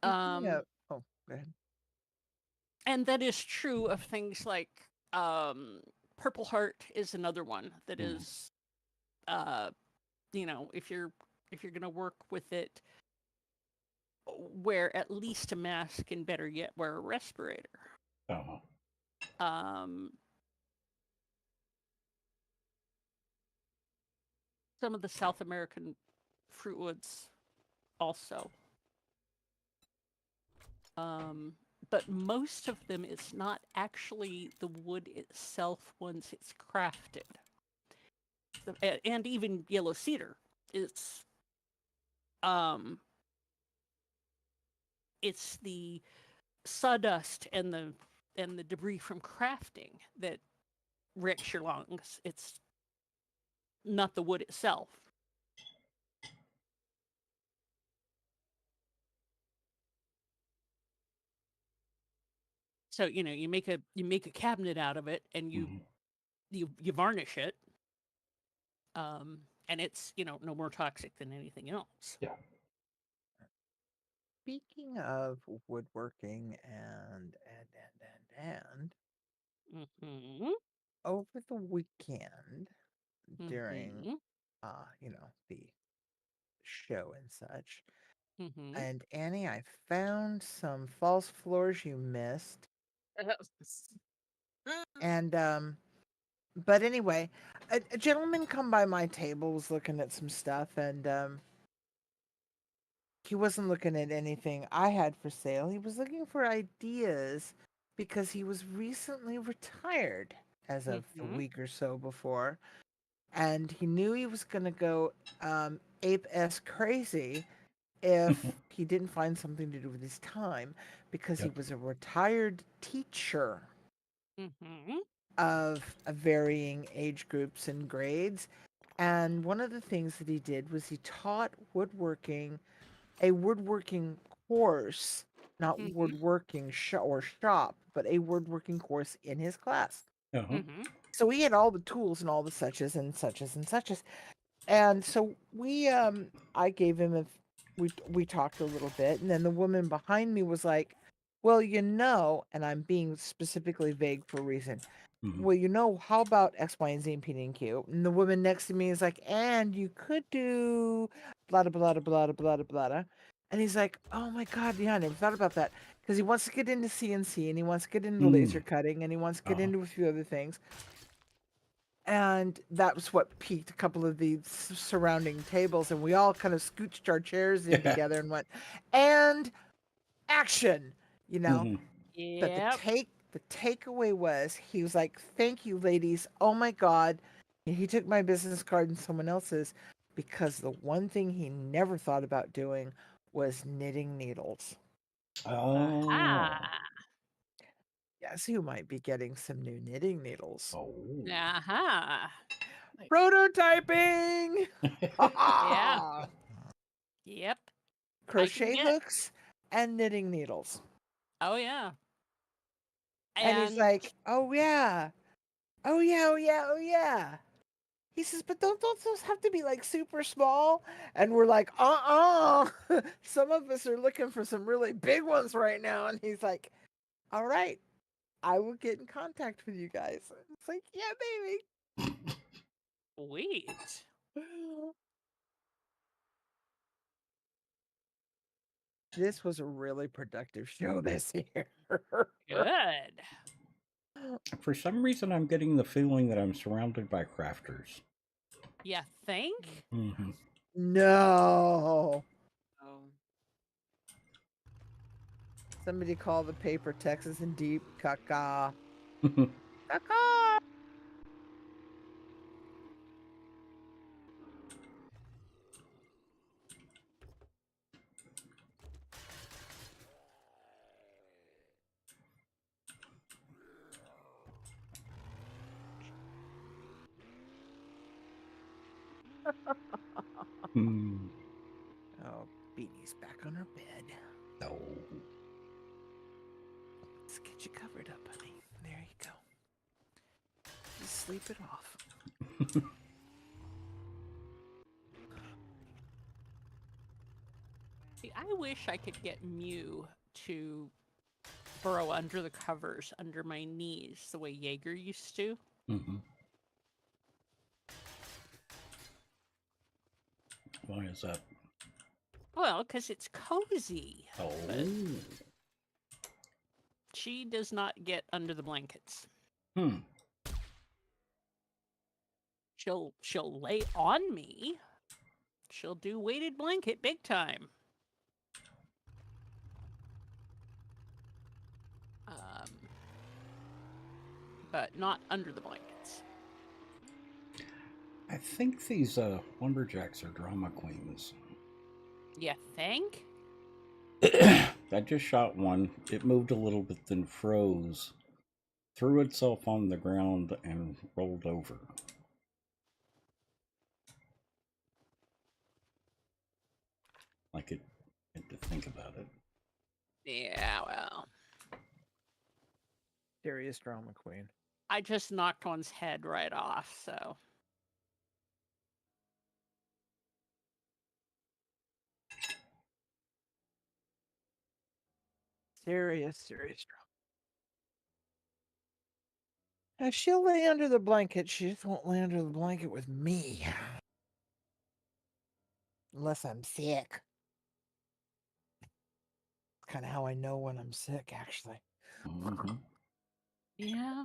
Oh, go ahead. And that is true of things like Purple Heart is another one that is, you know, if you're going to work with it, wear at least a mask and better yet, wear a respirator. Some of the South American fruitwoods also. But most of them, it's not actually the wood itself once it's crafted. And even yellow cedar, it's the sawdust and the debris from crafting that wrecks your lungs. It's not the wood itself. So, you know, you make a cabinet out of it and you varnish it. And it's, you know, no more toxic than anything else. Yeah. Speaking of woodworking and over the weekend during you know, the show and such. And Annie, I found some false floors you missed. And but anyway, a gentleman come by my table, was looking at some stuff, and he wasn't looking at anything I had for sale. He was looking for ideas because he was recently retired as of a week or so before. And he knew he was going to go ape-esque crazy if he didn't find something to do with his time, because he was a retired teacher of varying age groups and grades. And one of the things that he did was he taught a woodworking course, not woodworking or shop, but a woodworking course in his class. So we had all the tools and all the suches and suches and suches. And so I gave him we talked a little bit, and then the woman behind me was like, well, you know, and I'm being specifically vague for a reason, well, you know, how about X, Y, and Z and P, and Q? And the woman next to me is like, and you could do blah, blah, blah, blah, blah, blah, blah, blah. And he's like, oh my God, yeah, I never thought about that. Because he wants to get into CNC and he wants to get into laser cutting and he wants to get into a few other things. And that was what piqued a couple of the surrounding tables. And we all kind of scooched our chairs in together and went, and action, you know? But the takeaway was, he was like, thank you, ladies. Oh my God. And he took my business card and someone else's, because the one thing he never thought about doing was knitting needles. Oh. Yes, you might be getting some new knitting needles. Oh. Prototyping! Yeah. Yep. Crochet hooks and knitting needles. Oh, yeah. And he's like, oh, yeah. Oh, yeah, oh, yeah, oh, yeah. He says, but don't those have to be like super small? And we're like, some of us are looking for some really big ones right now. And he's like, all right, I will get in contact with you guys. It's like, yeah, baby. Sweet. This was a really productive show this year. Good. For some reason, I'm getting the feeling that I'm surrounded by crafters. You think? No. Oh. Somebody call the paper Texas and Deep. Caca. Caca. Oh, Beanie's back on her bed. No. Let's get you covered up, honey. There you go. Just sleep it off. See, I wish I could get Mew to burrow under the covers under my knees the way Jaeger used to. Why is that? Well, because it's cozy. Oh. But she does not get under the blankets. She'll lay on me. She'll do weighted blanket big time. But not under the blankets. I think these lumberjacks are drama queens. You think? I just shot one. It moved a little bit, then froze, threw itself on the ground, and rolled over. Like it had to think about it. Yeah, well. Serious drama queen. I just knocked one's head right off, so. Serious drama. Now, she'll lay under the blanket. She just won't lay under the blanket with me. Unless I'm sick. Kind of how I know when I'm sick, actually. Yeah.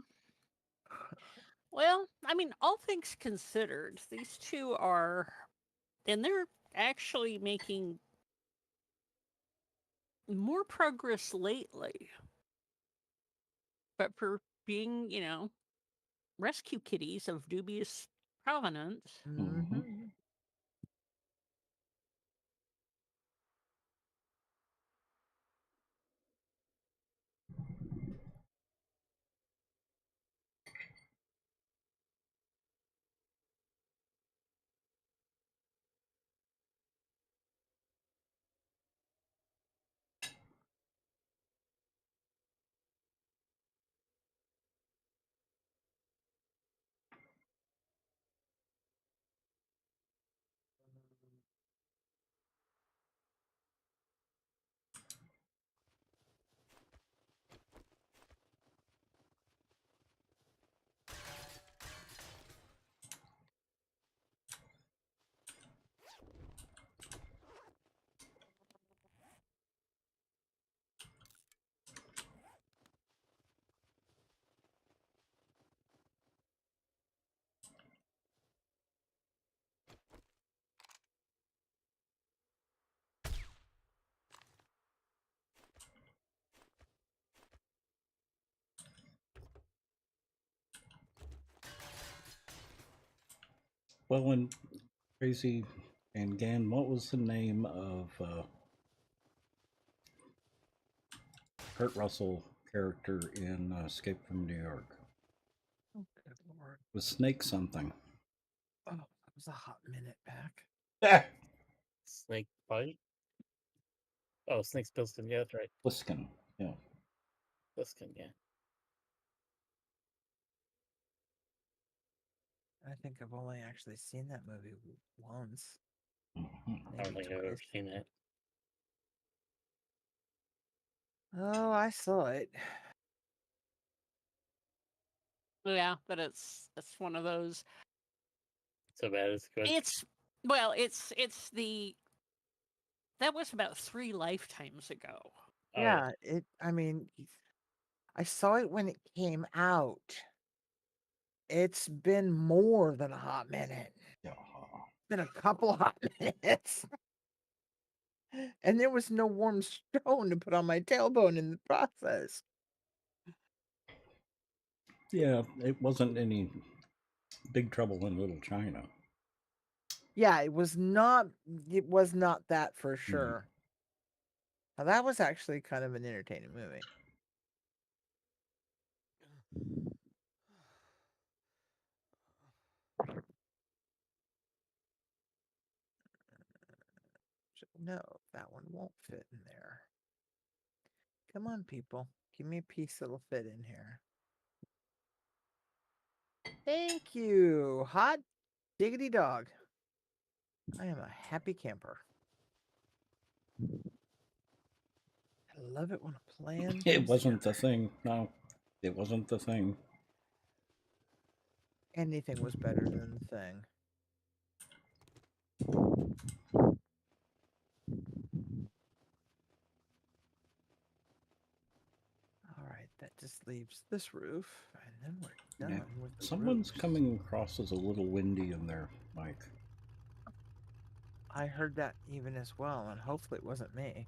Well, I mean, all things considered, these two are, and they're actually making more progress lately. But for being, rescue kitties of dubious provenance. Well, and Crazy and Gan, what was the name of Kurt Russell character in Escape from New York? Oh, good lord. It was Snake something. Oh, that was a hot minute back. Ah! Snake Bite? Oh, Snake Plissken. Yeah, that's right. Plissken, yeah. Plissken, yeah. I think I've only actually seen that movie once. I don't think I've ever seen it. Oh, I saw it. Yeah, but it's one of those. So bad it's good. It's the that was about 3 lifetimes ago. Oh, Yeah, I mean, I saw it when it came out. It's been more than a hot minute. Yeah. It's been a couple hot minutes. And there was no warm stone to put on my tailbone in the process. Yeah, it wasn't any Big Trouble in Little China. Yeah, it was not that for sure. Now, that was actually kind of an entertaining movie. No, that one won't fit in there. Come on, people. Give me a piece that'll fit in here. Thank you. Hot diggity dog. I am a happy camper. I love it when a plan It comes wasn't together. the thing. No, it wasn't the thing. Anything was better than the thing. All right, that just leaves this roof, and then we're done with the Someone's roofs. coming across as a little windy in there, Mike. I heard that even as well, and hopefully it wasn't me.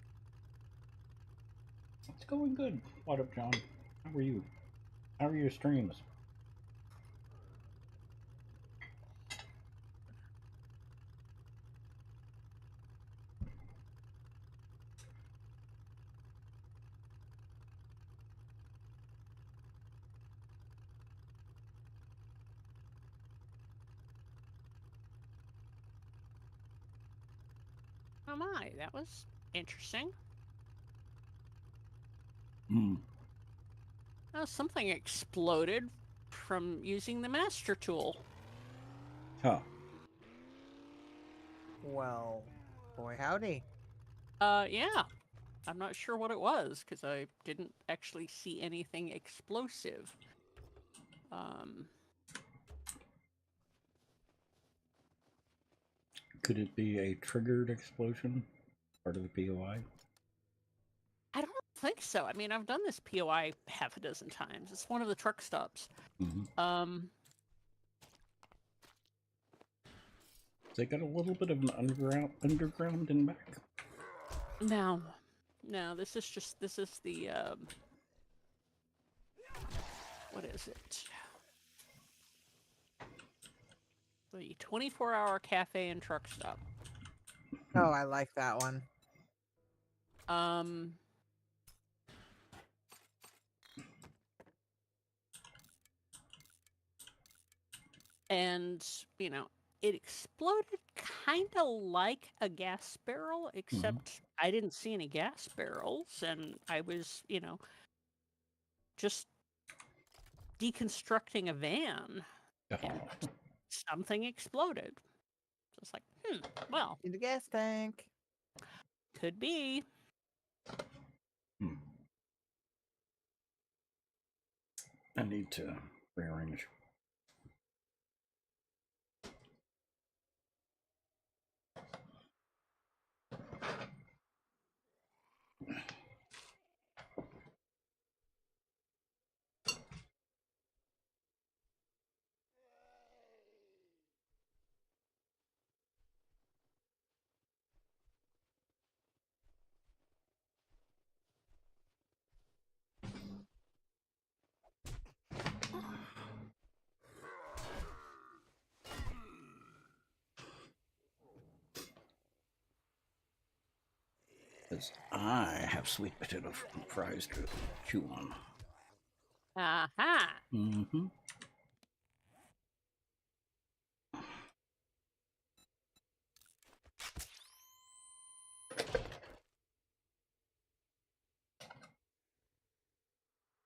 It's going good. What up, John? How are you? How are your streams? Oh my, that was interesting. Oh, something exploded from using the master tool. Huh. Well, boy howdy. Yeah. I'm not sure what it was because I didn't actually see anything explosive. Could it be a triggered explosion? Part of the POI? I don't think so. I mean, I've done this POI half a dozen times. It's one of the truck stops. They got a little bit of an underground in back. No, this is the what is it? The 24-hour cafe and truck stop. Oh, I like that one. And, you know, it exploded kind of like a gas barrel, except I didn't see any gas barrels, and I was, just deconstructing a van, and something exploded. So it's like, well, in the gas tank. Could be. I need to rearrange. Because I have sweet potato fries to chew on. Aha. Mm-hmm.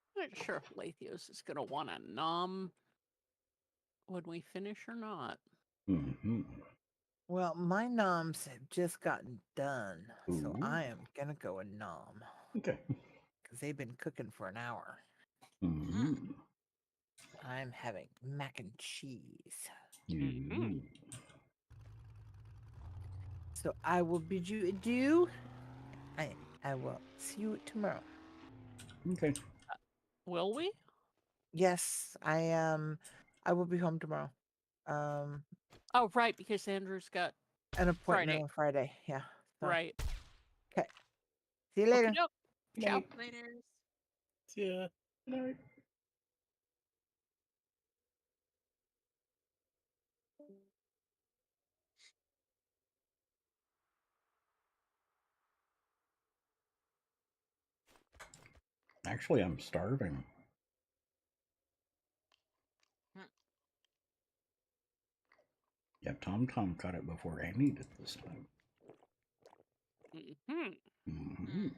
I'm not sure if Lathios is going to want a nom when we finish or not. Mm-hmm. Well, my noms have just gotten done, so Ooh. I am gonna go a nom. Okay. Because they've been cooking for an hour. Mm-hmm. I'm having mac and cheese. Mm-hmm. So I will bid you adieu. I will see you tomorrow. Okay. Will we? Yes, I will be home tomorrow. Oh, right, because Andrew's got An appointment Friday. on Friday. Yeah. So, Right. Okay. See you later. Okey-doke. Ciao. Later. Yeah. Good night. Actually, I'm starving. Yeah, Tom caught it before Annie did this time. Mm-hmm. Mm-hmm.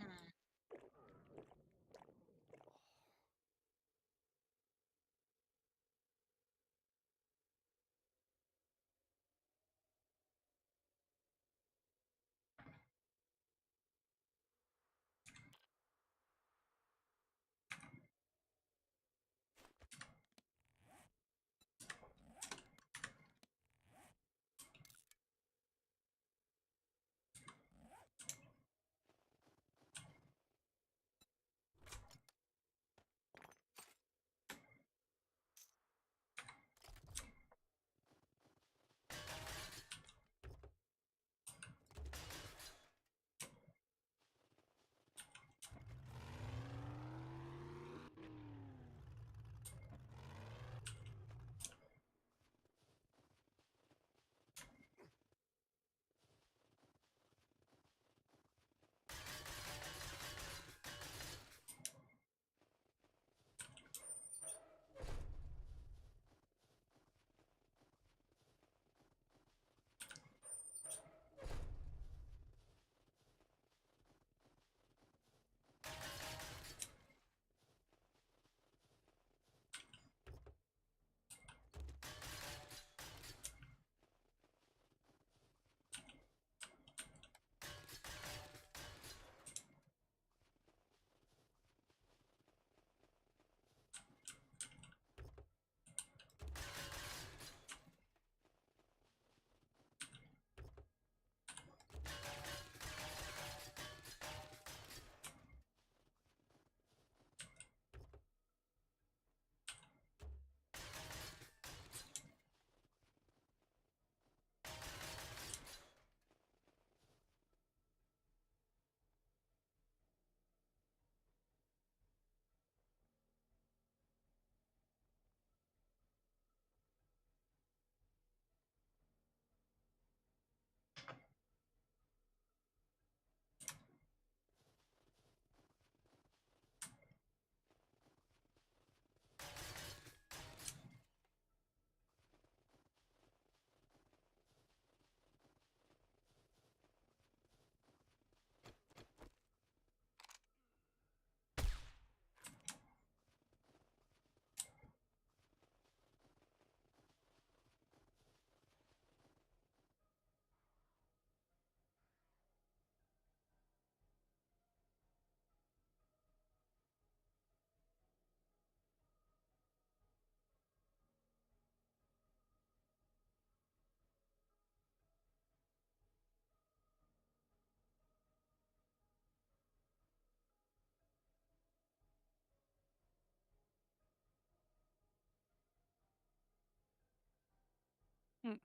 Mm.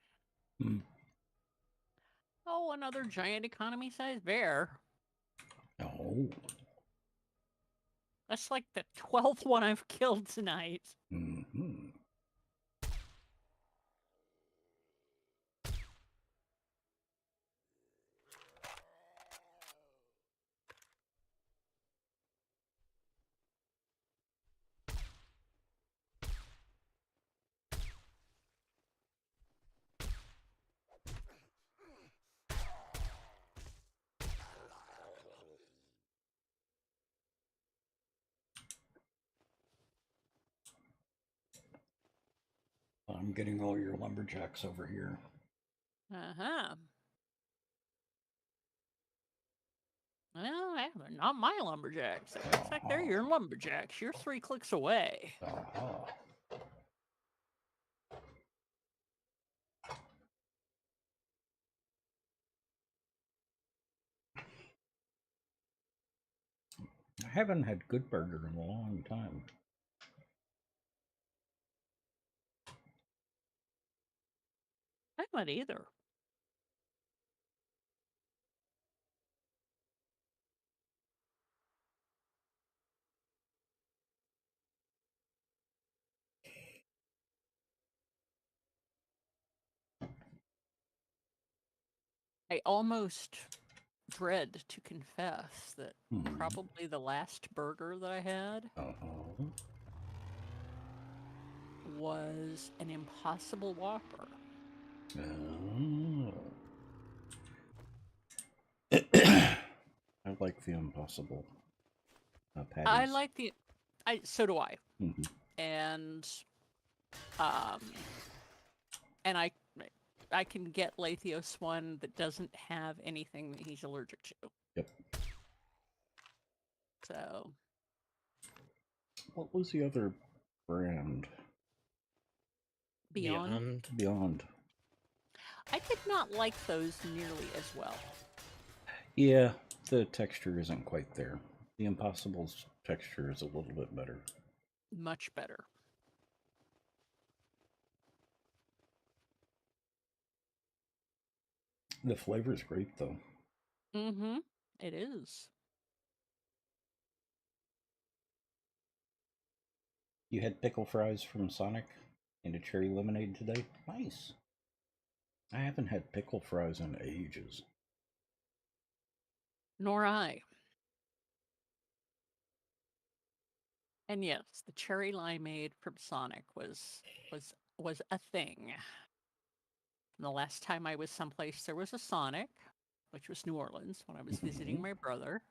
Mm. Oh, another giant economy-sized bear. Oh. That's like the 12th one I've killed tonight. Mm-hmm. I'm getting all your lumberjacks over here. Uh-huh. Well, not my lumberjacks. It looks like they're your lumberjacks. You're 3 clicks away. I haven't had good burger in a long time. I haven't either. I almost dread to confess that probably the last burger that I had was an Impossible Whopper. I like the Impossible patties. I like the... so do I. And I can get Lathios one that doesn't have anything that he's allergic to. Yep. So. What was the other brand? Beyond. I did not like those nearly as well. Yeah, the texture isn't quite there. The Impossible's texture is a little bit better. Much better. The flavor's great, though. It is. You had pickle fries from Sonic and a cherry lemonade today? Nice. I haven't had pickle fries in ages. Nor I. And yes, the cherry limeade from Sonic was a thing. And the last time I was someplace, there was a Sonic, which was New Orleans, when I was visiting my brother.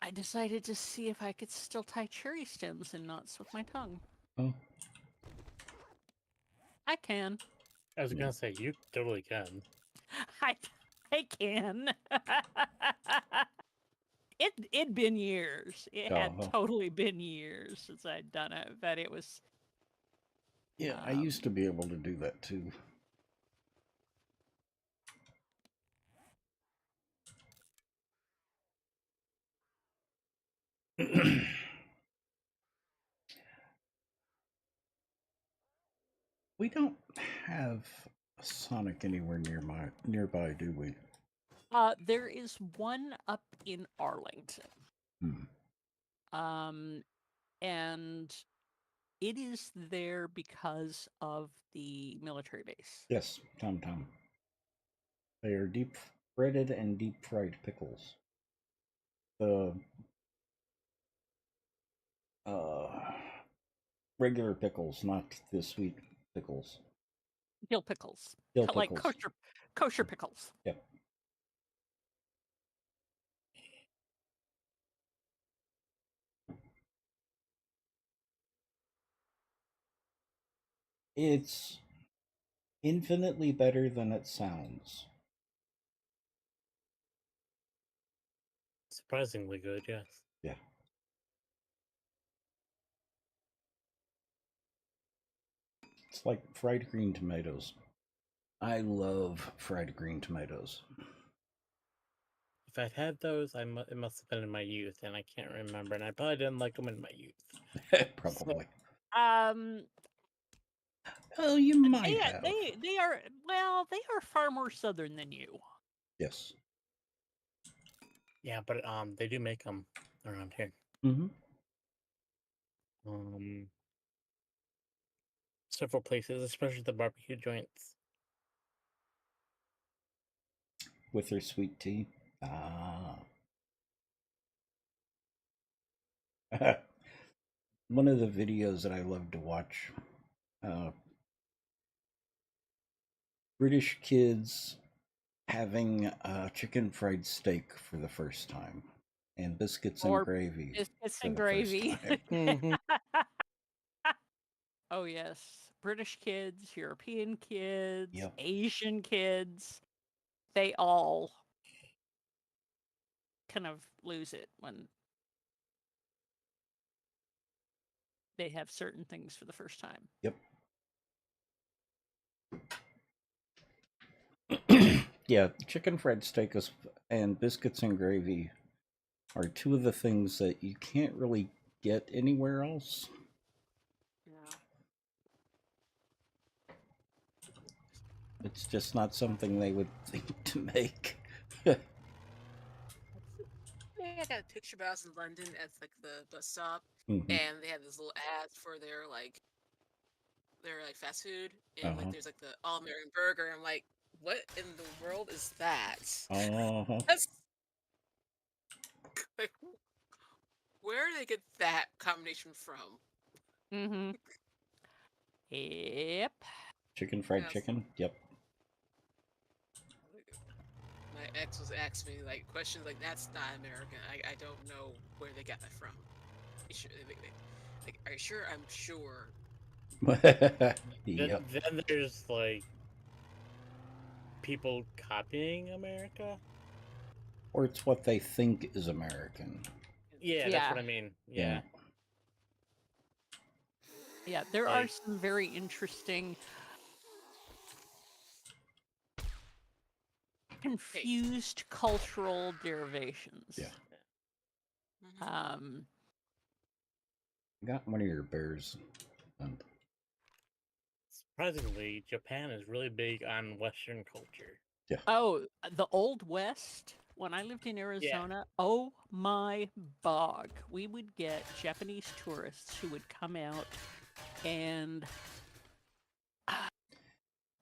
I decided to see if I could still tie cherry stems in knots with my tongue. Oh. I can. I was gonna say, you totally can. I can. It'd been years. It had totally been years since I'd done it, but it was... Yeah, I used to be able to do that too. We don't have a Sonic anywhere nearby, do we? There is one up in Arlington. And it is there because of the military base. Yes, Tom. They are deep breaded and deep fried pickles. The regular pickles, not the sweet pickles. Dill pickles. Dill Like pickles. kosher pickles. Yep. It's infinitely better than it sounds. Surprisingly good, yes. Yeah. It's like fried green tomatoes. I love fried green tomatoes. If I'd had those, it must have been in my youth, and I can't remember, and I probably didn't like them in my youth. Probably. Oh, you might have. They are far more southern than you. Yes. Yeah, but they do make them around here. Several places, especially the barbecue joints. With their sweet tea. One of the videos that I love to watch, British kids having chicken fried steak for the first time, and biscuits and gravy. Biscuits and gravy. Oh, yes. British kids, European kids, Yep. Asian kids, they all kind of lose it when they have certain things for the first time. Yep. Yeah, chicken fried steak and biscuits and gravy are two of the things that you can't really get anywhere else. Yeah. It's just not something they would think to make. Yeah, I got a picture about us in London at like the bus stop, Mhm. and they had this little ad for their fast food, and like there's like the All American Burger. I'm like, what in the world is that? That's like, where do they get that combination from? Mm-hmm. Yep. Chicken fried Yes. chicken? Yep. My ex was asking me like questions like, that's not American. I don't know where they got that from. Like, are you sure? I'm sure. Yep. Then there's like people copying America. Or it's what they think is American. Yeah, that's what I mean. Yeah. Yeah, there Like- are some very interesting confused cultural derivations. Yeah. Mhm. Got one of your bears. Surprisingly, Japan is really big on Western culture. Yeah. Oh, the Old West. When I lived in Arizona, oh my bog. We would get Japanese tourists who would come out and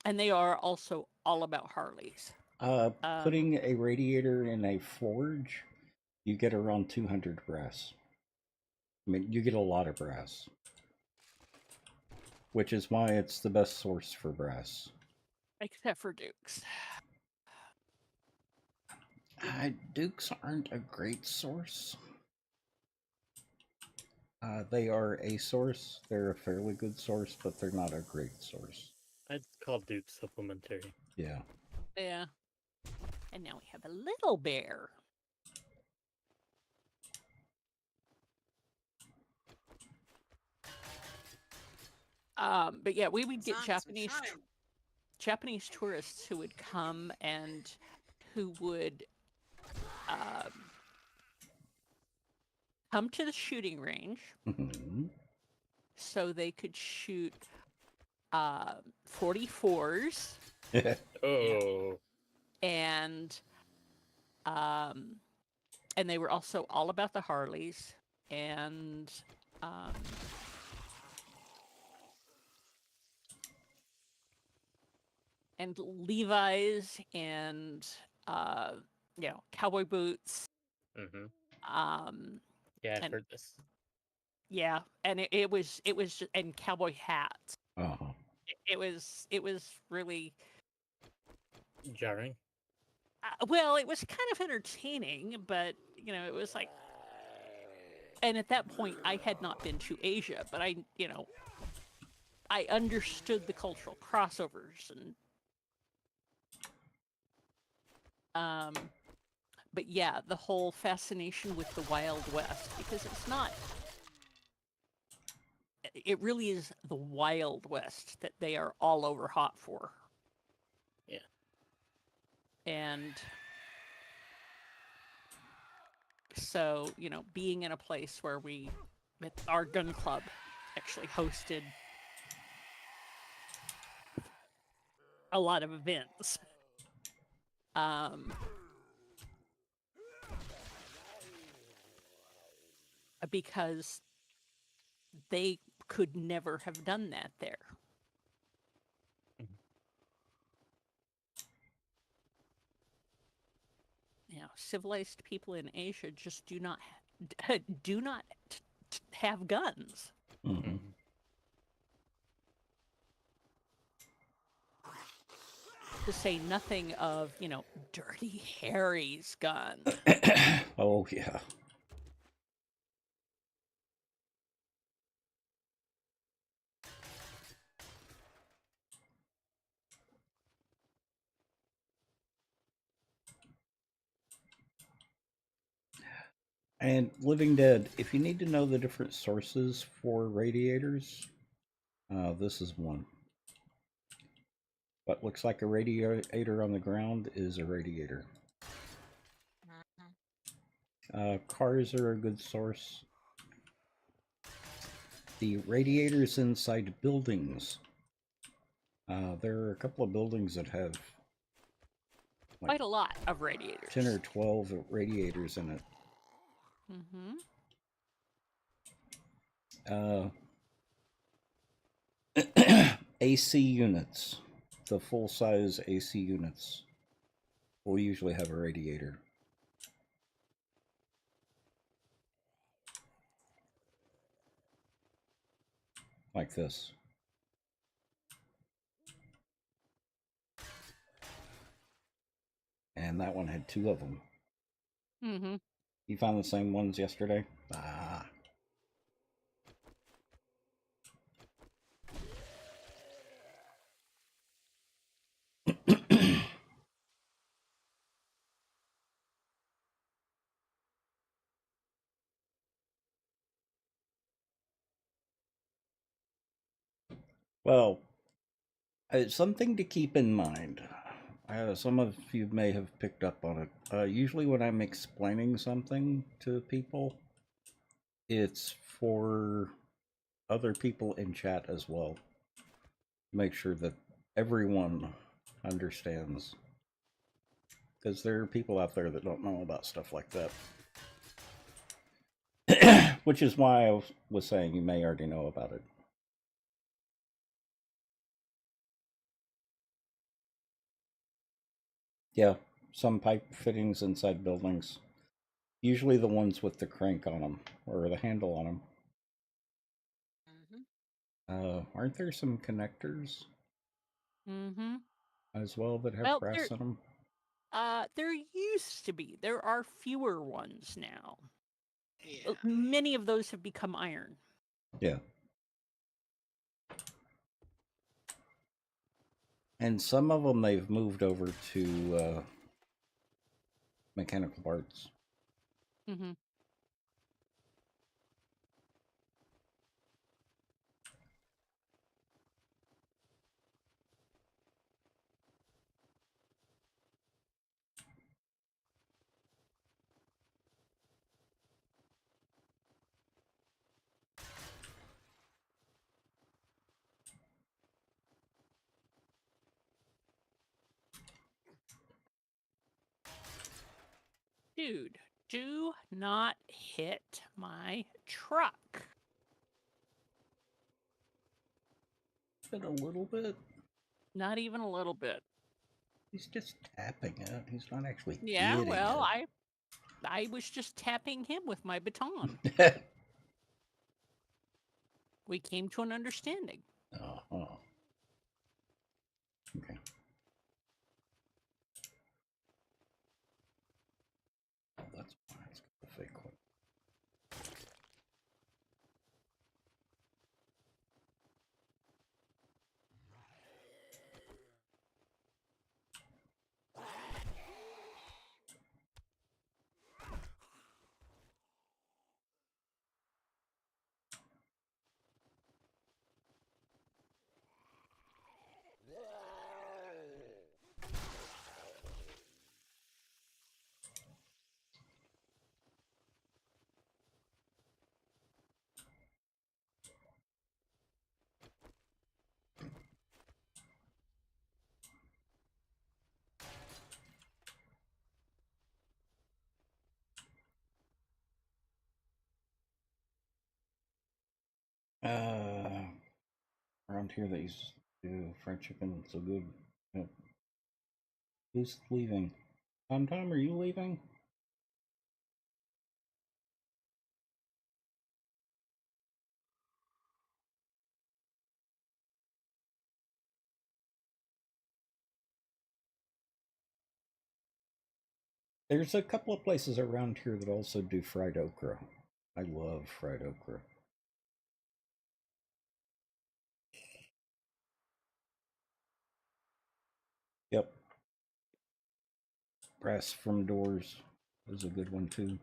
they are also all about Harleys. Putting a radiator in a forge, you get around 200 brass. I mean, you get a lot of brass. Which is why it's the best source for brass. Except for Dukes. Dukes aren't a great source. They are a source. They're a fairly good source, but they're not a great source. I'd call Duke supplementary. Yeah. Yeah. And now we have a little bear. But yeah, we would get Japanese tourists who would come and who would come to the shooting range so they could shoot 44s. Oh. And they were also all about the Harleys and Levi's and cowboy boots. Mm-hmm. Yeah, I've heard this. Yeah, and it was just, and cowboy hats. Uh-huh. It was really jarring. Well, it was kind of entertaining, but it was like, and at that point, I had not been to Asia, but I understood the cultural crossovers and but yeah, the whole fascination with the Wild West, because it really is the Wild West that they are all over hot for. Yeah. And so, being in a place where our gun club actually hosted a lot of events. Because they could never have done that there. Civilized people in Asia just do not have guns. Mm-hmm. To say nothing of, Dirty Harry's gun. Oh, yeah. And Living Dead, if you need to know the different sources for radiators, this is one. What looks like a radiator on the ground is a radiator. Cars are a good source. The radiators inside buildings. There are a couple of buildings that have like quite a lot of radiators. 10 or 12 radiators in it. AC units, the full-size AC units, will usually have a radiator. Like this. And that one had 2 of them. You found the same ones yesterday? Ah. Well, it's something to keep in mind. Some of you may have picked up on it. Usually when I'm explaining something to people, it's for other people in chat as well. Make sure that everyone understands. Because there are people out there that don't know about stuff like that. Which is why I was saying you may already know about it. Yeah, some pipe fittings inside buildings. Usually the ones with the crank on them, or the handle on them. Aren't there some connectors as well that have brass in them? There used to be. There are fewer ones now. Yeah. Many of those have become iron. Yeah. And some of them they've moved over to mechanical parts. Dude, do not hit my truck. Been a little bit. Not even a little bit. He's just tapping it. He's not actually Yeah, hitting well, it. I was just tapping him with my baton. We came to an understanding. Oh. Okay. Oh, that's fine. It's got the fake one. Around here they used to do fried chicken so good. Yep. Who's leaving? Tom, are you leaving? There's a couple of places around here that also do fried okra. I love fried okra. Yep. Brass from doors is a good one too.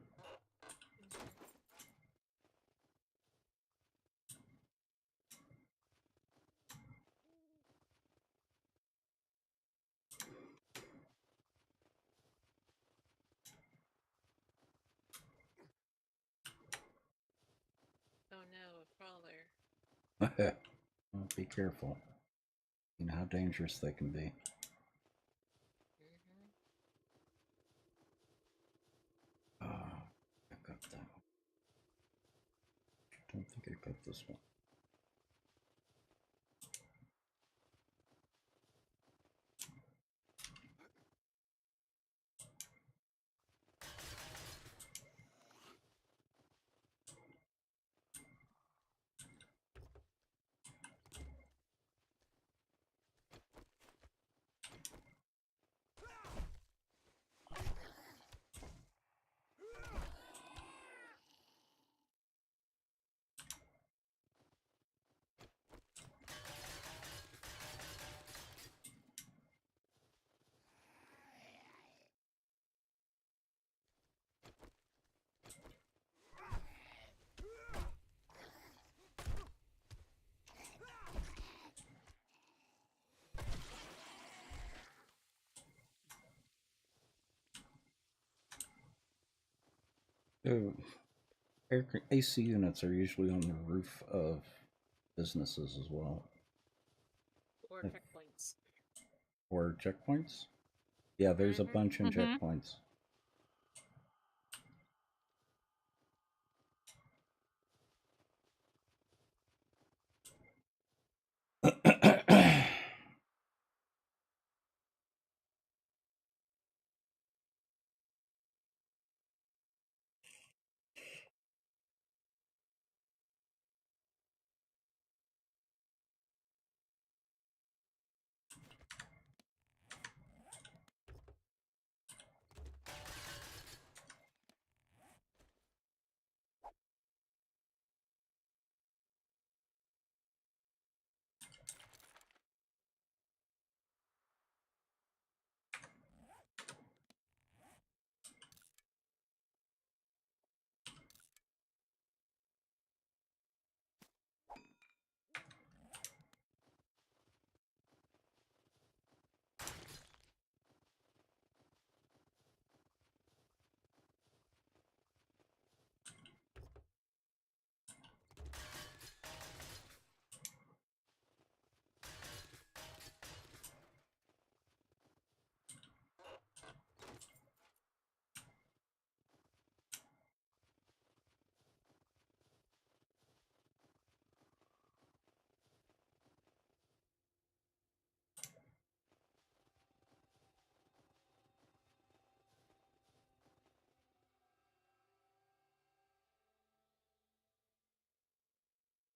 Well, be careful. You know how dangerous they can be. I got that one. I don't think I got this one. AC units are usually on the roof of businesses as well. Or checkpoints. Or checkpoints? Yeah, there's a bunch in checkpoints.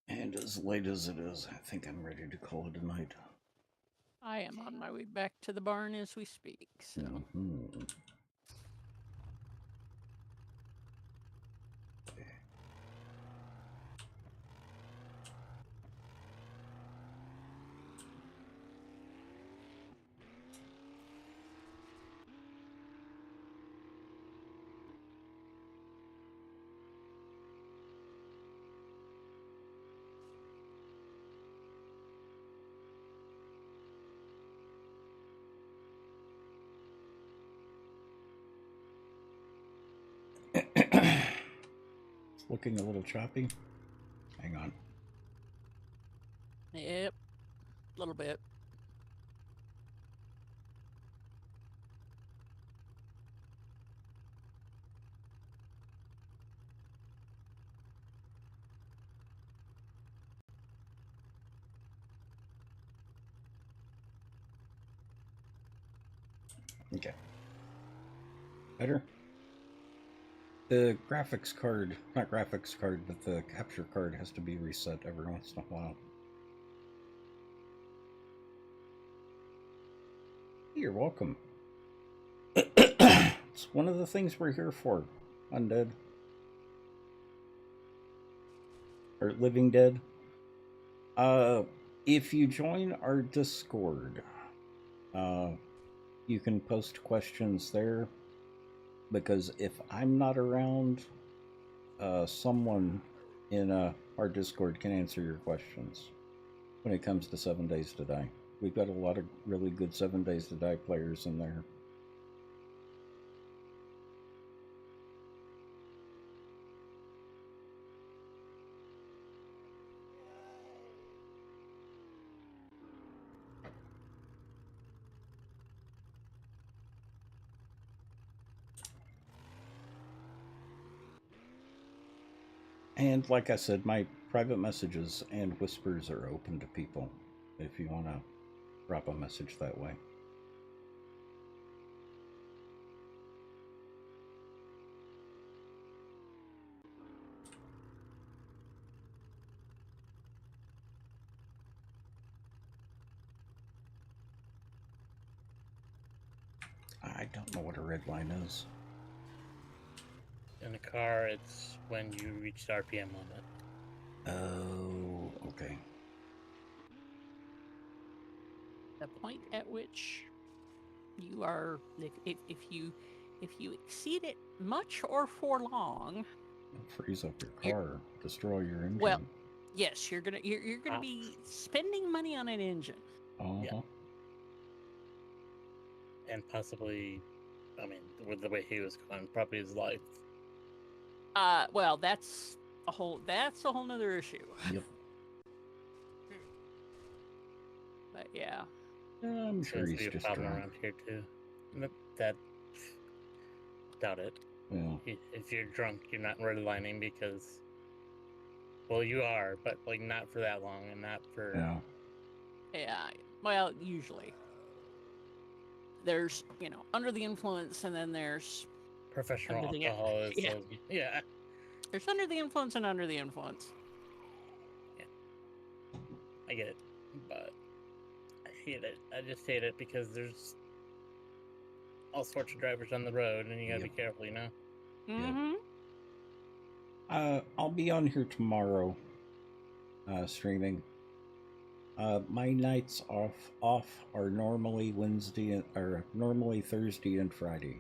And as late as it is, I think I'm ready to call it a night. I am on my way back to the barn as we speak, so. It's looking a little choppy. Hang on. Yep, a little bit. Okay. Better? The graphics card, not graphics card, but the capture card has to be reset every once in a while. You're welcome. It's one of the things we're here for, Undead. Or Living Dead. If you join our Discord, you can post questions there, because if I'm not around, someone in our Discord can answer your questions when it comes to 7 Days to Die. We've got a lot of really good 7 Days to Die players in there. And like I said, my private messages and whispers are open to people if you want to drop a message that way. I don't know what a red line is. In a car, it's when you reach the RPM limit. Oh, okay. The point at which you are, if you exceed it much or for long, Freeze up your car, destroy your engine. well, yes, you're gonna be spending money on an engine. Yeah. And possibly, I mean, with the way he was going, probably his life. Well, that's a whole nother issue. Yep. But yeah. I'm sure he's just drunk. Around here too. That doubt it. Yeah. If you're drunk, you're not redlining because, well, you are, but like not for that long and not for. Yeah. Yeah. Well, usually. There's, under the influence, and then there's professional alcoholism. Yeah. There's under the influence and under the influence. Yeah. I get it, but I hate it. I just hate it because there's all sorts of drivers on the road, and you gotta be careful, Mm-hmm. I'll be on here tomorrow, streaming. My nights off are normally normally Thursday and Friday.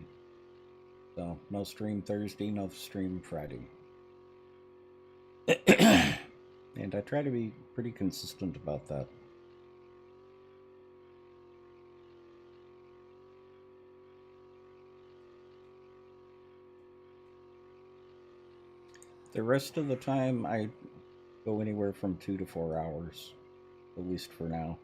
So no stream Thursday, no stream Friday. And I try to be pretty consistent about that. The rest of the time I go anywhere from 2 to 4 hours. At least for now.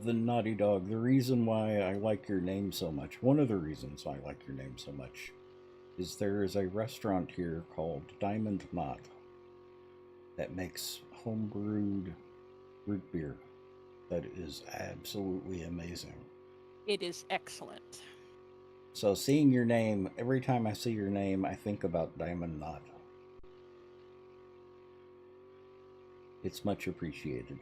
The Naughty Dog, the reason why I like your name so much, one of the reasons I like your name so much, is there is a restaurant here called Diamond Knot that makes homebrewed root beer that is absolutely amazing. It is excellent. So seeing your name, every time I see your name, I think about Diamond Knot. It's much appreciated.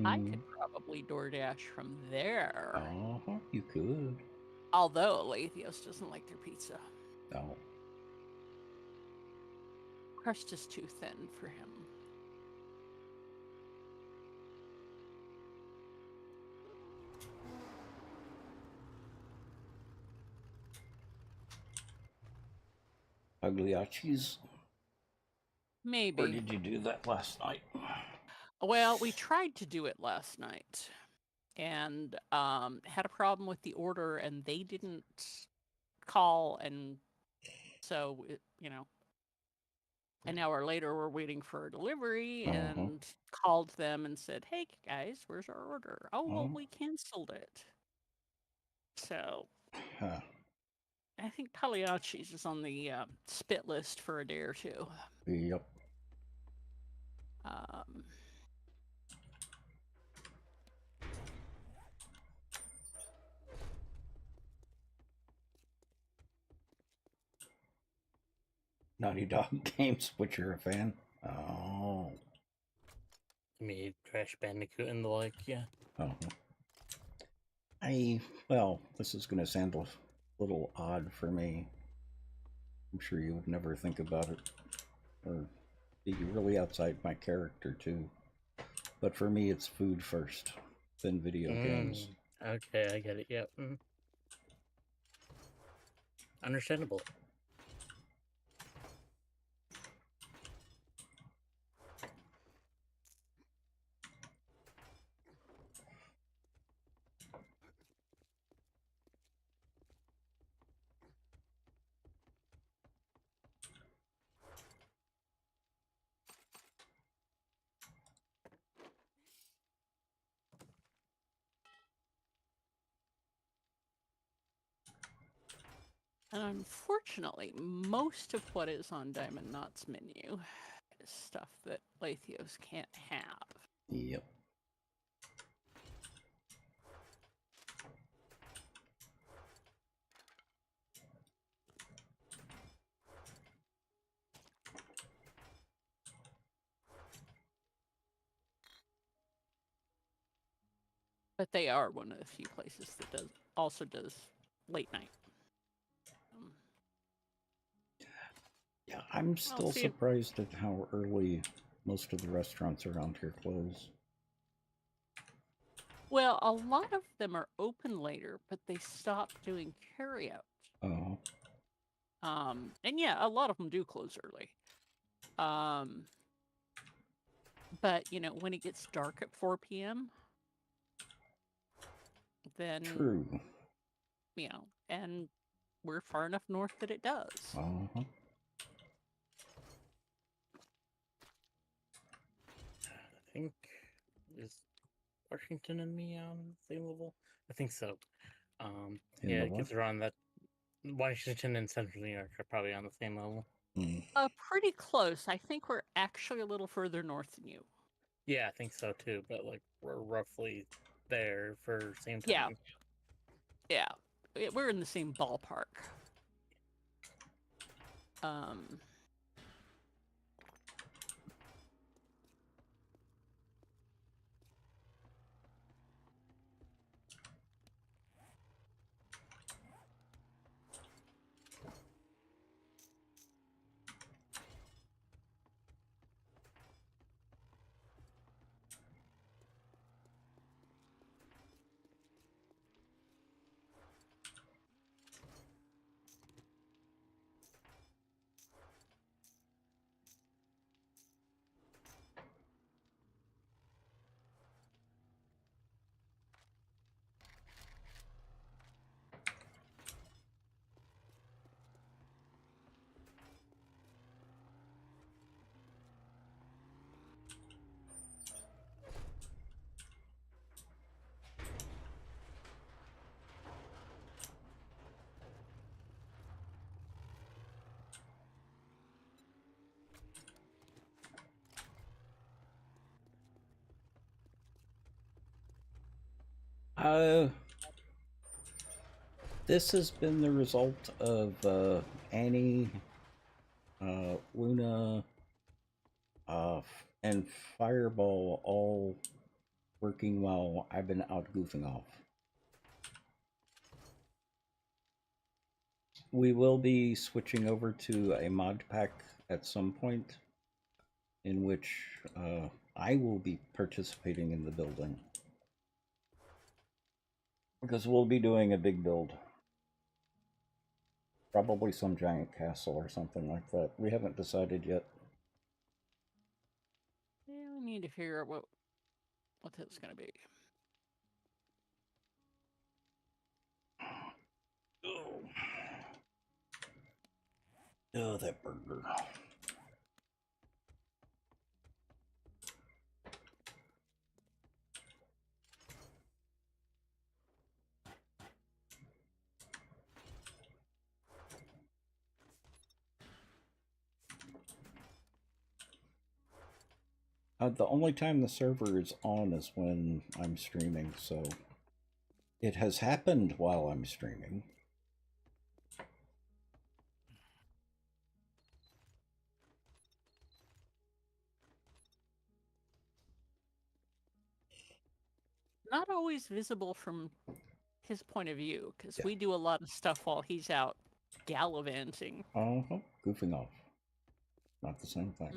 I could probably DoorDash from there. You could. Although Aletheos doesn't like their pizza. No. Crust is too thin for him. Pagliacci's? Maybe. Or did you do that last night? Well, we tried to do it last night and had a problem with the order, and they didn't call, and so, an hour later we're waiting for a delivery and called them and said, hey, guys, where's our order? Oh, well, we canceled it. So, I think Pagliacci's is on the spit list for a day or two. Yep. Naughty Dog games, which you're a fan? Oh. Me, Crash Bandicoot and the like, yeah. Well, this is going to sound a little odd for me. I'm sure you would never think about it. Or be really outside my character, too. But for me, it's food first, then video games. Okay, I get it, yep. Understandable. And unfortunately, most of what is on Diamond Knot's menu is stuff that Lathios can't have. Yep. But they are one of the few places that also does late night. Yeah, I'm still surprised at how early most of the restaurants around here close. Well, a lot of them are open later, but they stopped doing carryout. Oh. And yeah, a lot of them do close early. But you know, when it gets dark at 4 p.m., then True. You know, and we're far enough north that it does. Uh-huh. I think is Washington and me on the same level. I think so. Yeah, it gets around that. Washington and Central New York are probably on the same level. Mm. Pretty close. I think we're actually a little further north than you. Yeah, I think so too. But like we're roughly there for same time. Yeah. We're in the same ballpark. This has been the result of Annie, Luna, and Fireball all working while I've been out goofing off. We will be switching over to a mod pack at some point in which I will be participating in the building. Because we'll be doing a big build. Probably some giant castle or something like that. We haven't decided yet. Yeah, we need to figure out what that's going to be. Oh, that burger. The only time the server is on is when I'm streaming, so it has happened while I'm streaming. Not always visible from his point of view, because we do a lot of stuff while he's out gallivanting. Goofing off. Not the same thing.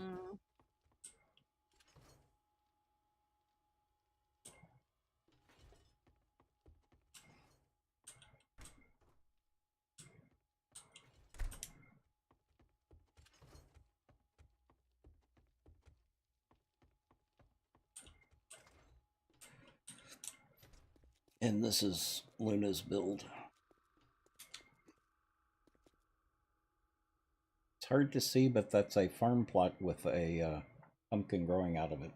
And this is Luna's build. It's hard to see, but that's a farm plot with a pumpkin growing out of it.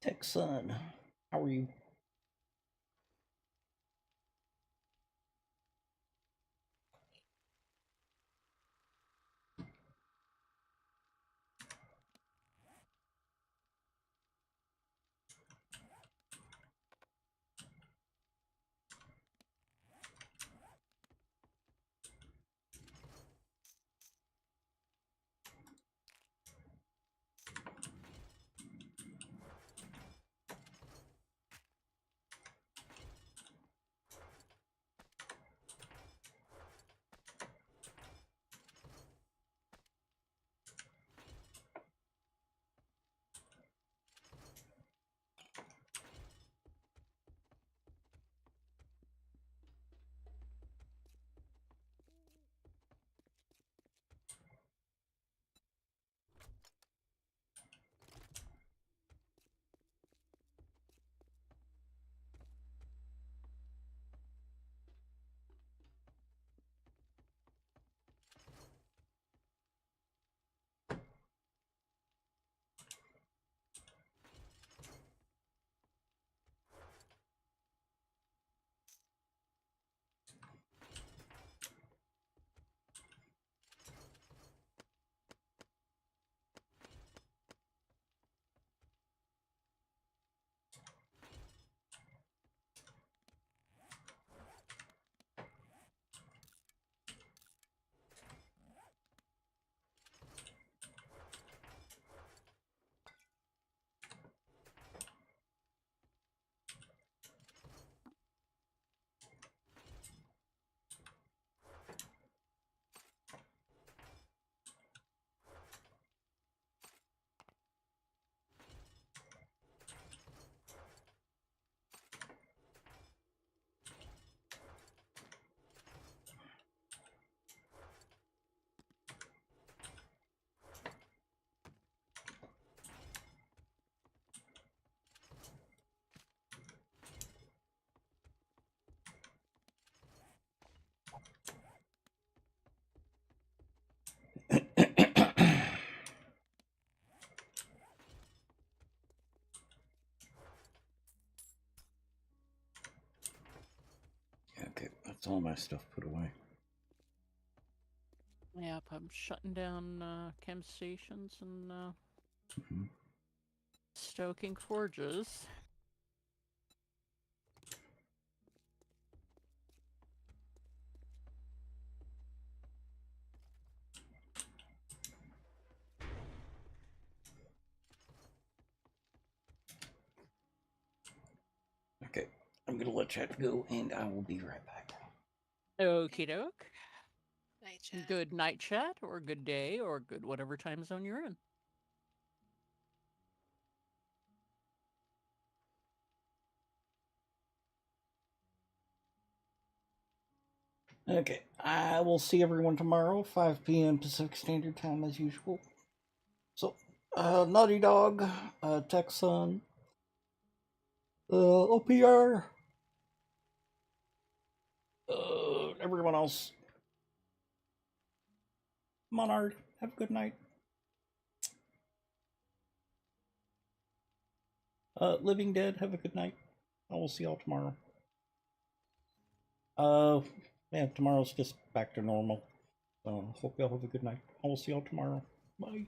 Texan, how are you? Okay, that's all my stuff put away. Yep, I'm shutting down chem stations and stoking forges. Okay, I'm gonna let chat go, and I will be right back. Okie doke. Night chat. Good night chat, or good day, or good whatever time zone you're in. Okay, I will see everyone tomorrow, 5 p.m. Pacific Standard Time as usual. So, Naughty Dog, Texan, OPR, everyone else. Monard, have a good night. Living Dead, have a good night. I will see y'all tomorrow. Yeah, tomorrow's just back to normal. So, hope y'all have a good night. I will see y'all tomorrow. Bye.